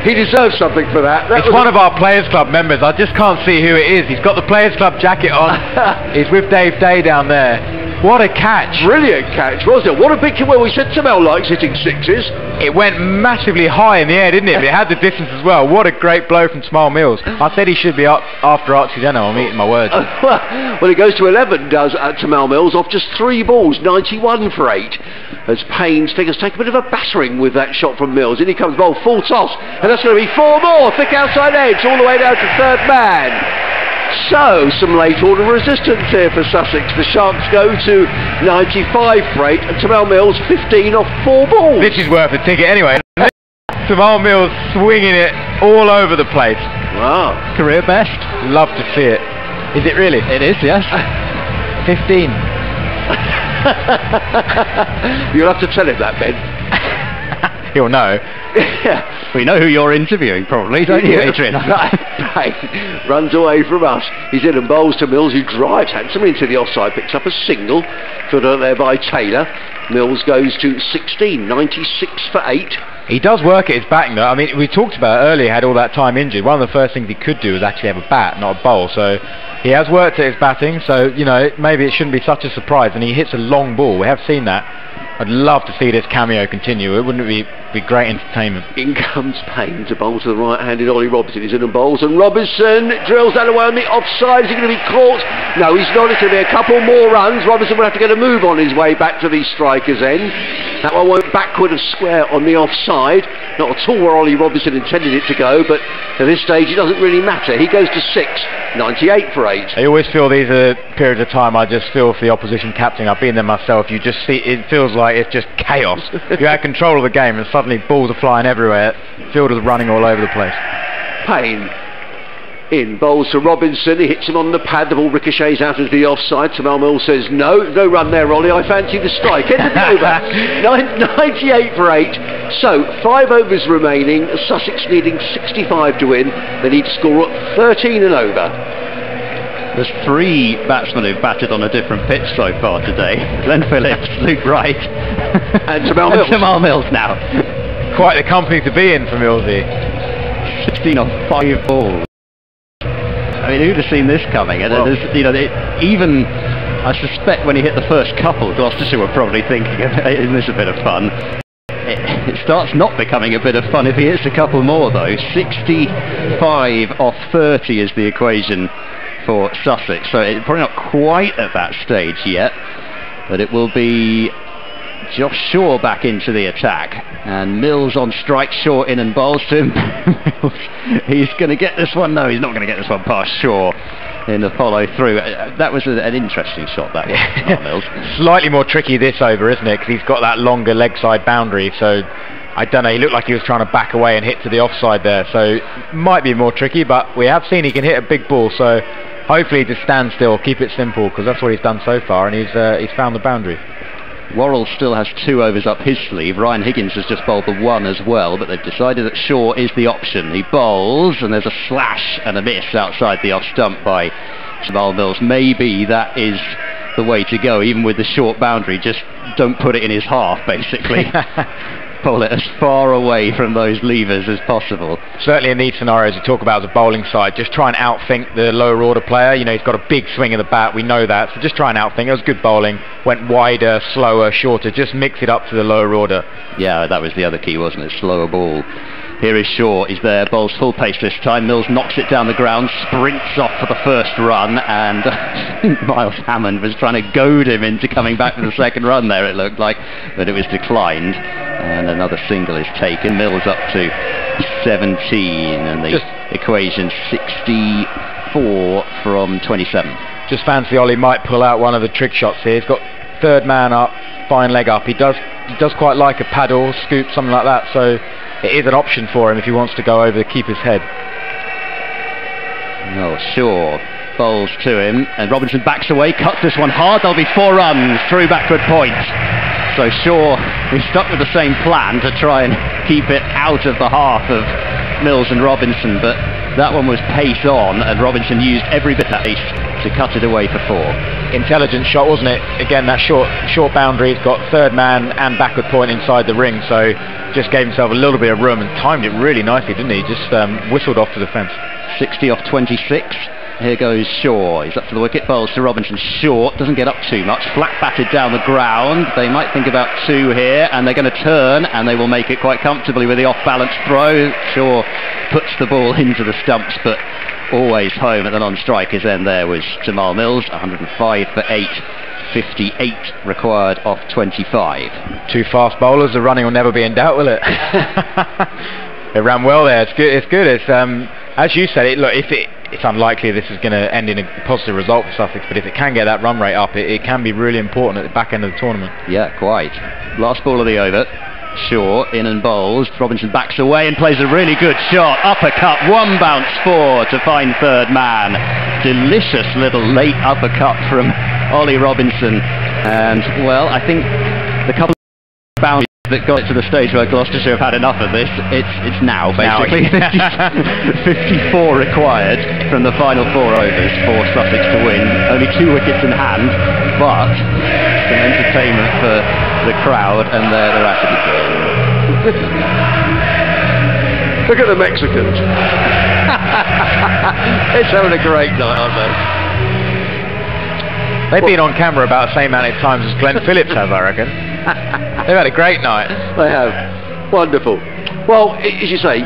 S23: He deserves something for that.
S22: It's one of our Players Club members. I just can't see who it is. He's got the Players Club jacket on. He's with Dave Day down there. What a catch.
S23: Brilliant catch, wasn't it? What a big... Well, we said Tamel likes hitting 6s.
S22: It went massively high in the air, didn't it? But it had the distance as well. What a great blow from Tamal Mills. I said he should be up after Archie Denno. I'm eating my words.
S23: Well, he goes to 11, does Tamal Mills, off just 3 balls, 91 for 8. As Payne's figures take a bit of a battering with that shot from Mills. In he comes, ball, full toss. And that's going to be 4 more. Thick outside edge, all the way down to 3rd man. So, some late order resistance here for Sussex. The Sharks go to 95 for 8 and Tamal Mills 15 off 4 balls.
S22: This is worth a ticket anyway. Tamal Mills swinging it all over the place.
S23: Wow.
S1: Career best.
S22: Love to see it. Is it really?
S1: It is, yes.
S22: 15.
S23: You'll have to tell him that, Ben.
S22: He'll know.
S1: We know who you're interviewing, probably, don't you, Adrian?
S23: Right. Runs away from us. He's in and bowls to Mills, who drives handsomely into the offside, picks up a single, filled out there by Taylor. Mills goes to 16, 96 for 8.
S22: He does work at his batting, though. I mean, we talked about earlier, he had all that time injured. One of the first things he could do was actually have a bat, not a bowl. So he has worked at his batting, so, you know, maybe it shouldn't be such a surprise. And he hits a long ball. We have seen that. I'd love to see this cameo continue. It wouldn't be great entertainment.
S23: In comes Payne to bowl to the right-handed Ollie Robinson. He's in and bowls, and Robinson drills that away on the offside. Is he going to be caught? No, he's not. It's going to be a couple more runs. Robinson will have to get a move on his way back to the striker's end. That one went backward and square on the offside. Not at all where Ollie Robinson intended it to go, but at this stage it doesn't really matter. He goes to 6, 98 for 8.
S22: I always feel these are periods of time I just feel for the opposition captain. I've been there myself. You just see, it feels like it's just chaos. You had control of the game and suddenly balls are flying everywhere. Fielders running all over the place.
S23: Payne in, bowls to Robinson. He hits him on the pad. The ball ricochets out into the offside. Tamal Mills says no run there, Ollie. I fancy the strike. End of the over. 98 for 8. So 5 overs remaining. Sussex needing 65 to win. They need to score at 13 and over.
S1: There's 3 batsmen who've batted on a different pitch so far today. Glenn Phillips, Luke Wright,
S23: and Tamal Mills.
S1: Tamal Mills now.
S22: Quite the company to be in for Millsy.
S1: 16 off 5 balls. I mean, who'd have seen this coming? And you know, even I suspect when he hit the first couple, Gloucestershire were probably thinking, isn't this a bit of fun? It starts not becoming a bit of fun if he hits a couple more, though. 65 off 30 is the equation for Sussex, so it's probably not quite at that stage yet, but it will be Josh Shaw back into the attack, and Mills on strike, Shaw in and bowls to him. He's going to get this one. No, he's not going to get this one past Shaw in the follow through. That was an interesting shot, that one. Mills.
S22: Slightly more tricky this over, isn't it, because he's got that longer leg side boundary, so I don't know, he looked like he was trying to back away and hit to the offside there, so might be more tricky, but we have seen he can hit a big ball, so hopefully just stand still, keep it simple, because that's what he's done so far, and he's found the boundary.
S1: Worrell still has 2 overs up his sleeve. Ryan Higgins has just bowled the 1 as well, but they've decided that Shaw is the option. He bowls, and there's a slash and a miss outside the off stump by
S21: Jamal Mills. Maybe that is the way to go, even with the short boundary. Just don't put it in his half, basically. Pull it as far away from those levers as possible.
S22: Certainly in these scenarios you talk about the bowling side, just try and outthink the lower order player. You know, he's got a big swing of the bat, we know that, so just try and outthink. It was good bowling, went wider, slower, shorter, just mix it up to the lower order.
S21: Yeah, that was the other key, wasn't it? Slower ball. Here is Shaw, he's there, bowls full pace this time. Mills knocks it down the ground, sprints off for the first run, and I think Miles Hammond was trying to goad him into coming back for the second run there, it looked like, but it was declined, and another single is taken. Mills up to 17, and the equation 64 from 27.
S22: Just fancy Ollie might pull out one of the trick shots here. He's got third man up, fine leg up. He does quite like a paddle, scoop, something like that, so it is an option for him if he wants to go over the keeper's head.
S21: Oh, Shaw bowls to him, and Robinson backs away, cuts this one hard. There'll be 4 runs through backward point. So Shaw is stuck with the same plan to try and keep it out of the half of Mills and Robinson, but that one was pace on, and Robinson used every bit of pace to cut it away for 4.
S22: Intelligent shot, wasn't it? Again, that short boundary. He's got third man and backward point inside the ring, so just gave himself a little bit of room and timed it really nicely, didn't he? Just whistled off to the fence.
S21: 60 off 26. Here goes Shaw. He's up to the wicket, bowls to Robinson. Short, doesn't get up too much. Flat batted down the ground. They might think about 2 here, and they're going to turn, and they will make it quite comfortably with the off-balance throw. Shaw puts the ball into the stumps, but always home at the non-strikers end. There was Jamal Mills, 105 for 8. 58 required off 25.
S22: 2 fast bowlers, the running will never be in doubt, will it? It ran well there. It's good. It's good. It's as you said. Look, it's unlikely this is going to end in a positive result for Sussex, but if it can get that run rate up, it can be really important at the back end of the tournament.
S21: Yeah, quite. Last ball of the over. Shaw in and bowls. Robinson backs away and plays a really good shot. Uppercut, 1 bounce 4 to find third man. Delicious little late uppercut from Ollie Robinson. And, well, I think the couple of bounces that got it to the stage where Gloucestershire have had enough of this, it's now, basically. 54 required from the final 4 overs for Sussex to win. Only 2 wickets in hand, but some entertainment for the crowd, and they're at it again.
S23: Look at the Mexicans.
S21: It's having a great night, aren't they?
S22: They've been on camera about the same amount of times as Glenn Phillips have, I reckon. They've had a great night.
S23: They have. Wonderful. Well, as you say,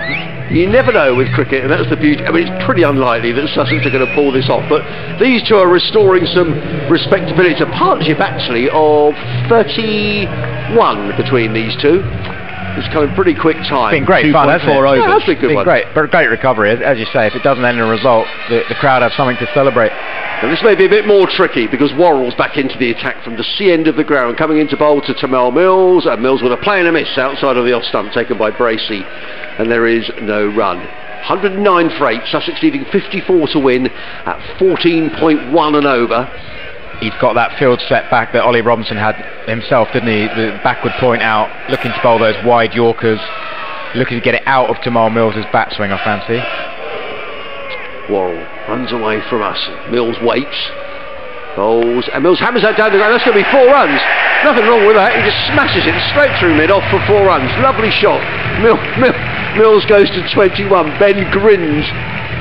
S23: you never know with cricket, and that's the beauty. I mean, it's pretty unlikely that Sussex are going to pull this off, but these 2 are restoring some respectability. It's a partnership, actually, of 31 between these 2. It's kind of pretty quick time.
S22: It's been great fun, hasn't it?
S23: Overs. Yeah, that's been good one.
S22: Great recovery, as you say. If it doesn't end in a result, the crowd have something to celebrate.
S23: And this may be a bit more tricky because Worrell's back into the attack from the C end of the ground, coming into bowl to Jamal Mills, and Mills with a play and a miss outside of the off stump taken by Bracey, and there is no run. 109 for 8, Sussex leading 54 to win at 14.1 and over.
S22: He's got that field set back that Ollie Robinson had himself, didn't he? The backward point out, looking to bowl those wide Yorkers, looking to get it out of Jamal Mills' bat swing, I fancy.
S23: Worrell runs away from us. Mills waits, bowls, and Mills hammers that down the ground. That's going to be 4 runs. Nothing wrong with that. He just smashes it straight through mid-off for 4 runs. Lovely shot. Mills goes to 21. Ben grins.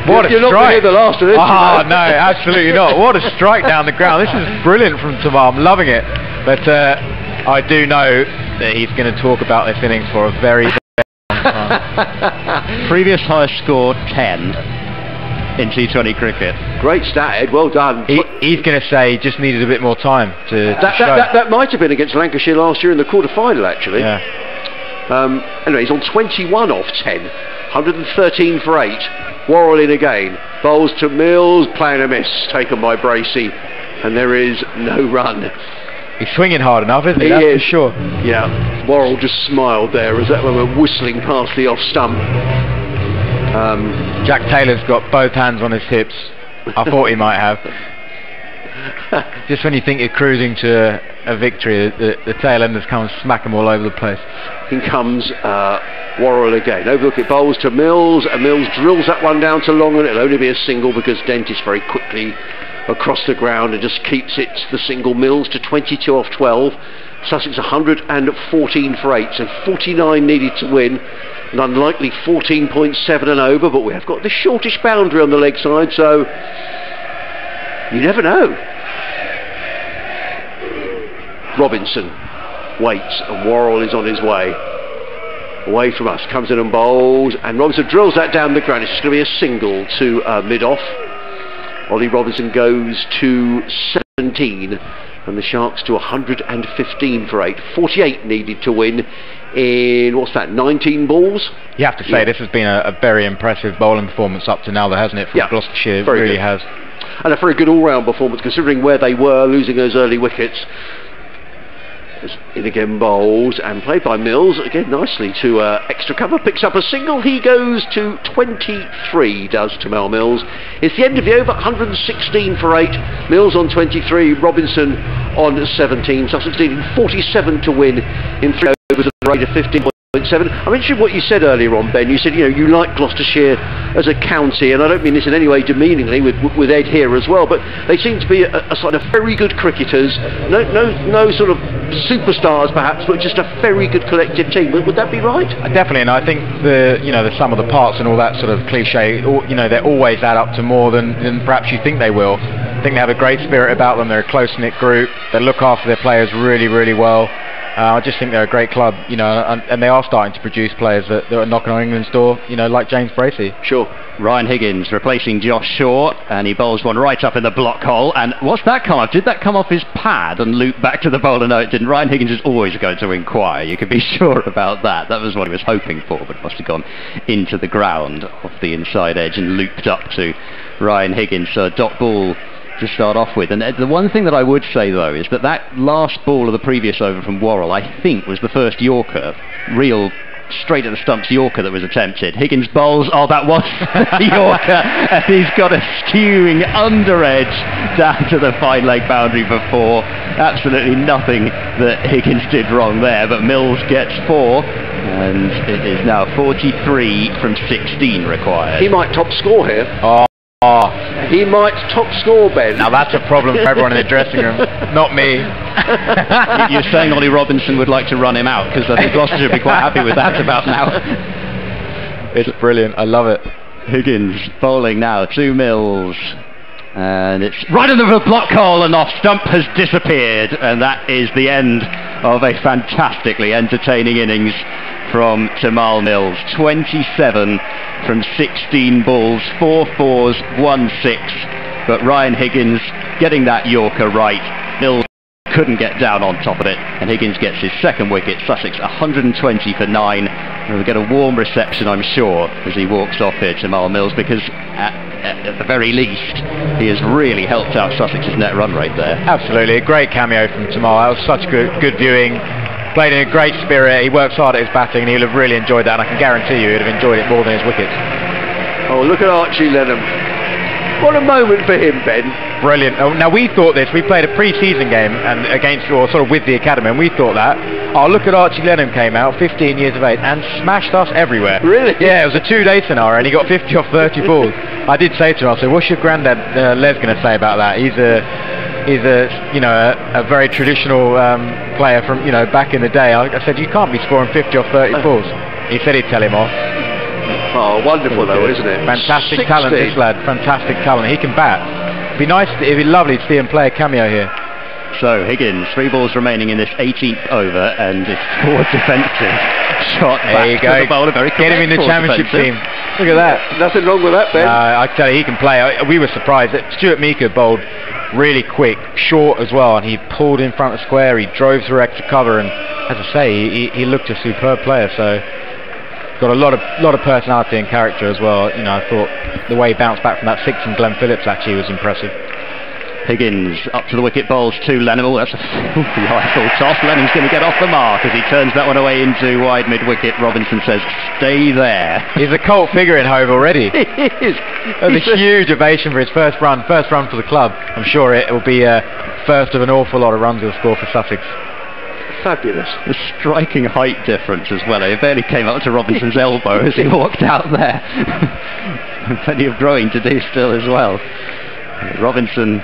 S22: What a strike.
S23: You're not going to hear the last of this.
S22: Oh, no, absolutely not. What a strike down the ground. This is brilliant from Jamal. I'm loving it. But I do know that he's going to talk about this innings for a very, very long time.
S21: Previous highest score, 10. In T20 cricket.
S23: Great stat, Ed. Well done.
S22: He's going to say he just needed a bit more time to show.
S23: That might have been against Lancashire last year in the quarter-final, actually.
S22: Yeah.
S23: Anyway, he's on 21 off 10. 113 for 8. Worrell in again. Bowls to Mills. Playing a miss. Taken by Bracey. And there is no run.
S22: He's swinging hard enough, isn't he? That's for sure.
S23: Yeah. Worrell just smiled there as that one went whistling past the off stump.
S22: Jack Taylor's got both hands on his hips. I thought he might have. Just when you think you're cruising to a victory, the tail enders come and smack them all over the place.
S23: In comes Worrell again. Overlook it, bowls to Mills, and Mills drills that one down to long, and it'll only be a single because Dentist very quickly across the ground and just keeps it, the single. Mills to 22 off 12. Sussex 114 for 8, so 49 needed to win. An unlikely 14.7 and over, but we have got the shortish boundary on the leg side, so you never know. Robinson waits, and Worrell is on his way. Away from us, comes in and bowls, and Robinson drills that down the ground. It's just going to be a single to mid-off. Ollie Robinson goes to 17, and the Sharks to 115 for 8. 48 needed to win in, what's that, 19 balls?
S22: You have to say this has been a very impressive bowling performance up to now, though, hasn't it, from Gloucestershire? It really has.
S23: And a very good all-round performance, considering where they were, losing those early wickets. In again bowls, and played by Mills, again nicely to extra cover, picks up a single. He goes to 23, does Tamal Mills. It's the end of the over, 116 for 8. Mills on 23, Robinson on 17. Sussex needing 47 to win in 3 overs at the rate of 15.7. I mentioned what you said earlier on, Ben. You said, you know, you like Gloucestershire as a county, and I don't mean this in any way demeaningly with Ed here as well, but they seem to be a sort of very good cricketers. No sort of superstars perhaps, but just a very good collective team. Would that be right?
S22: Definitely, and I think the sum of the parts and all that sort of cliche, they always add up to more than perhaps you think they will. I think they have a great spirit about them. They're a close-knit group. They look after their players really, really well. I just think they're a great club, and they are starting to produce players that are knocking on England's door, like James Bracey.
S23: Sure.
S1: Ryan Higgins replacing Josh Shaw, and he bowls one right up in the block hole. And what's that come off? Did that come off his pad and loop back to the bowler? No, it didn't. Ryan Higgins is always going to inquire. You can be sure about that. That was what he was hoping for, but it must have gone into the ground off the inside edge and looped up to Ryan Higgins. So a dot ball to start off with. And the one thing that I would say though is that last ball of the previous over from Worrell, I think, was the first Yorker, real straight at the stumps Yorker that was attempted. Higgins bowls, that was the Yorker, and he's got a skewing under edge down to the fine leg boundary for 4. Absolutely nothing that Higgins did wrong there, but Mills gets 4, and it is now 43 from 16 required.
S23: He might top score here. He might top score, Ben.
S22: Now that's a problem for everyone in the dressing room, not me.
S1: You're saying Ollie Robinson would like to run him out, because I think Gloucestershire would be quite happy with that about now.
S22: It's brilliant, I love it.
S1: Higgins bowling now to Mills, and it's right under the block hole and off stump has disappeared, and that is the end of a fantastically entertaining innings from Tamal Mills. 27 from 16 balls, 4 fours, 1 6, but Ryan Higgins getting that Yorker right. Mills couldn't get down on top of it, and Higgins gets his second wicket. Sussex 120 for 9, and we'll get a warm reception, I'm sure, as he walks off here, Tamal Mills, because at the very least he has really helped out Sussex's net run rate there.
S22: Absolutely, a great cameo from Tamal. That was such good viewing. Played in a great spirit. He works hard at his batting, and he'll have really enjoyed that, and I can guarantee you he'd have enjoyed it more than his wickets.
S23: Oh, look at Archie Lenham. What a moment for him, Ben.
S22: Brilliant. Now we thought this, we played a pre-season game and against, or sort of with the academy, and we thought that, look at Archie Lenham came out, 15 years of age, and smashed us everywhere.
S23: Really?
S22: Yeah, it was a 2-day scenario, and he got 50 off 30 balls. I did say to him, I said, what's your granddad Les going to say about that? He's a very traditional player from back in the day. I said, you can't be scoring 50 off 30 balls. He said he'd tell him off.
S23: Oh, wonderful though, isn't it?
S22: Fantastic
S23: 60.
S22: talent, this lad. Fantastic talent. He can bat. It'd be lovely to see him play a cameo here.
S1: So Higgins, 3 balls remaining in this 18th over, and this forward defensive shot back
S22: there you go.
S1: to the bowler. Very
S22: get him in the championship team. Look at that.
S23: Nothing wrong with that, Ben.
S22: I tell you, he can play. We were surprised that Stuart Meeker bowled really quick, short as well, and he pulled in front of square. He drove through extra cover, and as I say, he looked a superb player. So got a lot of personality and character as well. I thought the way he bounced back from that 6 from Glenn Phillips actually was impressive.
S1: Higgins up to the wicket, bowls to Lenham. That's a filthy high full toss. Lenham's going to get off the mark as he turns that one away into wide mid-wicket. Robinson says, stay there.
S22: He's a cult figure in Hove already.
S1: He is.
S22: There's a huge ovation for his first run for the club. I'm sure it will be first of an awful lot of runs he'll score for Sussex.
S23: Fabulous.
S1: The striking height difference as well. It barely came up to Robinson's elbow as he walked out there. Plenty of growing to do still as well. Robinson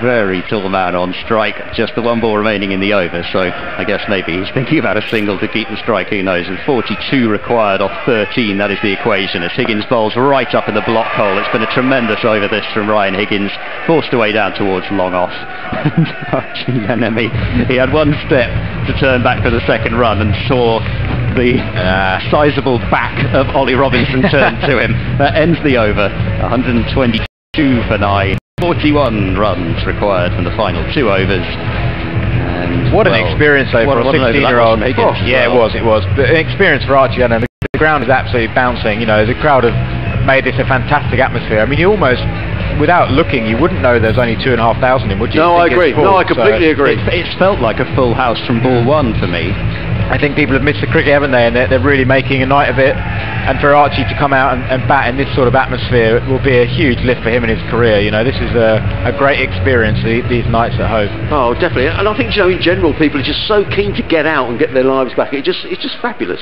S21: very tall man on strike, just the one ball remaining in the over, so I guess maybe he's thinking about a single to keep the strike, who knows. And 42 required off 13, that is the equation, as Higgins bowls right up in the block hole. It's been a tremendous over this from Ryan Higgins, forced away down towards long off. He had one step to turn back for the second run and saw the sizable back of Ollie Robinson turn to him. That ends the over, 122 for 9. 41 runs required from the final 2 overs. And
S22: what an experience though for a 16-year-old. Yeah, it was. But an experience for Archie Lennon. The ground is absolutely bouncing. You know, the crowd have made this a fantastic atmosphere. I mean, you almost, without looking, you wouldn't know there's only 2,500 in, would you?
S23: No, I agree. No, I completely agree.
S21: It's felt like a full house from ball 1 for me.
S22: I think people have missed the cricket, haven't they? And they're really making a night of it. And for Archie to come out and bat in this sort of atmosphere will be a huge lift for him in his career. You know, this is a great experience, these nights at Hove.
S23: Oh, definitely. And I think, you know, in general, people are just so keen to get out and get their lives back. It's just fabulous.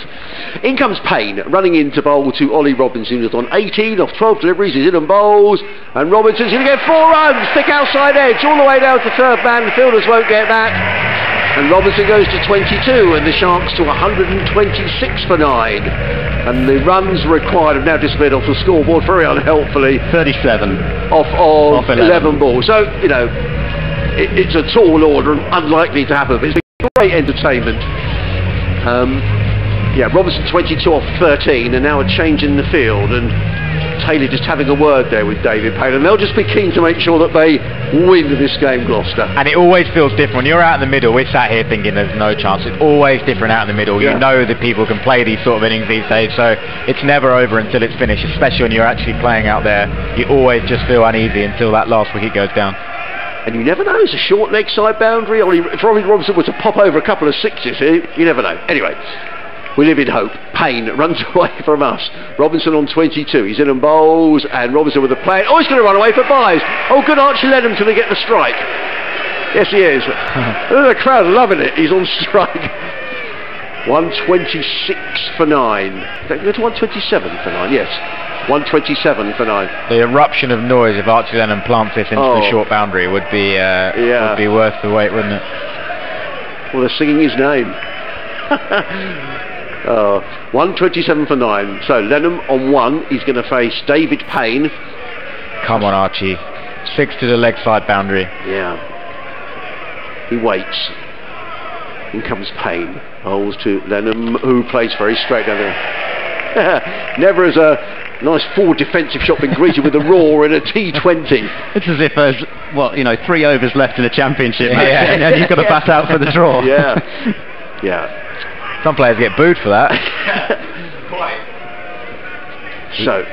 S23: In comes Payne, running in to bowl to Ollie Robinson, who's on 18 off 12 deliveries. He's in and bowls. And Robinson's going to get 4 runs. Thick outside edge, all the way down to third man. The fielders won't get that. And Robinson goes to 22, and the Sharks to 126 for 9. And the runs required have now disappeared off the scoreboard, very unhelpfully.
S21: 37.
S23: Off 11 balls. So, you know, it's a tall order and unlikely to happen, but it's been great entertainment. Yeah, Robinson 22 off 13, and now a change in the field. And Taylor just having a word there with David Payne, and they'll just be keen to make sure that they win this game, Gloucester.
S22: And it always feels different when you're out in the middle. We're sat here thinking there's no chance. It's always different out in the middle.
S23: Yeah.
S22: You know that people can play these sort of innings these days, so it's never over until it's finished, especially when you're actually playing out there. You always just feel uneasy until that last wicket goes down.
S23: And you never know, it's a short leg side boundary. If Ollie Robinson were to pop over a couple of sixes here, you never know. Anyway, we live in hope. Payne runs away from us. Robinson on 22. He's in and bowls, and Robinson with a play. Oh, he's going to run away for 5. Oh, good Archie Lenham's going to get the strike. Yes, he is. The crowd loving it. He's on strike. 126 for 9. Go to 127 for 9. Yes, 127 for 9.
S22: The eruption of noise if Archie Lenham plants this into the short boundary would be worth the wait, wouldn't it?
S23: Well, they're singing his name. 127 for 9. So Lenham on 1. He's going to face David Payne.
S22: Come on, Archie. 6 to the leg side boundary.
S23: Yeah. He waits. In comes Payne. Bowls to Lenham, who plays very straight down there. Never has a nice forward defensive shot been greeted with a roar in a T20.
S21: It's as if there's, 3 overs left in a championship match, and then you've got to bat out for the draw.
S23: Yeah. Yeah.
S22: Some players get booed for that.
S23: So,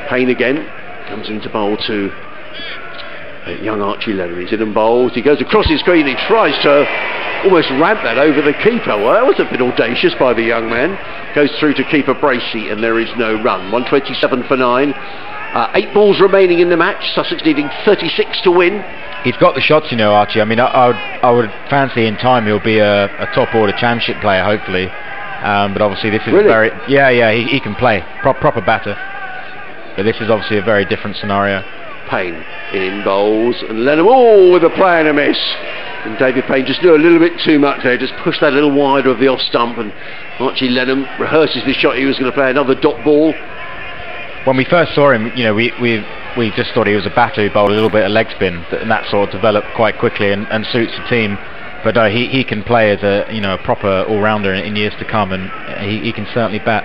S23: Payne again comes into bowl to young Archie Lenham. He's in and bowls. He goes across his screen. He tries to almost ramp that over the keeper. Well, that was a bit audacious by the young man. Goes through to keeper Bracey, and there is no run. 127 for 9. 8 balls remaining in the match. Sussex needing 36 to win.
S22: He's got the shots, you know, Archie. I mean, I would fancy in time he'll be a top order championship player, hopefully. But obviously this is
S23: really?
S22: He can play. Proper batter. But this is obviously a very different scenario.
S23: Payne in bowls, and Lenham, with a play and a miss. And David Payne just do a little bit too much there, just pushed that a little wider of the off stump, and Archie Lenham rehearses the shot. He was going to play another dot ball.
S22: When we first saw him, you know, we just thought he was a batter who bowled a little bit of leg spin, and that sort of developed quite quickly and suits the team. But no, he can play as a proper all-rounder in years to come, and he can certainly bat.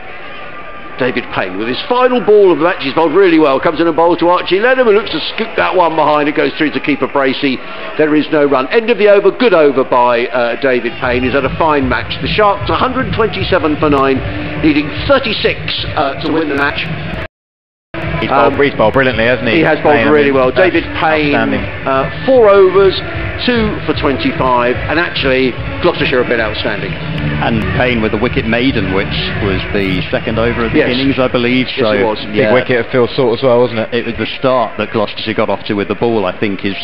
S23: David Payne with his final ball of the match. He's bowled really well. Comes in and bowls to Archie Lenham, who looks to scoop that one behind. It goes through to keeper Bracey. There is no run. End of the over. Good over by David Payne. He's had a fine match. The Sharks 127 for 9, needing 36 to win the match.
S22: He's bowled brilliantly, hasn't he?
S23: He has bowled really well. David Payne, 4 overs, 2 for 25, and actually Gloucestershire have been outstanding.
S21: And Payne with the wicket maiden, which was the second over of the innings, I believe.
S23: Yes, it was.
S22: Big wicket of Phil Salt as well, wasn't it?
S21: It was the start that Gloucestershire got off to with the ball, I think, is,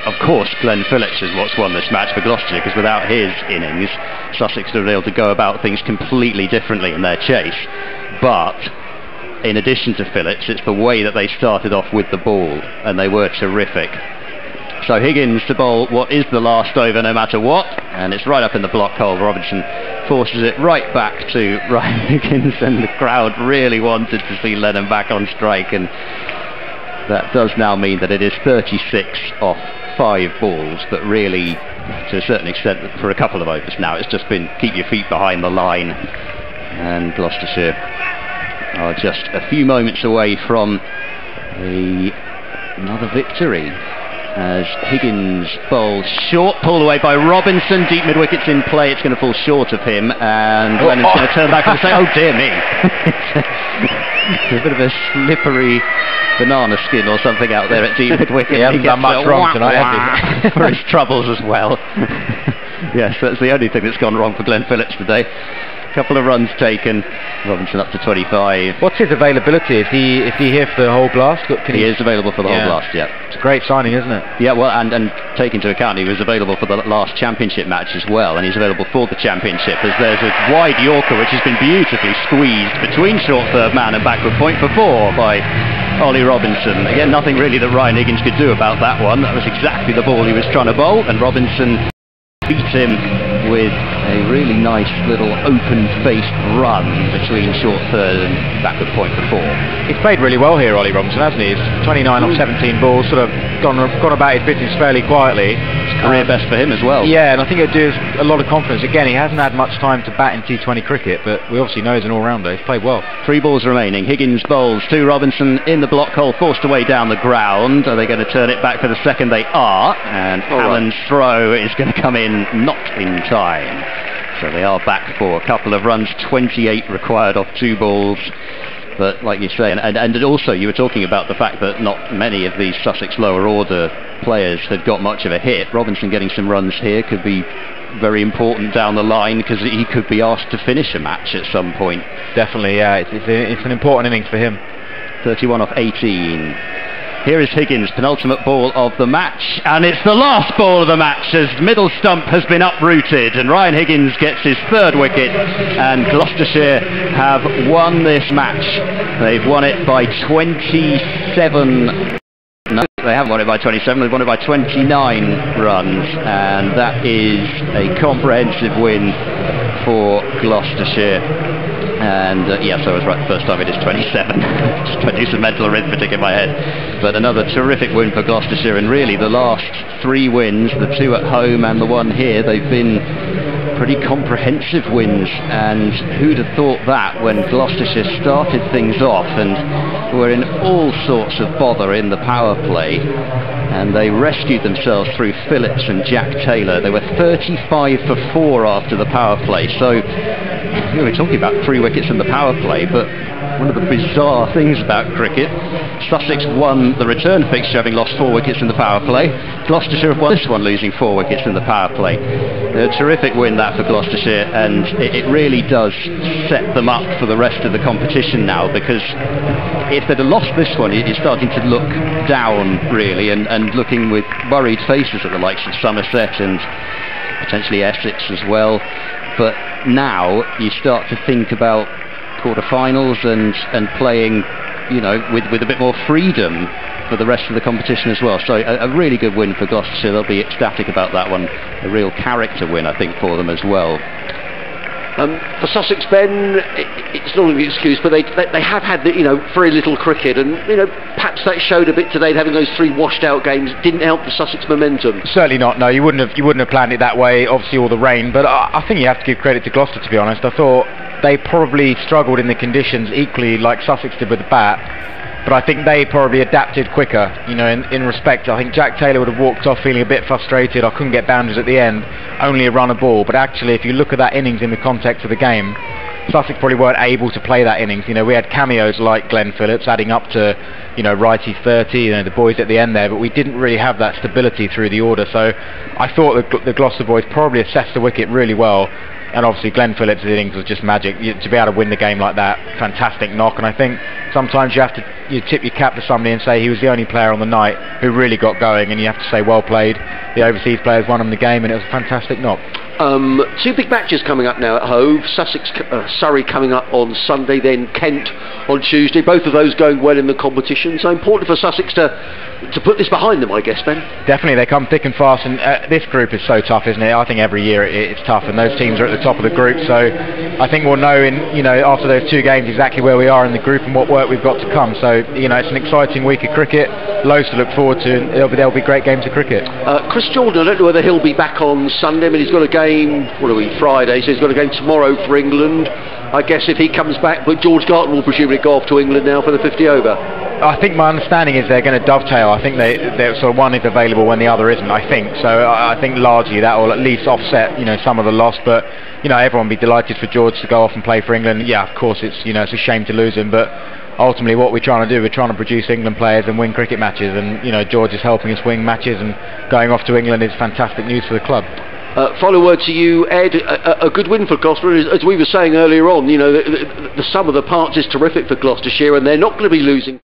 S21: of course, Glenn Phillips is what's won this match for Gloucestershire, because without his innings, Sussex would have been able to go about things completely differently in their chase. But in addition to Phillips, it's the way that they started off with the ball, and they were terrific. So Higgins to bowl what is the last over no matter what, and it's right up in the block hole. Robinson forces it right back to Ryan Higgins, and the crowd really wanted to see Lennon back on strike, and that does now mean that it is 36 off 5 balls, but really to a certain extent for a couple of overs now it's just been keep your feet behind the line, and Gloucestershire are just a few moments away from another victory as Higgins bowls short, pulled away by Robinson, deep mid wickets in play, it's going to fall short of him, and Lennon's going to turn back and say, oh dear me. It's a bit of a slippery banana skin or something out there at deep mid wicket.
S22: He hasn't done much wrong tonight, has he?
S21: For his troubles as well. Yes, that's the only thing that's gone wrong for Glenn Phillips today. Couple of runs taken, Robinson up to 25.
S22: What's his availability? Is he here for the whole blast?
S21: He is available for the whole blast, yeah.
S22: It's a great signing, isn't it?
S21: Yeah, well, and take into account he was available for the last championship match as well, and he's available for the championship, as there's a wide Yorker which has been beautifully squeezed between short third man and backward point for 4 by Ollie Robinson. Again, nothing really that Ryan Higgins could do about that one. That was exactly the ball he was trying to bowl, and Robinson beat him with a really nice little open-faced run between short third and backward point for 4.
S22: He's played really well here, Ollie Robinson, hasn't he? He's 29 off 17 balls, sort of gone about his business fairly quietly.
S21: It's career best for him as well.
S22: Yeah, and I think it gives a lot of confidence. Again, he hasn't had much time to bat in T20 cricket, but we obviously know he's an all-rounder. He's played well.
S21: 3 balls remaining. Higgins bowls to Robinson in the block hole, forced away down the ground. Are they going to turn it back for the second? They are, and Allen's throw is going to come in not in time. So they are back for a couple of runs, 28 required off 2 balls. But like you say, and also you were talking about the fact that not many of these Sussex lower order players had got much of a hit. Robinson getting some runs here could be very important down the line, because he could be asked to finish a match at some point.
S22: Definitely, yeah, it's an important innings for him.
S21: 31 off 18. Here is Higgins, penultimate ball of the match, and it's the last ball of the match as middle stump has been uprooted, and Ryan Higgins gets his 3rd wicket, and Gloucestershire have won this match. They've won it by 27. No, they haven't won it by 27, they've won it by 29 runs, and that is a comprehensive win for Gloucestershire. And yes, I was right the first time, it is 27. Just trying to do some mental arithmetic in my head. But another terrific win for Gloucestershire, and really the last 3 wins, the 2 at home and the 1 here, they've been pretty comprehensive wins. And who'd have thought that when Gloucestershire started things off and were in all sorts of bother in the power play, and they rescued themselves through Phillips and Jack Taylor. They were 35 for 4 after the power play. So we're talking about 3 wickets in the power play, but one of the bizarre things about cricket, Sussex won the return fixture having lost 4 wickets in the power play. Gloucestershire have won this one losing 4 wickets in the power play. A terrific win that for Gloucestershire, and it really does set them up for the rest of the competition now, because if they'd have lost this one, it's starting to look down really, and looking with worried faces at the likes of Somerset and potentially Essex as well. But now you start to think about quarter-finals and playing, you know, with a bit more freedom for the rest of the competition as well. So a really good win for Gloucestershire. They'll be ecstatic about that one. A real character win, I think, for them as well.
S23: For Sussex, Ben, it's not an excuse, but they have had very little cricket, and perhaps that showed a bit today. Having those 3 washed out games didn't help the Sussex momentum.
S22: Certainly not. No, you wouldn't have planned it that way. Obviously, all the rain, but I think you have to give credit to Gloucester. To be honest, I thought they probably struggled in the conditions equally like Sussex did with the bat. But I think they probably adapted quicker, in respect. I think Jack Taylor would have walked off feeling a bit frustrated. I couldn't get boundaries at the end, only a run a ball. But actually, if you look at that innings in the context of the game, Sussex probably weren't able to play that innings. We had cameos like Glenn Phillips adding up to, righty 30, the boys at the end there, but we didn't really have that stability through the order. So I thought the Gloucester boys probably assessed the wicket really well. And obviously Glenn Phillips' innings was just magic. To be able to win the game like that, fantastic knock. And I think sometimes you have to you tip your cap to somebody and say he was the only player on the night who really got going, and you have to say well played. The overseas players won him the game, and it was a fantastic knock.
S23: Two big matches coming up now at Hove. Surrey coming up on Sunday, then Kent on Tuesday. Both of those going well in the competition. So important for Sussex to put this behind them, I guess, Ben.
S22: Definitely, they come thick and fast, and this group is so tough, isn't it? I think every year it's tough, and those teams are at the top of the group. So I think we'll know after those two games exactly where we are in the group and what work we've got to come. So it's an exciting week of cricket, loads to look forward to. There'll be great games of cricket.
S23: Chris Jordan, I don't know whether he'll be back on Sunday. I mean, he's got a game. Friday, so he's got a game tomorrow for England. I guess if he comes back, but George Garton will presumably go off to England now for the 50 over.
S22: I think my understanding is they're going to dovetail. I think they're sort of one is available when the other isn't, I think. So I think largely that will at least offset some of the loss, but everyone will be delighted for George to go off and play for England. Yeah, of course it's a shame to lose him, but ultimately what we're trying to do, we're trying to produce England players and win cricket matches, and George is helping us win matches, and going off to England is fantastic news for the club.
S23: Final word to you, Ed. A good win for Gloucester. As we were saying earlier on, the sum of the parts is terrific for Gloucestershire, and they're not going to be losing.